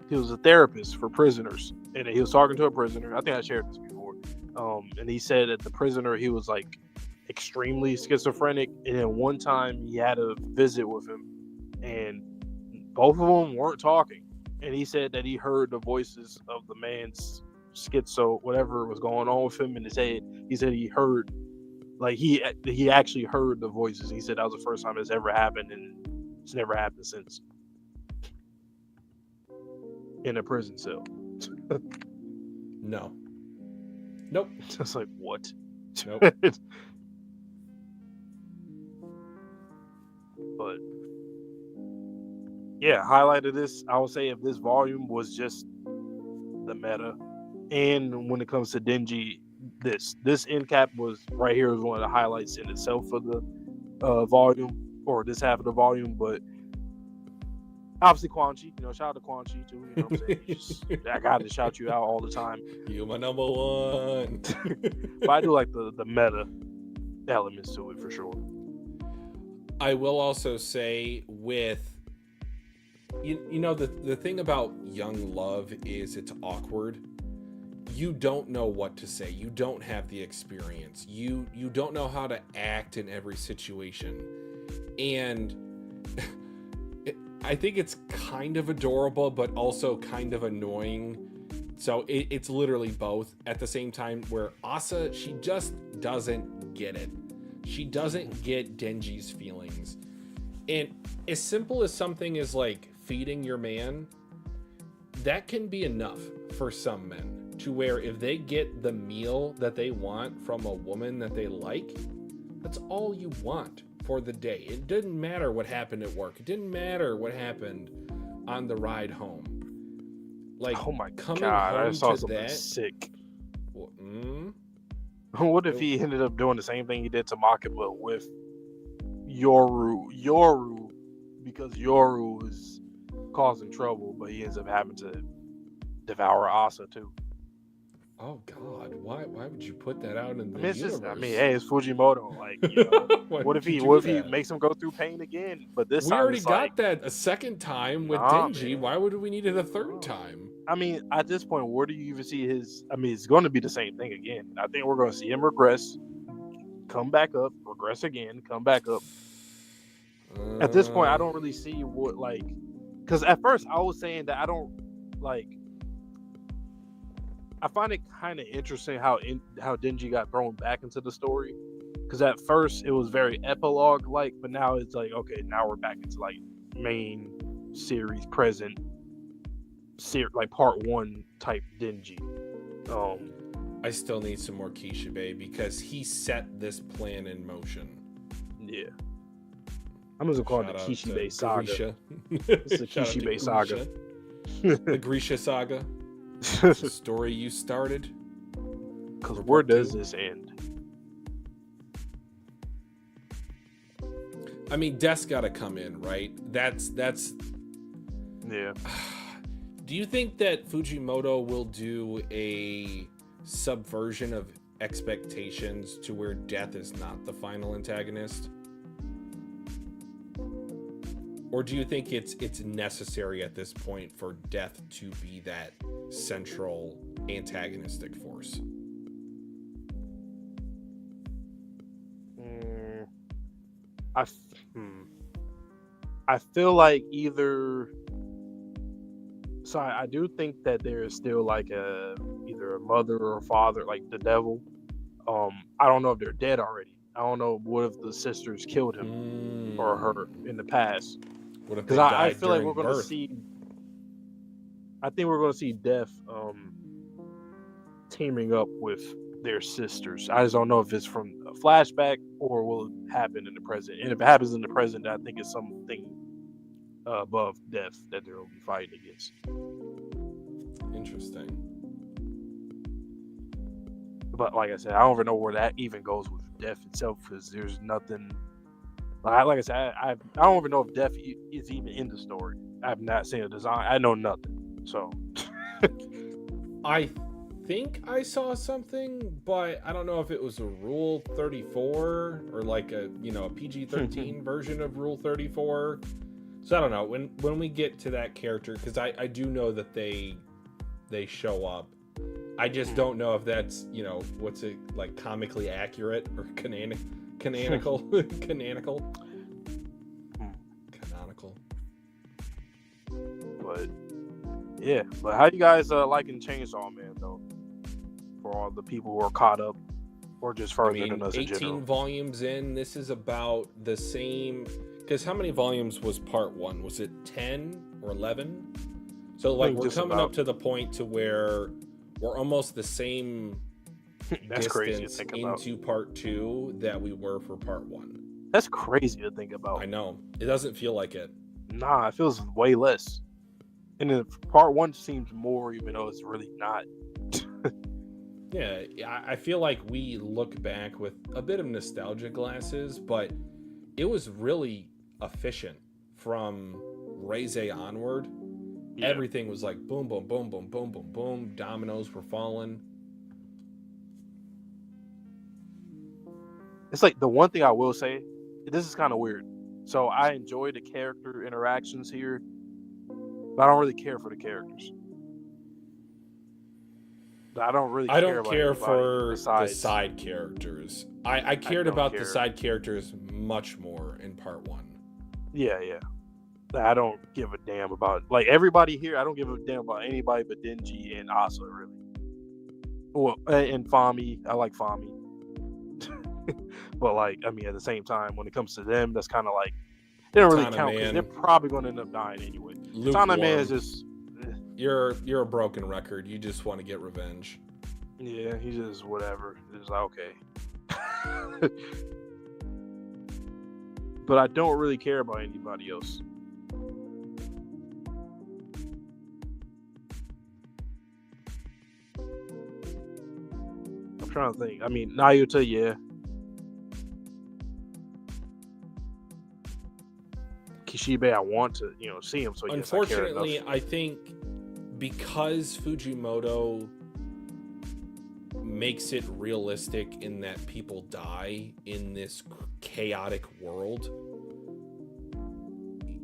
he was a therapist for prisoners. And he was talking to a prisoner. I think I shared this before. And he said that the prisoner, he was like extremely schizophrenic. And then one time he had a visit with him, and both of them weren't talking. And he said that he heard the voices of the man's schizo, whatever was going on with him in his head. He said he heard, like he actually heard the voices. He said that was the first time it's ever happened, and it's never happened since. In a prison cell. No. Nope. It's like, what? Nope. But yeah, highlight of this, I would say if this volume was just the meta, and when it comes to Denji, this end cap was right here was one of the highlights in itself for the volume, or this half of the volume. But obviously Quan Chi, shout out to Quan Chi too. You know what I'm saying? I got to shout you out all the time. You my number one. But I do like the meta elements to it for sure. I will also say with the thing about young love is it's awkward. You don't know what to say. You don't have the experience. You don't know how to act in every situation. And I think it's kind of adorable, but also kind of annoying. So it's literally both at the same time, where Asa, she just doesn't get it. She doesn't get Denji's feelings. And as simple as something as like feeding your man, that can be enough for some men, to where if they get the meal that they want from a woman that they like, that's all you want for the day. It didn't matter what happened at work. It didn't matter what happened on the ride home. Like, oh my coming god, home I saw to something that, sick. mm, What if he ended up doing the same thing he did to Maki, but with Yoru, because Yoru is causing trouble, but he ends up having to devour Asa too. oh god, why would you put that out in the It's universe? just, hey, it's Fujimoto. Like, Why what if would he you do that? makes him go through pain again? But this We time already it's got like, that a second time with nah, Denji. man. Why would we need it a third time? I mean, at this point, where do you even see his? I mean, it's going to be the same thing again. I think we're going to see him regress, come back up, regress again, come back up. At this point, I don't really see what, like, because at first I was saying that I don't like. I find it kind of interesting how Denji got thrown back into the story, because at first it was very epilogue like, but now it's like, okay, now we're back into like main series present, like part 1 type Denji. I still need some more Kishibe because he set this plan in motion. Yeah. I'm just gonna call it the Kishibe saga. It's the Kishibe saga. The Grisha saga. The story you started. Because where does this end? I mean, Death's got to come in, right? That's. Yeah. Do you think that Fujimoto will do a subversion of expectations to where Death is not the final antagonist? Or do you think it's necessary at this point for Death to be that central antagonistic force? I feel like either. So I do think that there is still like either a mother or a father, like the devil. I don't know if they're dead already. I don't know what if the sisters killed him or her in the past. What if Because I feel like we're going to see. I think we're going to see Death teaming up with their sisters. I just don't know if it's from a flashback or will it happen in the present. And if it happens in the present, I think it's something above Death that they'll be fighting against. Interesting. But like I said, I don't even know where that even goes with Death itself, because there's nothing. Like I said, I don't even know if Death is even in the story. I've not seen a design. I know nothing. So I think I saw something, but I don't know if it was a Rule 34 or like a PG-13 version of Rule 34. So I don't know. When we get to that character, because I do know that they show up. I just don't know if that's, what's it, like, comically accurate or canonical. Canonical. But yeah, but how you guys liking Chainsaw Man though? For all the people who are caught up or just further than us in 18 general. volumes in, this is about the same. Because how many volumes was part 1? Was it 10 or 11? So like we're coming up to the point to where we're almost the same That's crazy to distance think about. into part 2 that we were for part 1. That's crazy to think about. I know. It doesn't feel like it. Nah, it feels way less. And then part 1 seems more, even though it's really not. Yeah, I feel like we look back with a bit of nostalgia glasses, but it was really efficient from Reze onward. Yeah. Everything was like boom, boom, boom, boom, boom, boom, boom. Dominoes were falling. It's like the one thing I will say, this is kind of weird. So I enjoy the character interactions here, but I don't really care for the characters. I don't really I care don't about care anybody for besides. the side characters. I cared don't about the care. side characters much more in part 1. Yeah. I don't give a damn about like everybody here. I don't give a damn about anybody but Denji and Asa, really. Well, and Fami. I like Fami. But like, I mean, at the same time, when it comes to them, that's kind of like they don't really Katana count because Man. they're probably going to end up dying anyway. Lukewarm. Katana Man is just You're a broken record. You just want to get revenge. yeah, he's just whatever. It's like okay. But I don't really care about anybody else. I'm trying to think. I mean, Nayuta, yeah. Kishibe, I want to, see him. So yes, Unfortunately, I think because Fujimoto makes it realistic in that people die in this chaotic world,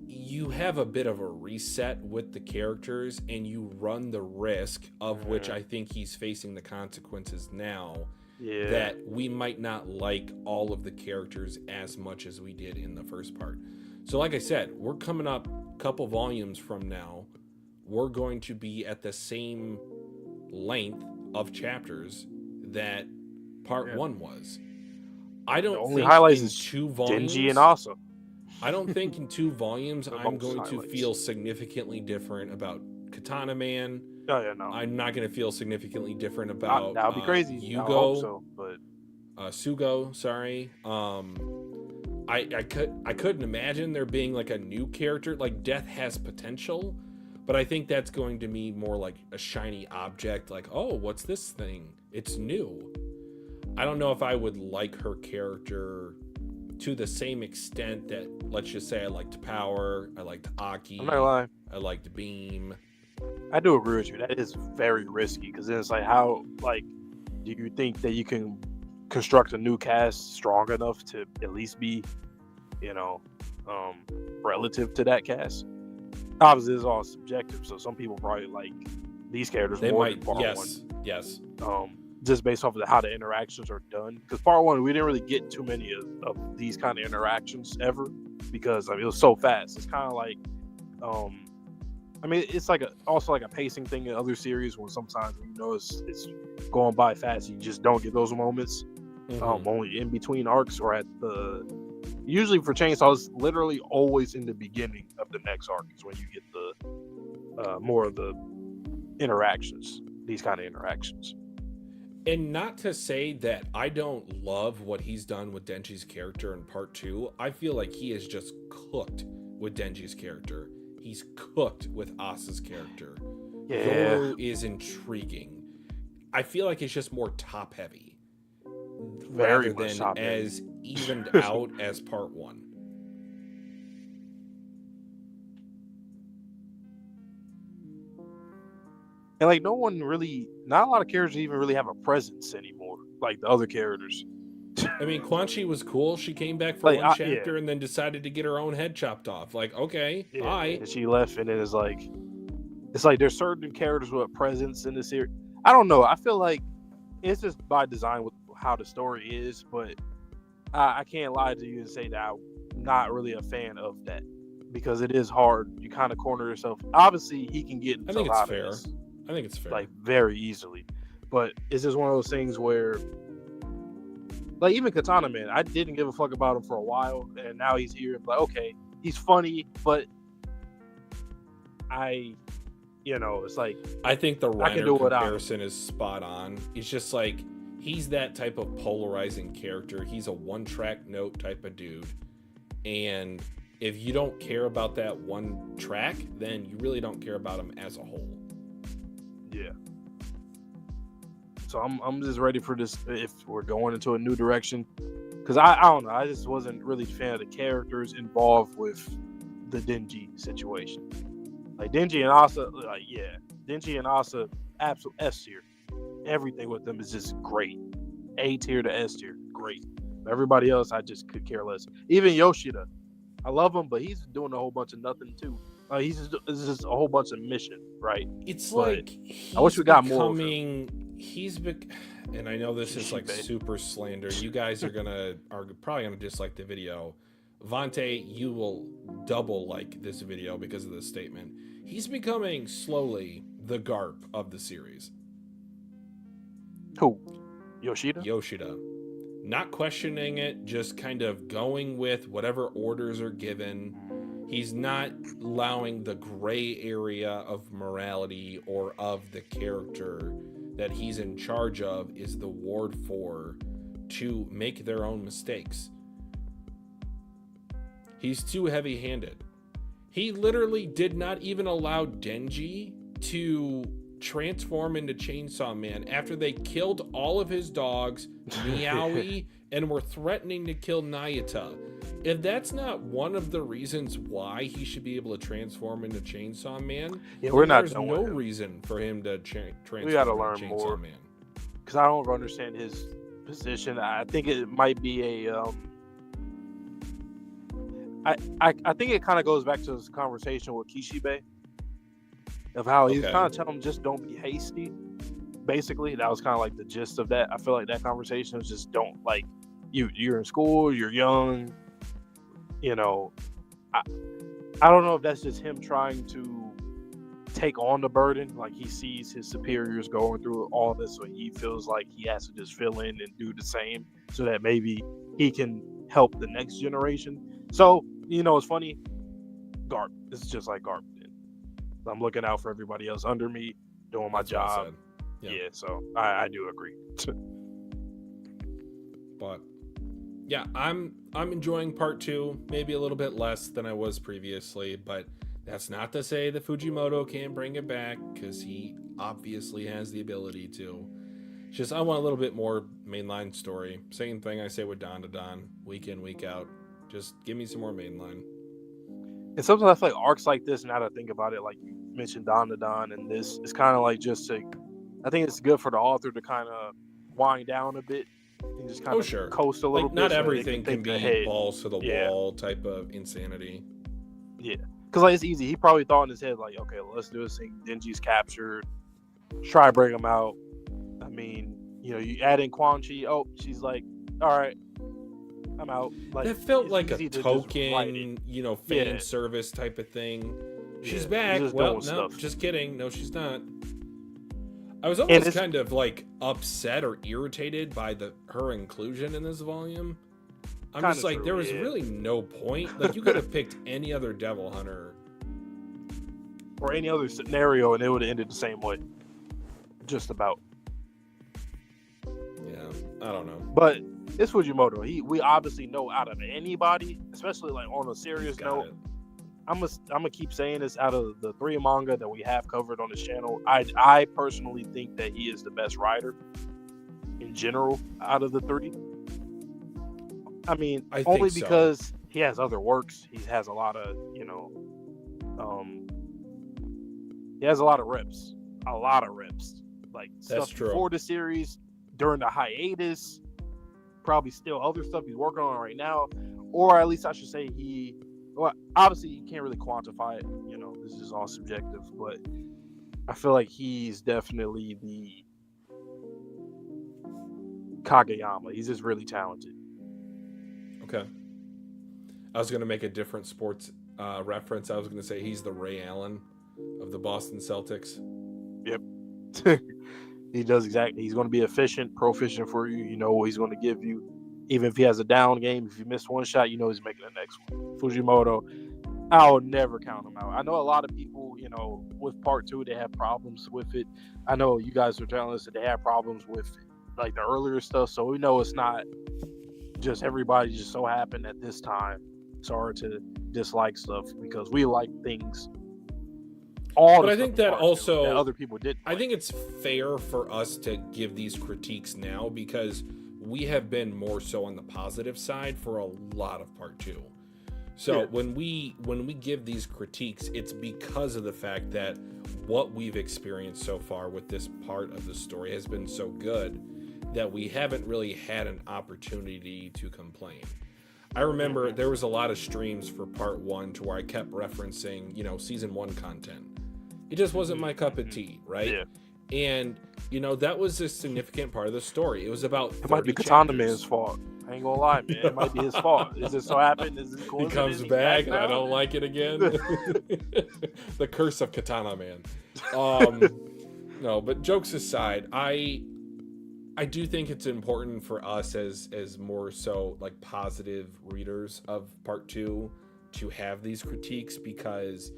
you have a bit of a reset with the characters, and you run the risk of which I think he's facing the consequences now. Yeah. That we might not like all of the characters as much as we did in the first part. So like I said, we're coming up a couple volumes from now. We're going to be at the same length of chapters that part 1 was. I don't only think highlights in is 2 volumes. Denji and Asa. I don't think in 2 volumes I'm most going to highlights. feel significantly different about Katana Man. Oh yeah, no. I'm not going to feel significantly different about that would be crazy. Yugo. I hope so, but Sugo, sorry. I couldn't imagine there being like a new character. Like Death has potential, but I think that's going to be more like a shiny object. Like, oh, what's this thing? It's new. I don't know if I would like her character to the same extent that, let's just say, I liked Power, I liked Aki, I'm not gonna lie, I liked Beam. I do agree with you. That is very risky because then it's like, how do you think that you can construct a new cast strong enough to at least be, relative to that cast? Obviously, it's all subjective, so some people probably like these characters more than part 1. Yes. Just based off of how the interactions are done. Because part 1, we didn't really get too many of these kind of interactions ever because it was so fast. It's kind of like, it's like also like a pacing thing in other series where sometimes it's going by fast, you just don't get those moments. Only in between arcs or usually for Chainsaw, it's literally always in the beginning of the next arc is when you get the more of the interactions, these kind of interactions. And not to say that I don't love what he's done with Denji's character in part 2. I feel like he is just cooked with Denji's character. He's cooked with Asa's character. Yeah. Yoru is intriguing. I feel like it's just more top heavy. Very rather much than top heavy. as evened out as part 1. And like not a lot of characters even really have a presence anymore, like the other characters. I mean, Quan Chi was cool. She came back for one chapter and then decided to get her own head chopped off. Like, okay, bye. And she left, and it's like there's certain characters with a presence in the series. I don't know. I feel like it's just by design with how the story is, but I can't lie to you and say that I'm not really a fan of that because it is hard. You kind of corner yourself. Obviously, he can get. I think it's fair. I think it's fair. Like very easily, but it's just one of those things where, like even Katana Man, I didn't give a fuck about him for a while, and now he's here. Like, okay, he's funny, but it's like I think the Reiner comparison is spot on. He's just like he's that type of polarizing character. He's a one-track note type of dude. And if you don't care about that one track, then you really don't care about him as a whole. Yeah. So I'm just ready for this if we're going into a new direction. Because I don't know. I just wasn't really a fan of the characters involved with the Denji situation. Like Denji and Asa, Denji and Asa, absolute S tier. Everything with them is just great. A tier to S tier, great. Everybody else, I just could care less. Even Yoshida, I love him, but he's doing a whole bunch of nothing too. It's just a whole bunch of mission, right? It's but like I wish we got more of him. And I know this is like super slander. You guys are probably gonna dislike the video. Vante, you will double like this video because of this statement. He's becoming slowly the Garp of the series. Who? Yoshida? Yoshida. Not questioning it, just kind of going with whatever orders are given. He's not allowing the gray area of morality or of the character that he's in charge of is the Ward 4 to make their own mistakes. He's too heavy-handed. He literally did not even allow Denji to transform into Chainsaw Man after they killed all of his dogs, Meowie, and were threatening to kill Nayata. If that's not one of the reasons why he should be able to transform into Chainsaw Man, there's no reason for him to transform into Chainsaw more. Man. Because I don't understand his position. I think it might be a... I think it kind of goes back to this conversation with Kishibe of how he's kind of telling him just don't be hasty. Basically, that was kind of like the gist of that. I feel like that conversation was just don't, like, you're in school, you're young, you know. I don't know if that's just him trying to take on the burden. Like he sees his superiors going through all this, so he feels like he has to just fill in and do the same so that maybe he can help the next generation. So, you know, it's funny. Garp. This is just like Garp did. I'm looking out for everybody else under me, doing my job. Yeah, so I do agree. But yeah, I'm enjoying part 2, maybe a little bit less than I was previously, but that's not to say that Fujimoto can't bring it back, because he obviously has the ability to. It's just I want a little bit more mainline story. Same thing I say with Dandadan, week in, week out. Just give me some more mainline. And sometimes I feel like arcs like this, now that I think about it, like you mentioned Dandadan, and this is kind of like just to, I think it's good for the author to kind of wind down a bit and just kind of coast a little bit. Not everything can be balls to the wall type of insanity. Yeah. Because like it's easy. He probably thought in his head, like, okay, let's do this thing. Denji's captured. Try to bring him out. I mean, you know, you add in Quan Chi. Oh, she's like, all right, I'm out. Like, that felt like a token, you know, fan service type of thing. She's back. Well, no, stuff. Just kidding. No, she's not. I was almost kind of like upset or irritated by her inclusion in this volume. I'm just like, there was really no point. Like, you could have picked any other Devil Hunter. Or any other scenario, and it would have ended the same way. Just about. Yeah, I don't know. But it's Fujimoto. We obviously know out of anybody, especially like on a serious note. I'm gonna keep saying this, out of the 3 manga that we have covered on this channel, I personally think that he is the best writer in general out of the 3. I mean, only because he has other works. He has a lot of, you know, he has a lot of reps. Like stuff before the series, during the hiatus, probably still other stuff he's working on right now, or at least I should say well, obviously you can't really quantify it. You know, this is all subjective, but I feel like he's definitely the Kageyama. He's just really talented. Okay. I was going to make a different sports reference. I was going to say he's the Ray Allen of the Boston Celtics. Yep. He does exactly. He's going to be efficient, proficient for you. You know what he's going to give you. Even if he has a down game, if you miss one shot, you know he's making the next one. Fujimoto, I'll never count him out. I know a lot of people, you know, with part 2, they have problems with it. I know you guys are telling us that they have problems with like the earlier stuff, so we know it's not just everybody just so happened at this time. Sorry to dislike stuff because we like things. But I think that also that other people didn't. I think it's fair for us to give these critiques now because we have been more so on the positive side for a lot of part 2. So when we give these critiques, it's because of the fact that what we've experienced so far with this part of the story has been so good that we haven't really had an opportunity to complain. I remember there was a lot of streams for part 1 to where I kept referencing, season 1 content. It just wasn't my cup of tea, right? Yeah. And, that was a significant part of the story. It was about It might be Katana Man's fault. I ain't gonna lie, man. It might be his fault. Is it so happened? Is it he comes back and I don't like it again? The curse of Katana Man. No, but jokes aside, I do think it's important for us as more so like positive readers of part 2 to have these critiques because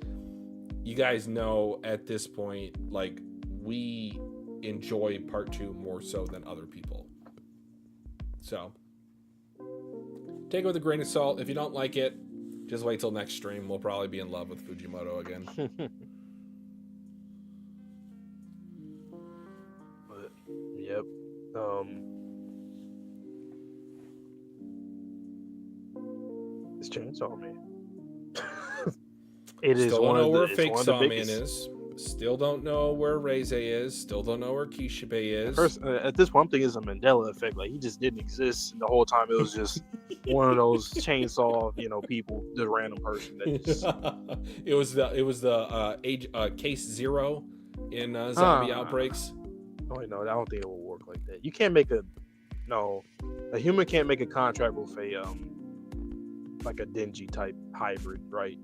you guys know at this point, like, we enjoy part 2 more so than other people. So take it with a grain of salt. If you don't like it, just wait till next stream. We'll probably be in love with Fujimoto again. But, yep. It's Chainsaw Man. It Still is don't one know of where the, fake Saw Man is. Still don't know where Reize is. Still don't know where Kishibe is. First, at this point, I'm thinking it's a Mandela effect. Like, he just didn't exist the whole time. It was just one of those chainsaw, people, the random person that just... it was the case 0 in zombie outbreaks. Oh, no, I don't think it will work like that. You can't make a human can't make a contract with a like a Denji type hybrid, right?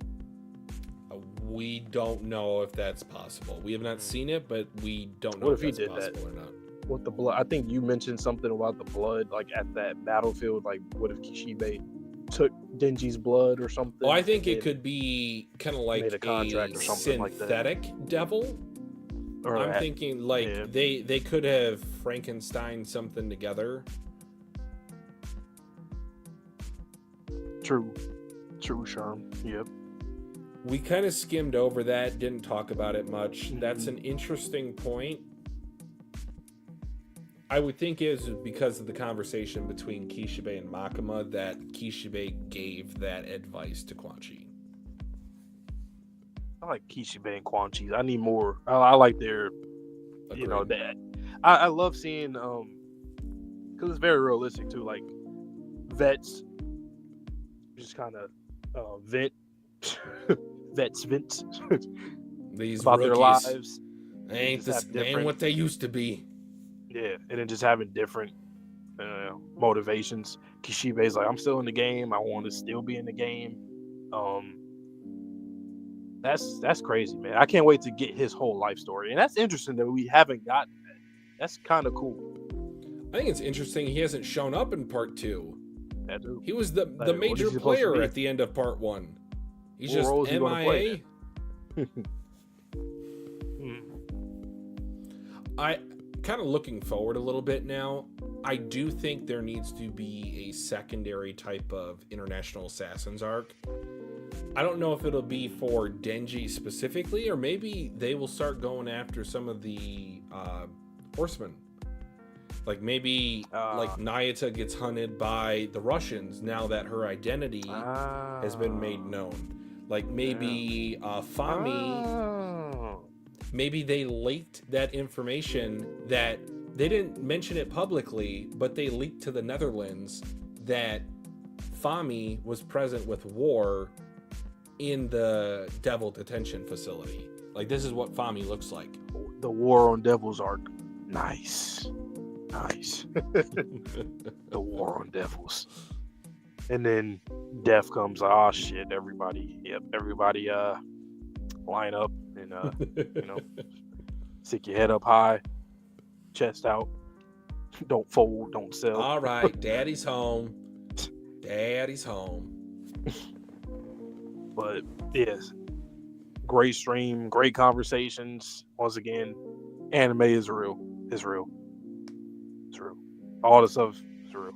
We don't know if that's possible. We have not seen it, but we don't know What if that's he did possible that? or not. With the blood, I think you mentioned something about the blood, like at that battlefield. Like, what if Kishibe took Denji's blood or something? Oh, I think it could be kind of like a contract or something synthetic like that. devil. Or I'm thinking like they could have Frankenstein something together. True, Sherm. Yep. We kind of skimmed over that, didn't talk about it much. Mm-hmm. That's an interesting point. I would think is because of the conversation between Kishibe and Makima that Kishibe gave that advice to Quan Chi. I like Kishibe and Quan Chi. I need more. I like their, Agreed. That. I love seeing, because it's very realistic too. Like, vets just kind of vent. Vets vent these about rookies, their lives. They ain't what they used to be. Yeah, and then just having different motivations. Kishibe's like, I'm still in the game. I want to still be in the game. That's crazy, man. I can't wait to get his whole life story, and that's interesting that we haven't gotten that. That's kind of cool. I think it's interesting he hasn't shown up in part 2. That dude. He was the major player at the end of part 1. He's just MIA. I kind of looking forward a little bit now. I do think there needs to be a secondary type of International Assassins arc. I don't know if it'll be for Denji specifically, or maybe they will start going after some of the horsemen. Like maybe like Nayata gets hunted by the Russians now that her identity has been made known. Like maybe Fami, maybe they leaked that information that they didn't mention it publicly, but they leaked to the Netherlands that Fami was present with War in the Devil detention facility. Like, this is what Fami looks like. The War on Devils arc. Nice. The War on Devils. And then Death comes. Oh shit! Everybody line up and stick your head up high, chest out. Don't fold. Don't sell. All right, Daddy's home. Daddy's home. But yes, great stream, great conversations. Once again, anime is real. True. All the stuff. True.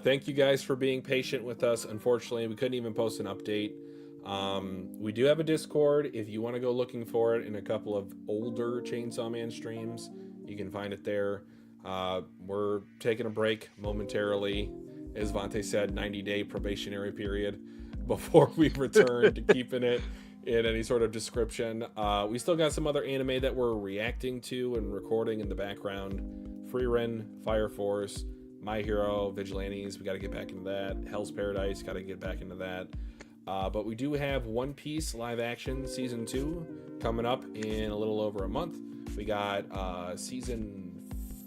Thank you guys for being patient with us. Unfortunately, we couldn't even post an update. We do have a Discord. If you want to go looking for it in a couple of older Chainsaw Man streams, you can find it there. We're taking a break momentarily. As Vante said, 90-day probationary period before we return to keeping it in any sort of description. We still got some other anime that we're reacting to and recording in the background. Frieren, Fire Force, My Hero, Vigilantes, we got to get back into that. Hell's Paradise, got to get back into that. But we do have One Piece live action season 2 coming up in a little over a month. We got season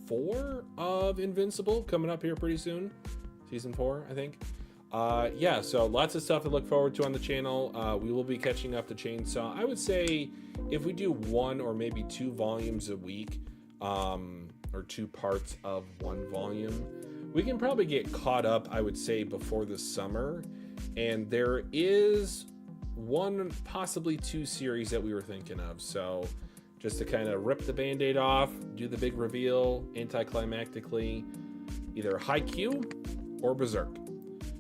4 of Invincible coming up here pretty soon. Season 4, I think. Yeah, so lots of stuff to look forward to on the channel. We will be catching up to Chainsaw. I would say if we do 1 or maybe 2 volumes a week, or 2 parts of 1 volume, we can probably get caught up, I would say, before the summer. And there is 1, possibly 2 series that we were thinking of. So just to kind of rip the band-aid off, do the big reveal anticlimactically, either Haikyuu or Berserk.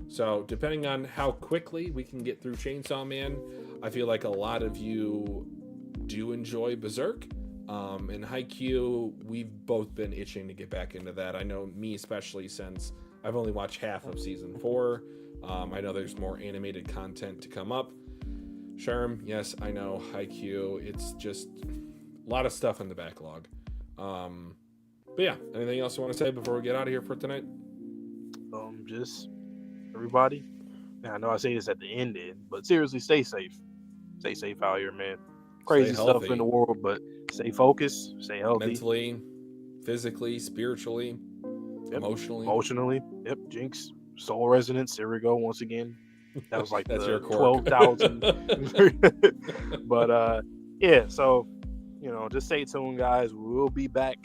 So depending on how quickly we can get through Chainsaw Man, I feel like a lot of you do enjoy Berserk. And Haikyuu, we've both been itching to get back into that. I know me especially, since I've only watched half of season 4. I know there's more animated content to come up. Sherm, yes, I know, Haikyuu, it's just a lot of stuff in the backlog. But yeah, anything else you want to say before we get out of here for tonight? Just everybody. And I know I say this at the end, but seriously, stay safe. Stay safe out here, man. Crazy stuff in the world, but stay focused, stay healthy. Mentally, physically, spiritually, emotionally. Yep, Jinx, Soul Resonance. Here we go once again. That was like that's the your 12,000. But yeah, so just stay tuned, guys. We'll be back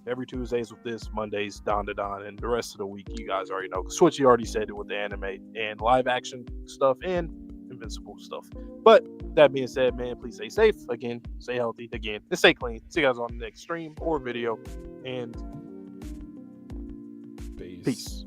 every Tuesdays with this, Mondays Dandadan, and the rest of the week you guys already know. Switchy already said it with the anime and live action stuff and Invincible stuff. But that being said, man, please stay safe again, stay healthy again, and stay clean. See you guys on the next stream or video, and peace.